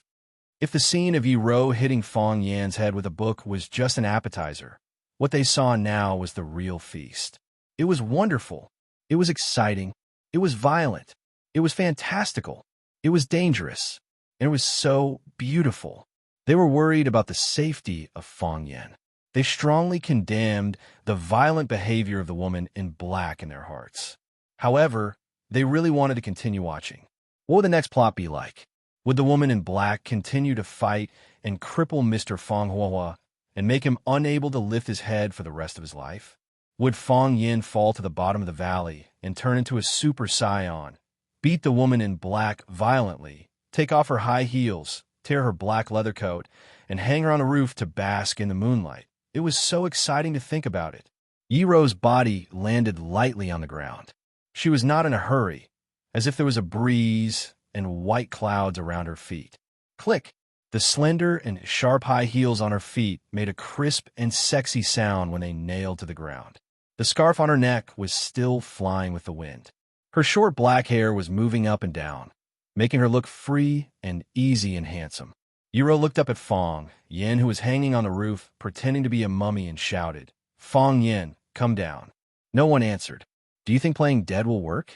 If the scene of Yi Ro hitting Fong Yan's head with a book was just an appetizer, what they saw now was the real feast. It was wonderful. It was exciting. It was violent. It was fantastical. It was dangerous. And it was so beautiful. They were worried about the safety of Fong Yan. They strongly condemned the violent behavior of the woman in black in their hearts. However, they really wanted to continue watching. What would the next plot be like? Would the woman in black continue to fight and cripple Mr. Fong Huahua and make him unable to lift his head for the rest of his life? Would Fong Yin fall to the bottom of the valley and turn into a super scion, beat the woman in black violently, take off her high heels, tear her black leather coat, and hang her on a roof to bask in the moonlight? It was so exciting to think about it. Yi Ro's body landed lightly on the ground. She was not in a hurry, as if there was a breeze and white clouds around her feet. Click! The slender and sharp high heels on her feet made a crisp and sexy sound when they nailed to the ground. The scarf on her neck was still flying with the wind. Her short black hair was moving up and down, making her look free and easy and handsome. Yi Ro looked up at Fong Yin, who was hanging on the roof, pretending to be a mummy, and shouted, Fong Yin, come down. No one answered. Do you think playing dead will work?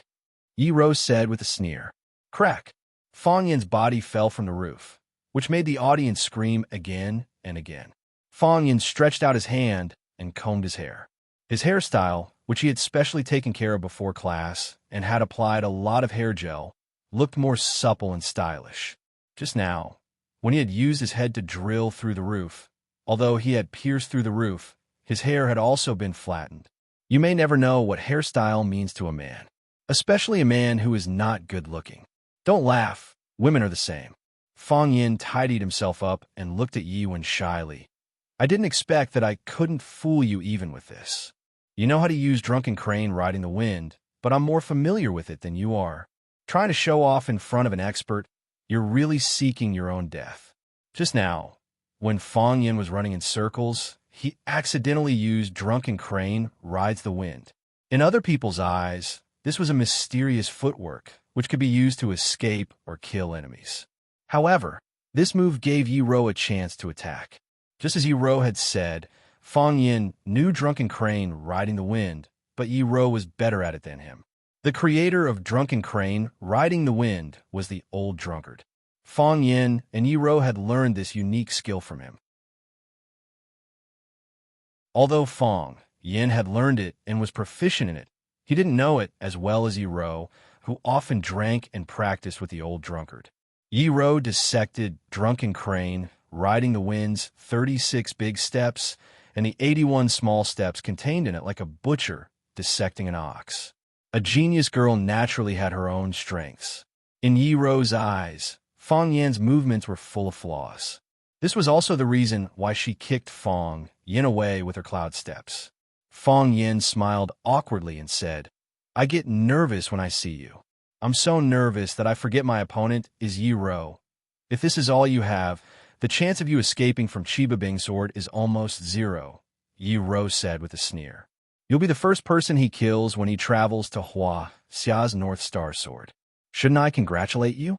Yi Ro said with a sneer. Crack! Fong Yin's body fell from the roof, which made the audience scream again and again. Fong Yin stretched out his hand and combed his hair. His hairstyle, which he had specially taken care of before class and had applied a lot of hair gel, looked more supple and stylish. Just now, when he had used his head to drill through the roof, although he had pierced through the roof, his hair had also been flattened. You may never know what hairstyle means to a man, especially a man who is not good-looking. Don't laugh. Women are the same. Fong Yin tidied himself up and looked at Yi Wen shyly. I didn't expect that I couldn't fool you even with this. You know how to use drunken crane riding the wind, but I'm more familiar with it than you are. Trying to show off in front of an expert, you're really seeking your own death. Just now, when Fong Yin was running in circles, he accidentally used drunken crane rides the wind. In other people's eyes, this was a mysterious footwork, which could be used to escape or kill enemies. However, this move gave Yi Ro a chance to attack. Just as Yi Ro had said, Fang Yin knew drunken crane riding the wind, but Yi Ro was better at it than him. The creator of drunken crane riding the wind was the old drunkard. Fang Yin and Yi Ro had learned this unique skill from him. Although Fang Yin had learned it and was proficient in it, he didn't know it as well as Yi Ro, who often drank and practiced with the old drunkard. Yi Ro dissected drunken crane riding the wind's 36 big steps and the 81 small steps contained in it like a butcher dissecting an ox. A genius girl naturally had her own strengths. In Yi Ro's eyes, Fang Yin's movements were full of flaws. This was also the reason why she kicked Fang Yin away with her cloud steps. Fang Yin smiled awkwardly and said, "I get nervous when I see you. I'm so nervous that I forget my opponent is Yi Ro. If this is all you have, the chance of you escaping from Chiba Bing Sword is almost zero," Yi Ro said with a sneer. "You'll be the first person he kills when he travels to Hua Xia's North Star Sword. Shouldn't I congratulate you?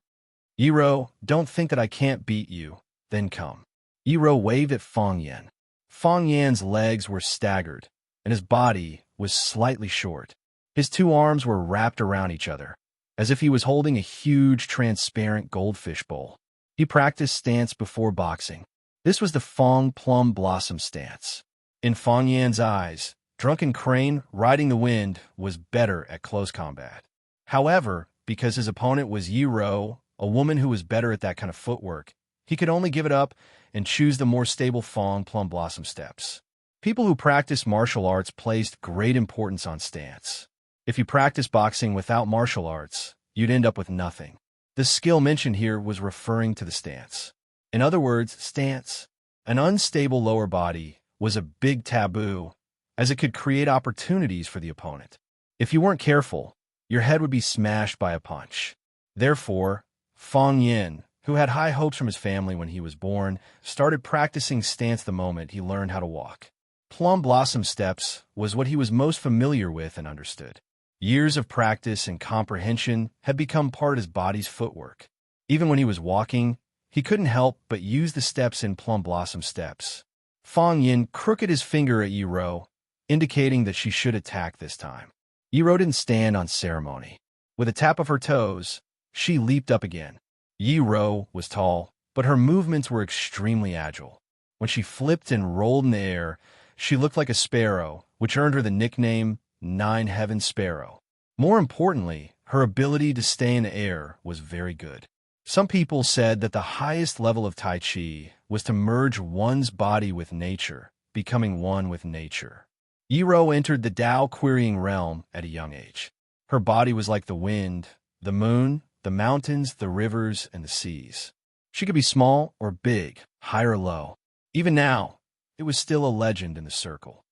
Yi Ro, don't think that I can't beat you. Then come." Yi Ro waved at Fang Yin. Fang Yin's legs were staggered, and his body was slightly short. His two arms were wrapped around each other, as if he was holding a huge, transparent goldfish bowl. He practiced stance before boxing. This was the Fang Plum Blossom stance. In Fang Yin's eyes, drunken crane riding the wind was better at close combat. However, because his opponent was Yi Ro, a woman who was better at that kind of footwork, he could only give it up and choose the more stable Fang Plum Blossom steps. People who practiced martial arts placed great importance on stance. If you practice boxing without martial arts, you'd end up with nothing. The skill mentioned here was referring to the stance. In other words, stance, an unstable lower body, was a big taboo, as it could create opportunities for the opponent. If you weren't careful, your head would be smashed by a punch. Therefore, Fang Yin, who had high hopes from his family when he was born, started practicing stance the moment he learned how to walk. Plum Blossom steps was what he was most familiar with and understood. Years of practice and comprehension had become part of his body's footwork. Even when he was walking, he couldn't help but use the steps in Plum Blossom steps. Fang Yin crooked his finger at Yi Ro, indicating that she should attack this time. Yi Ro didn't stand on ceremony. With a tap of her toes, she leaped up again. Yi Ro was tall, but her movements were extremely agile. When she flipped and rolled in the air, she looked like a sparrow, which earned her the nickname Nine-Heaven Sparrow. More importantly, her ability to stay in the air was very good. Some people said that the highest level of Tai Chi was to merge one's body with nature, becoming one with nature. Yi Ro entered the Tao querying realm at a young age. Her body was like the wind, the moon, the mountains, the rivers, and the seas. She could be small or big, high or low. Even now, it was still a legend in the circle.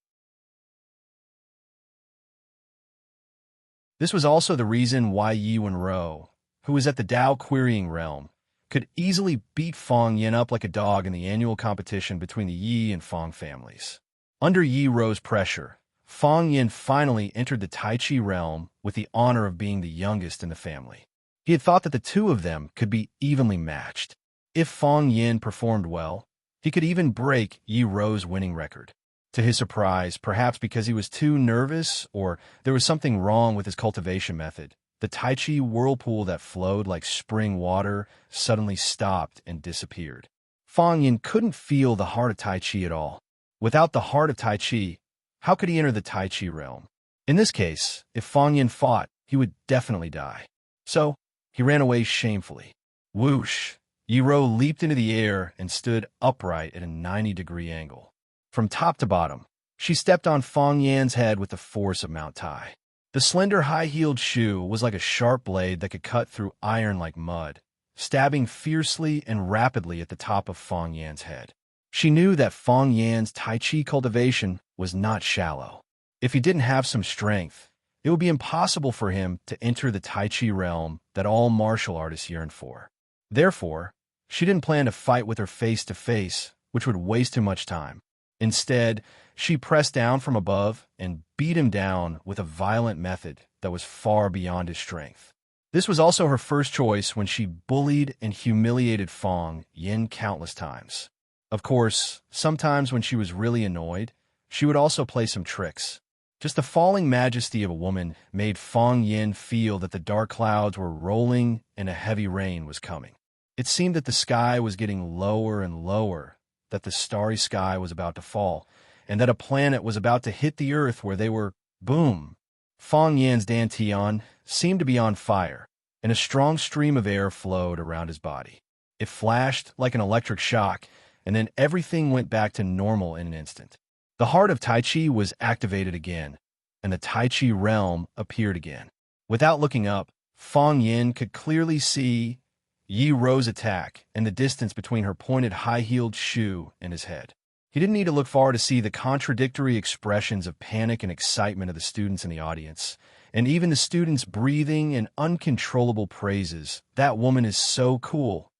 This was also the reason why Yi Wen-ro, who was at the Tao querying realm, could easily beat Fang Yin up like a dog in the annual competition between the Yi and Fang families. Under Yi Ro's pressure, Fang Yin finally entered the Tai Chi realm with the honor of being the youngest in the family. He had thought that the two of them could be evenly matched. If Fang Yin performed well, he could even break Yi Ro's winning record. To his surprise, perhaps because he was too nervous or there was something wrong with his cultivation method, the Tai Chi whirlpool that flowed like spring water suddenly stopped and disappeared. Fang Yin couldn't feel the heart of Tai Chi at all. Without the heart of Tai Chi, how could he enter the Tai Chi realm? In this case, if Fang Yin fought, he would definitely die. So, he ran away shamefully. Whoosh! Yi Ro leaped into the air and stood upright at a 90-degree angle. From top to bottom, she stepped on Fang Yin's head with the force of Mount Tai. The slender, high-heeled shoe was like a sharp blade that could cut through iron like mud, stabbing fiercely and rapidly at the top of Fang Yin's head. She knew that Fang Yin's Tai Chi cultivation was not shallow. If he didn't have some strength, it would be impossible for him to enter the Tai Chi realm that all martial artists yearn for. Therefore, she didn't plan to fight with her face-to-face, which would waste too much time. Instead, she pressed down from above and beat him down with a violent method that was far beyond his strength. This was also her first choice when she bullied and humiliated Fong Yin countless times. Of course, sometimes when she was really annoyed, she would also play some tricks. Just the falling majesty of a woman made Fong Yin feel that the dark clouds were rolling and a heavy rain was coming. It seemed that the sky was getting lower and lower, that the starry sky was about to fall, and that a planet was about to hit the earth where they were, boom. Fong Yin's dantian seemed to be on fire, and a strong stream of air flowed around his body. It flashed like an electric shock, and then everything went back to normal in an instant. The heart of Tai Chi was activated again, and the Tai Chi realm appeared again. Without looking up, Fong Yin could clearly see Yi Ro's attack and the distance between her pointed high-heeled shoe and his head. He didn't need to look far to see the contradictory expressions of panic and excitement of the students in the audience, and even the students breathing in uncontrollable praises. That woman is so cool.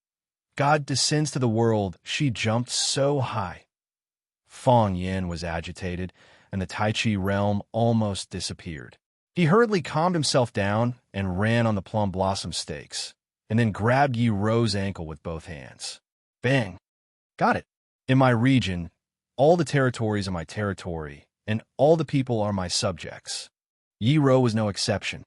God descends to the world. She jumped so high. Fong Yin was agitated, and the Tai Chi realm almost disappeared. He hurriedly calmed himself down and ran on the plum blossom stakes, and then grabbed Yi Ro's ankle with both hands. Bang! Got it. In my region, all the territories are my territory, and all the people are my subjects. Yi Ro was no exception.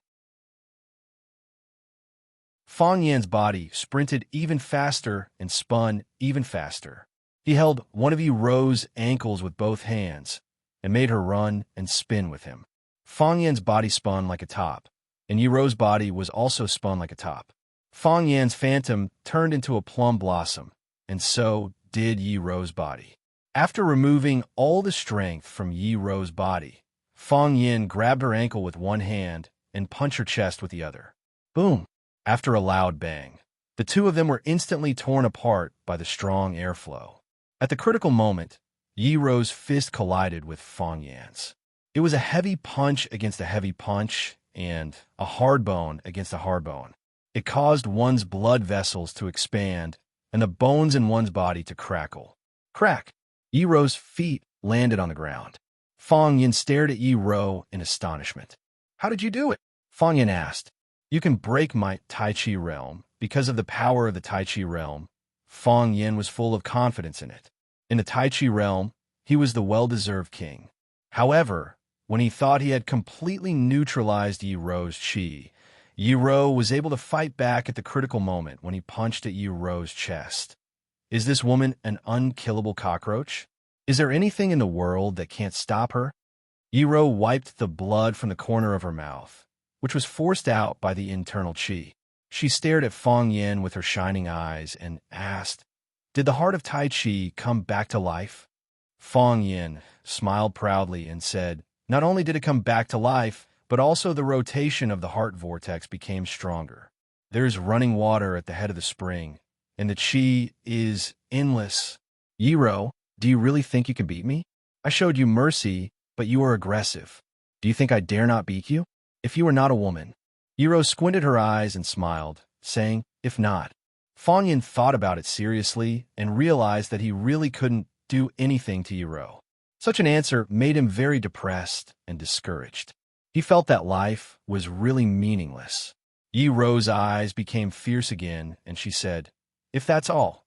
Fong Yan's body sprinted even faster and spun even faster. He held one of Yi Ro's ankles with both hands and made her run and spin with him. Fong Yan's body spun like a top, and Yi Ro's body was also spun like a top. Fong Yan's phantom turned into a plum blossom, and so did Yi Ro's body. After removing all the strength from Yi Ro's body, Fong Yin grabbed her ankle with one hand and punched her chest with the other. Boom! After a loud bang, the two of them were instantly torn apart by the strong airflow. At the critical moment, Yi Ro's fist collided with Fong Yan's. It was a heavy punch against a heavy punch and a hard bone against a hard bone. It caused one's blood vessels to expand and the bones in one's body to crackle. Crack! Yi Ro's feet landed on the ground. Fong Yin stared at Yi Ro in astonishment. How did you do it? Fong Yin asked. You can break my Tai Chi realm because of the power of the Tai Chi realm. Fong Yin was full of confidence in it. In the Tai Chi realm, he was the well-deserved king. However, when he thought he had completely neutralized Yi Ro's chi, Yi Ro was able to fight back at the critical moment when he punched at Yi Ro's chest. Is this woman an unkillable cockroach? Is there anything in the world that can't stop her? Yi Ro wiped the blood from the corner of her mouth, which was forced out by the internal chi. She stared at Fong Yin with her shining eyes and asked, Did the heart of Tai Chi come back to life? Fong Yin smiled proudly and said, Not only did it come back to life, but also the rotation of the heart vortex became stronger. There is running water at the head of the spring, and the chi is endless. Yi Ro, do you really think you can beat me? I showed you mercy, but you are aggressive. Do you think I dare not beat you? If you were not a woman. Yi Ro squinted her eyes and smiled, saying, If not. Fong Yin thought about it seriously and realized that he really couldn't do anything to Yi Ro. Such an answer made him very depressed and discouraged. He felt that life was really meaningless. Yi Ro's eyes became fierce again, and she said, If that's all,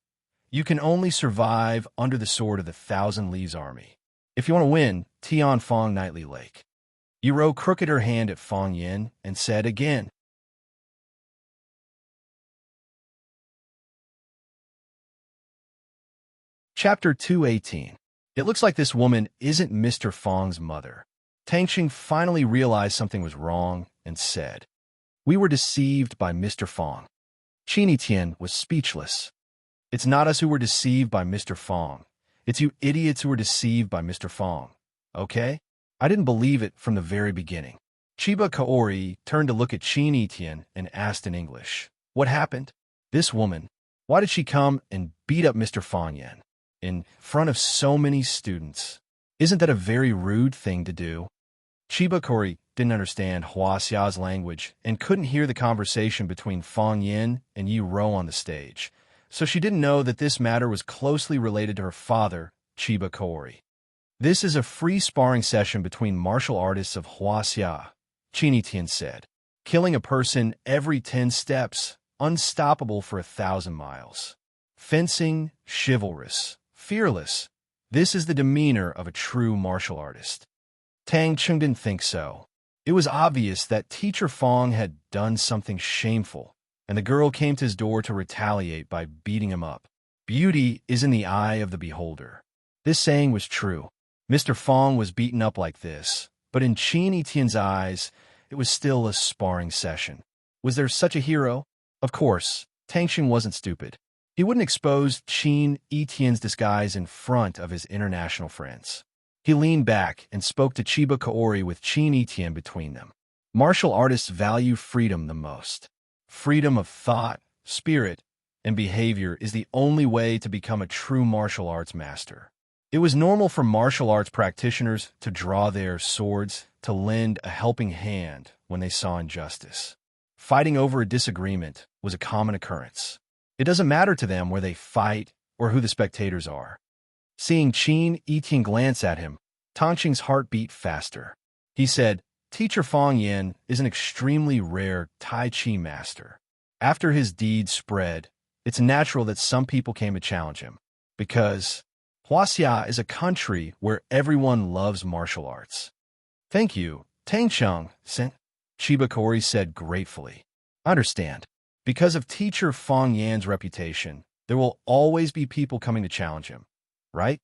you can only survive under the sword of the Thousand Leaves Army. If you want to win, Tian Fong Nightly Lake. Yi Ro crooked her hand at Fong Yin and said again, Chapter 218. It looks like this woman isn't Mr. Fong's mother. Tang Xing finally realized something was wrong and said, We were deceived by Mr. Fong. Qini Tian was speechless. It's not us who were deceived by Mr. Fong. It's you idiots who were deceived by Mr. Fong. Okay? I didn't believe it from the very beginning. Chiba Kaori turned to look at Qini Tian and asked in English, What happened? This woman, why did she come and beat up Mr. Fong Yan in front of so many students? Isn't that a very rude thing to do? Chiba Kaori didn't understand Huaxia's language and couldn't hear the conversation between Fong Yin and Yi Ro on the stage, so she didn't know that this matter was closely related to her father, Chiba Kaori. This is a free sparring session between martial artists of Huaxia, Qin Tian said. Killing a person every 10 steps, unstoppable for 1,000 miles. Fencing, chivalrous, fearless. This is the demeanor of a true martial artist. Tang Chung didn't think so. It was obvious that Teacher Fong had done something shameful, and the girl came to his door to retaliate by beating him up. Beauty is in the eye of the beholder. This saying was true. Mr. Fong was beaten up like this, but in Qin Etienne's eyes, it was still a sparring session. Was there such a hero? Of course, Tang Xing wasn't stupid. He wouldn't expose Qin Etienne's disguise in front of his international friends. He leaned back and spoke to Chiba Kaori with Qin Etienne between them. Martial artists value freedom the most. Freedom of thought, spirit, and behavior is the only way to become a true martial arts master. It was normal for martial arts practitioners to draw their swords to lend a helping hand when they saw injustice. Fighting over a disagreement was a common occurrence. It doesn't matter to them where they fight or who the spectators are. Seeing Qin Etienne glance at him, Tangxing's heart beat faster. He said, Teacher Fong Yin is an extremely rare Tai Chi master. After his deeds spread, it's natural that some people came to challenge him, because Huaxia is a country where everyone loves martial arts. Thank you, Tang Cheng, Chiba Kaori said gratefully. Understand, because of Teacher Fong Yan's reputation, there will always be people coming to challenge him, right?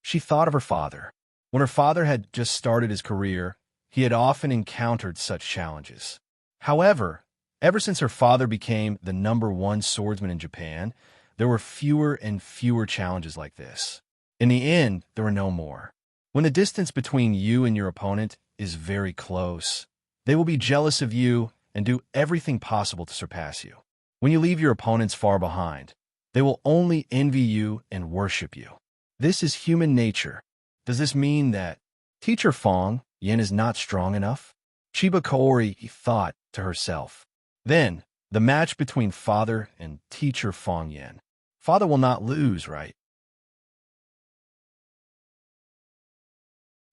She thought of her father. When her father had just started his career, he had often encountered such challenges. However, ever since her father became the #1 swordsman in Japan, there were fewer and fewer challenges like this. In the end, there were no more. When the distance between you and your opponent is very close, they will be jealous of you and do everything possible to surpass you. When you leave your opponents far behind, they will only envy you and worship you. This is human nature. Does this mean that Teacher Fong Yin is not strong enough? Chiba Kaori thought to herself. Then, the match between father and Teacher Fong Yin. Father will not lose, right?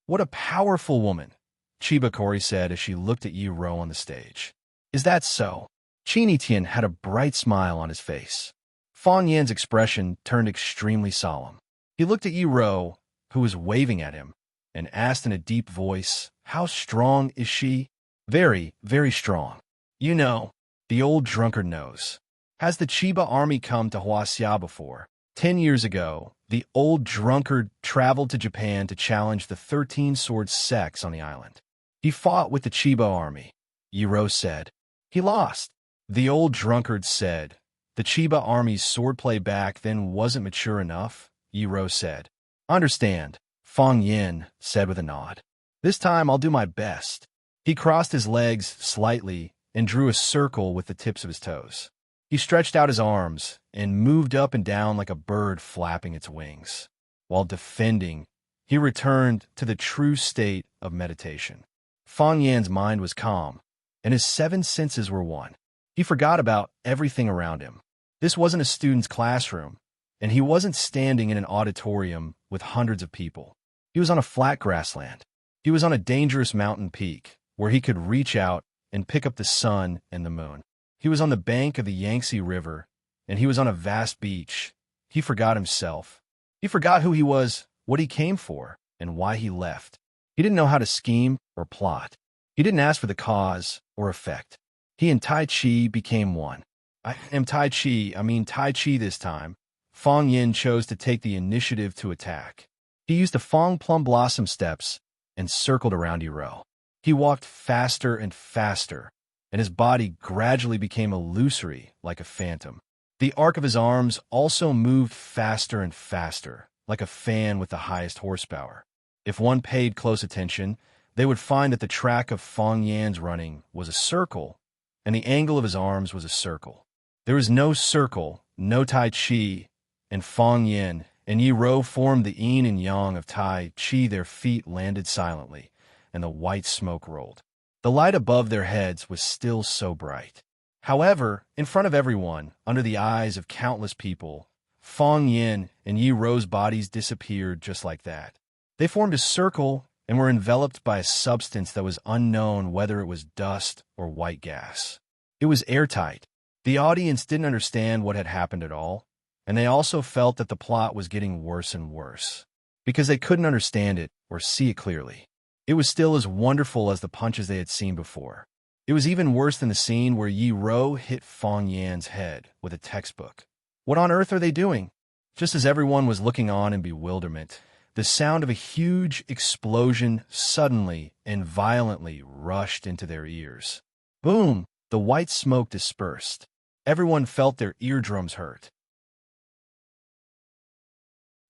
What a powerful woman, Chiba Kaori said as she looked at Yi Ro on the stage. Is that so? Qin Etienne had a bright smile on his face. Fong Yan's expression turned extremely solemn. He looked at Yi Ro, who was waving at him, and asked in a deep voice, how strong is she? Very, very strong. You know, the old drunkard knows. Has the Chiba army come to Huaxia before? 10 years ago, the old drunkard traveled to Japan to challenge the 13-sword sects on the island. He fought with the Chiba army, Yi Ro said. He lost. The old drunkard said. The Chiba army's swordplay back then wasn't mature enough, Yi Ro said. Understand, Fong Yin said with a nod. This time I'll do my best. He crossed his legs slightly and drew a circle with the tips of his toes. He stretched out his arms and moved up and down like a bird flapping its wings. While defending, he returned to the true state of meditation. Fong Yan's mind was calm, and his 7 senses were one. He forgot about everything around him. This wasn't a student's classroom, and he wasn't standing in an auditorium with hundreds of people. He was on a flat grassland. He was on a dangerous mountain peak, where he could reach out and pick up the sun and the moon. He was on the bank of the Yangtze River, and he was on a vast beach. He forgot himself. He forgot who he was, what he came for, and why he left. He didn't know how to scheme or plot. He didn't ask for the cause or effect. He and Tai Chi became one. I am Tai Chi this time. Fong Yin chose to take the initiative to attack. He used the Fong Plum Blossom steps and circled around Yi Ro. He walked faster and faster, and his body gradually became illusory like a phantom. The arc of his arms also moved faster and faster, like a fan with the highest horsepower. If one paid close attention, they would find that the track of Fong Yan's running was a circle, and the angle of his arms was a circle. There was no circle, no Tai Chi, and Fong Yan and Yi Ro formed the yin and yang of Tai Chi. Their feet landed silently, and the white smoke rolled. The light above their heads was still so bright. However, in front of everyone, under the eyes of countless people, Fong Yin and Yi Ro's bodies disappeared just like that. They formed a circle and were enveloped by a substance that was unknown whether it was dust or white gas. It was airtight. The audience didn't understand what had happened at all, and they also felt that the plot was getting worse and worse, because they couldn't understand it or see it clearly. It was still as wonderful as the punches they had seen before. It was even worse than the scene where Yi Ro hit Fong Yan's head with a textbook. What on earth are they doing? Just as everyone was looking on in bewilderment, the sound of a huge explosion suddenly and violently rushed into their ears. Boom! The white smoke dispersed. Everyone felt their eardrums hurt.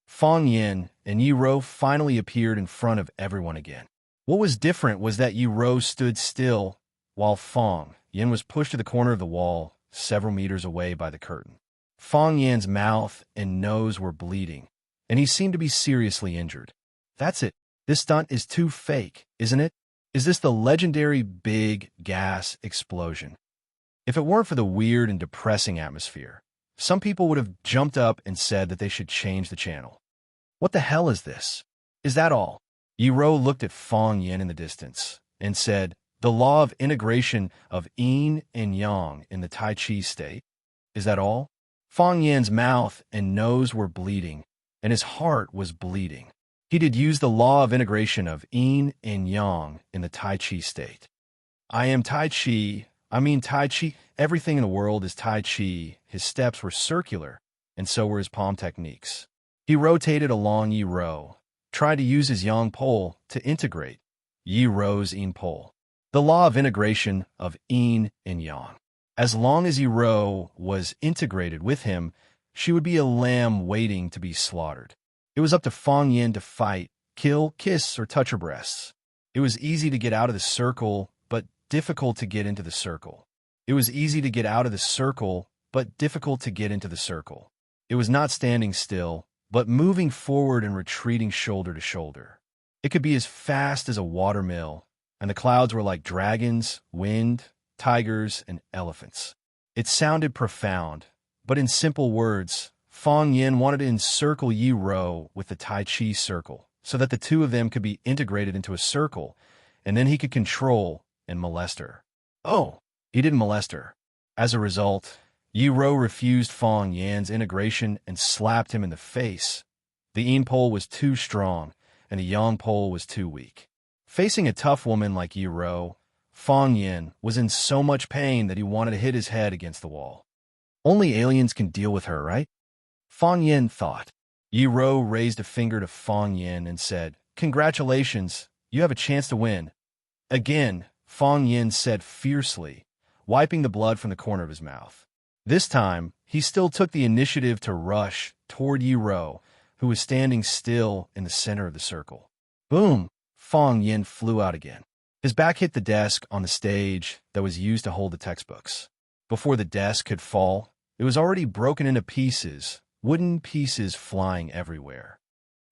Fong Yan and Yi Ro finally appeared in front of everyone again. What was different was that Yi Ro stood still while Fong Yan was pushed to the corner of the wall several meters away by the curtain. Fong Yan's mouth and nose were bleeding, and he seemed to be seriously injured. That's it. This stunt is too fake, isn't it? Is this the legendary big gas explosion? If it weren't for the weird and depressing atmosphere, some people would have jumped up and said that they should change the channel. What the hell is this? Is that all? Yi Ro looked at Fong Yan in the distance and said, "The law of integration of yin and yang in the Tai Chi state. Is that all?" Fong Yan's mouth and nose were bleeding, and his heart was bleeding. He did use the law of integration of yin and yang in the Tai Chi state. I am Tai Chi. Tai Chi. Everything in the world is Tai Chi. His steps were circular, and so were his palm techniques. He rotated along Yi Ro, tried to use his yang pole to integrate Yi Ro's yin pole. The law of integration of yin and yang. As long as Yi Ro was integrated with him, she would be a lamb waiting to be slaughtered. It was up to Fong Yan to fight, kill, kiss, or touch her breasts. It was easy to get out of the circle, but difficult to get into the circle. It was easy to get out of the circle, but difficult to get into the circle. It was not standing still, but moving forward and retreating shoulder to shoulder. It could be as fast as a watermill, and the clouds were like dragons, wind, tigers, and elephants. It sounded profound, but in simple words, Fong Yan wanted to encircle Yi Ro with the Tai Chi circle, so that the two of them could be integrated into a circle, and then he could control and molest her. Oh, he didn't molest her. As a result, Yi Ro refused Fong Yan's integration and slapped him in the face. The yin pole was too strong, and the yang pole was too weak. Facing a tough woman like Yi Ro, Fong Yan was in so much pain that he wanted to hit his head against the wall. Only aliens can deal with her, right? Fong Yan thought. Yi Ro raised a finger to Fong Yan and said, "Congratulations, you have a chance to win." Again, Fong Yan said fiercely, wiping the blood from the corner of his mouth. This time, he still took the initiative to rush toward Yi Ro, who was standing still in the center of the circle. Boom! Fong Yan flew out again. His back hit the desk on the stage that was used to hold the textbooks. Before the desk could fall, it was already broken into pieces, wooden pieces flying everywhere.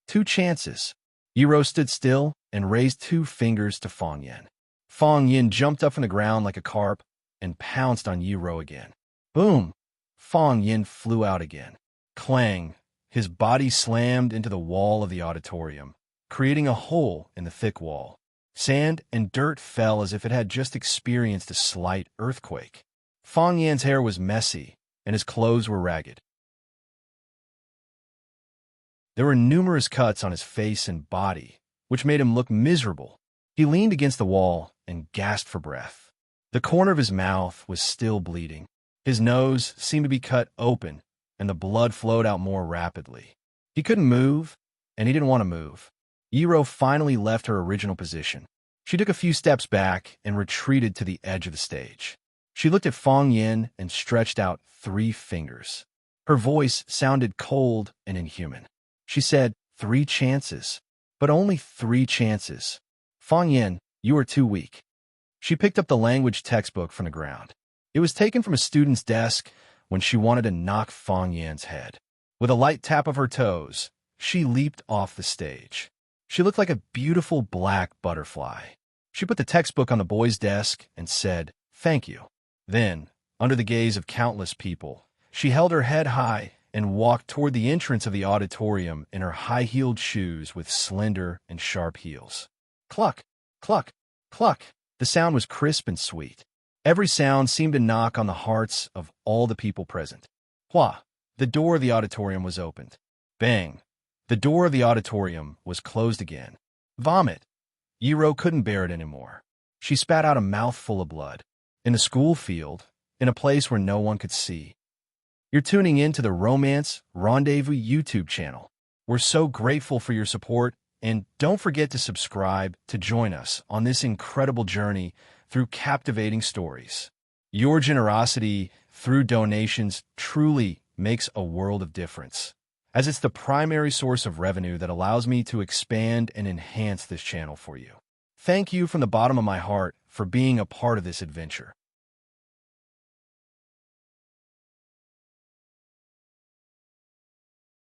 2 chances. Yi Ro stood still and raised 2 fingers to Fong Yan. Fong Yan jumped up from the ground like a carp and pounced on Yi Ro again. Boom! Fong Yan flew out again. Clang! His body slammed into the wall of the auditorium, creating a hole in the thick wall. Sand and dirt fell as if it had just experienced a slight earthquake. Fong Yan's hair was messy, and his clothes were ragged. There were numerous cuts on his face and body, which made him look miserable. He leaned against the wall and gasped for breath. The corner of his mouth was still bleeding. His nose seemed to be cut open, and the blood flowed out more rapidly. He couldn't move, and he didn't want to move. Yi Ro finally left her original position. She took a few steps back and retreated to the edge of the stage. She looked at Fong Yan and stretched out 3 fingers. Her voice sounded cold and inhuman. She said, 3 chances, but only 3 chances. Fong Yan, you are too weak. She picked up the language textbook from the ground. It was taken from a student's desk when she wanted to knock Fong Yan's head. With a light tap of her toes, she leaped off the stage. She looked like a beautiful black butterfly. She put the textbook on the boy's desk and said, "Thank you." Then, under the gaze of countless people, she held her head high and walked toward the entrance of the auditorium in her high-heeled shoes with slender and sharp heels. Cluck, cluck, cluck. The sound was crisp and sweet. Every sound seemed to knock on the hearts of all the people present. Wha! The door of the auditorium was opened. Bang! The door of the auditorium was closed again. Vomit! Yiro couldn't bear it anymore. She spat out a mouthful of blood. In the school field, in a place where no one could see. You're tuning in to the Romance Rendezvous YouTube channel. We're so grateful for your support, and don't forget to subscribe to join us on this incredible journey through captivating stories. Your generosity through donations truly makes a world of difference, as it's the primary source of revenue that allows me to expand and enhance this channel for you. Thank you from the bottom of my heart for being a part of this adventure.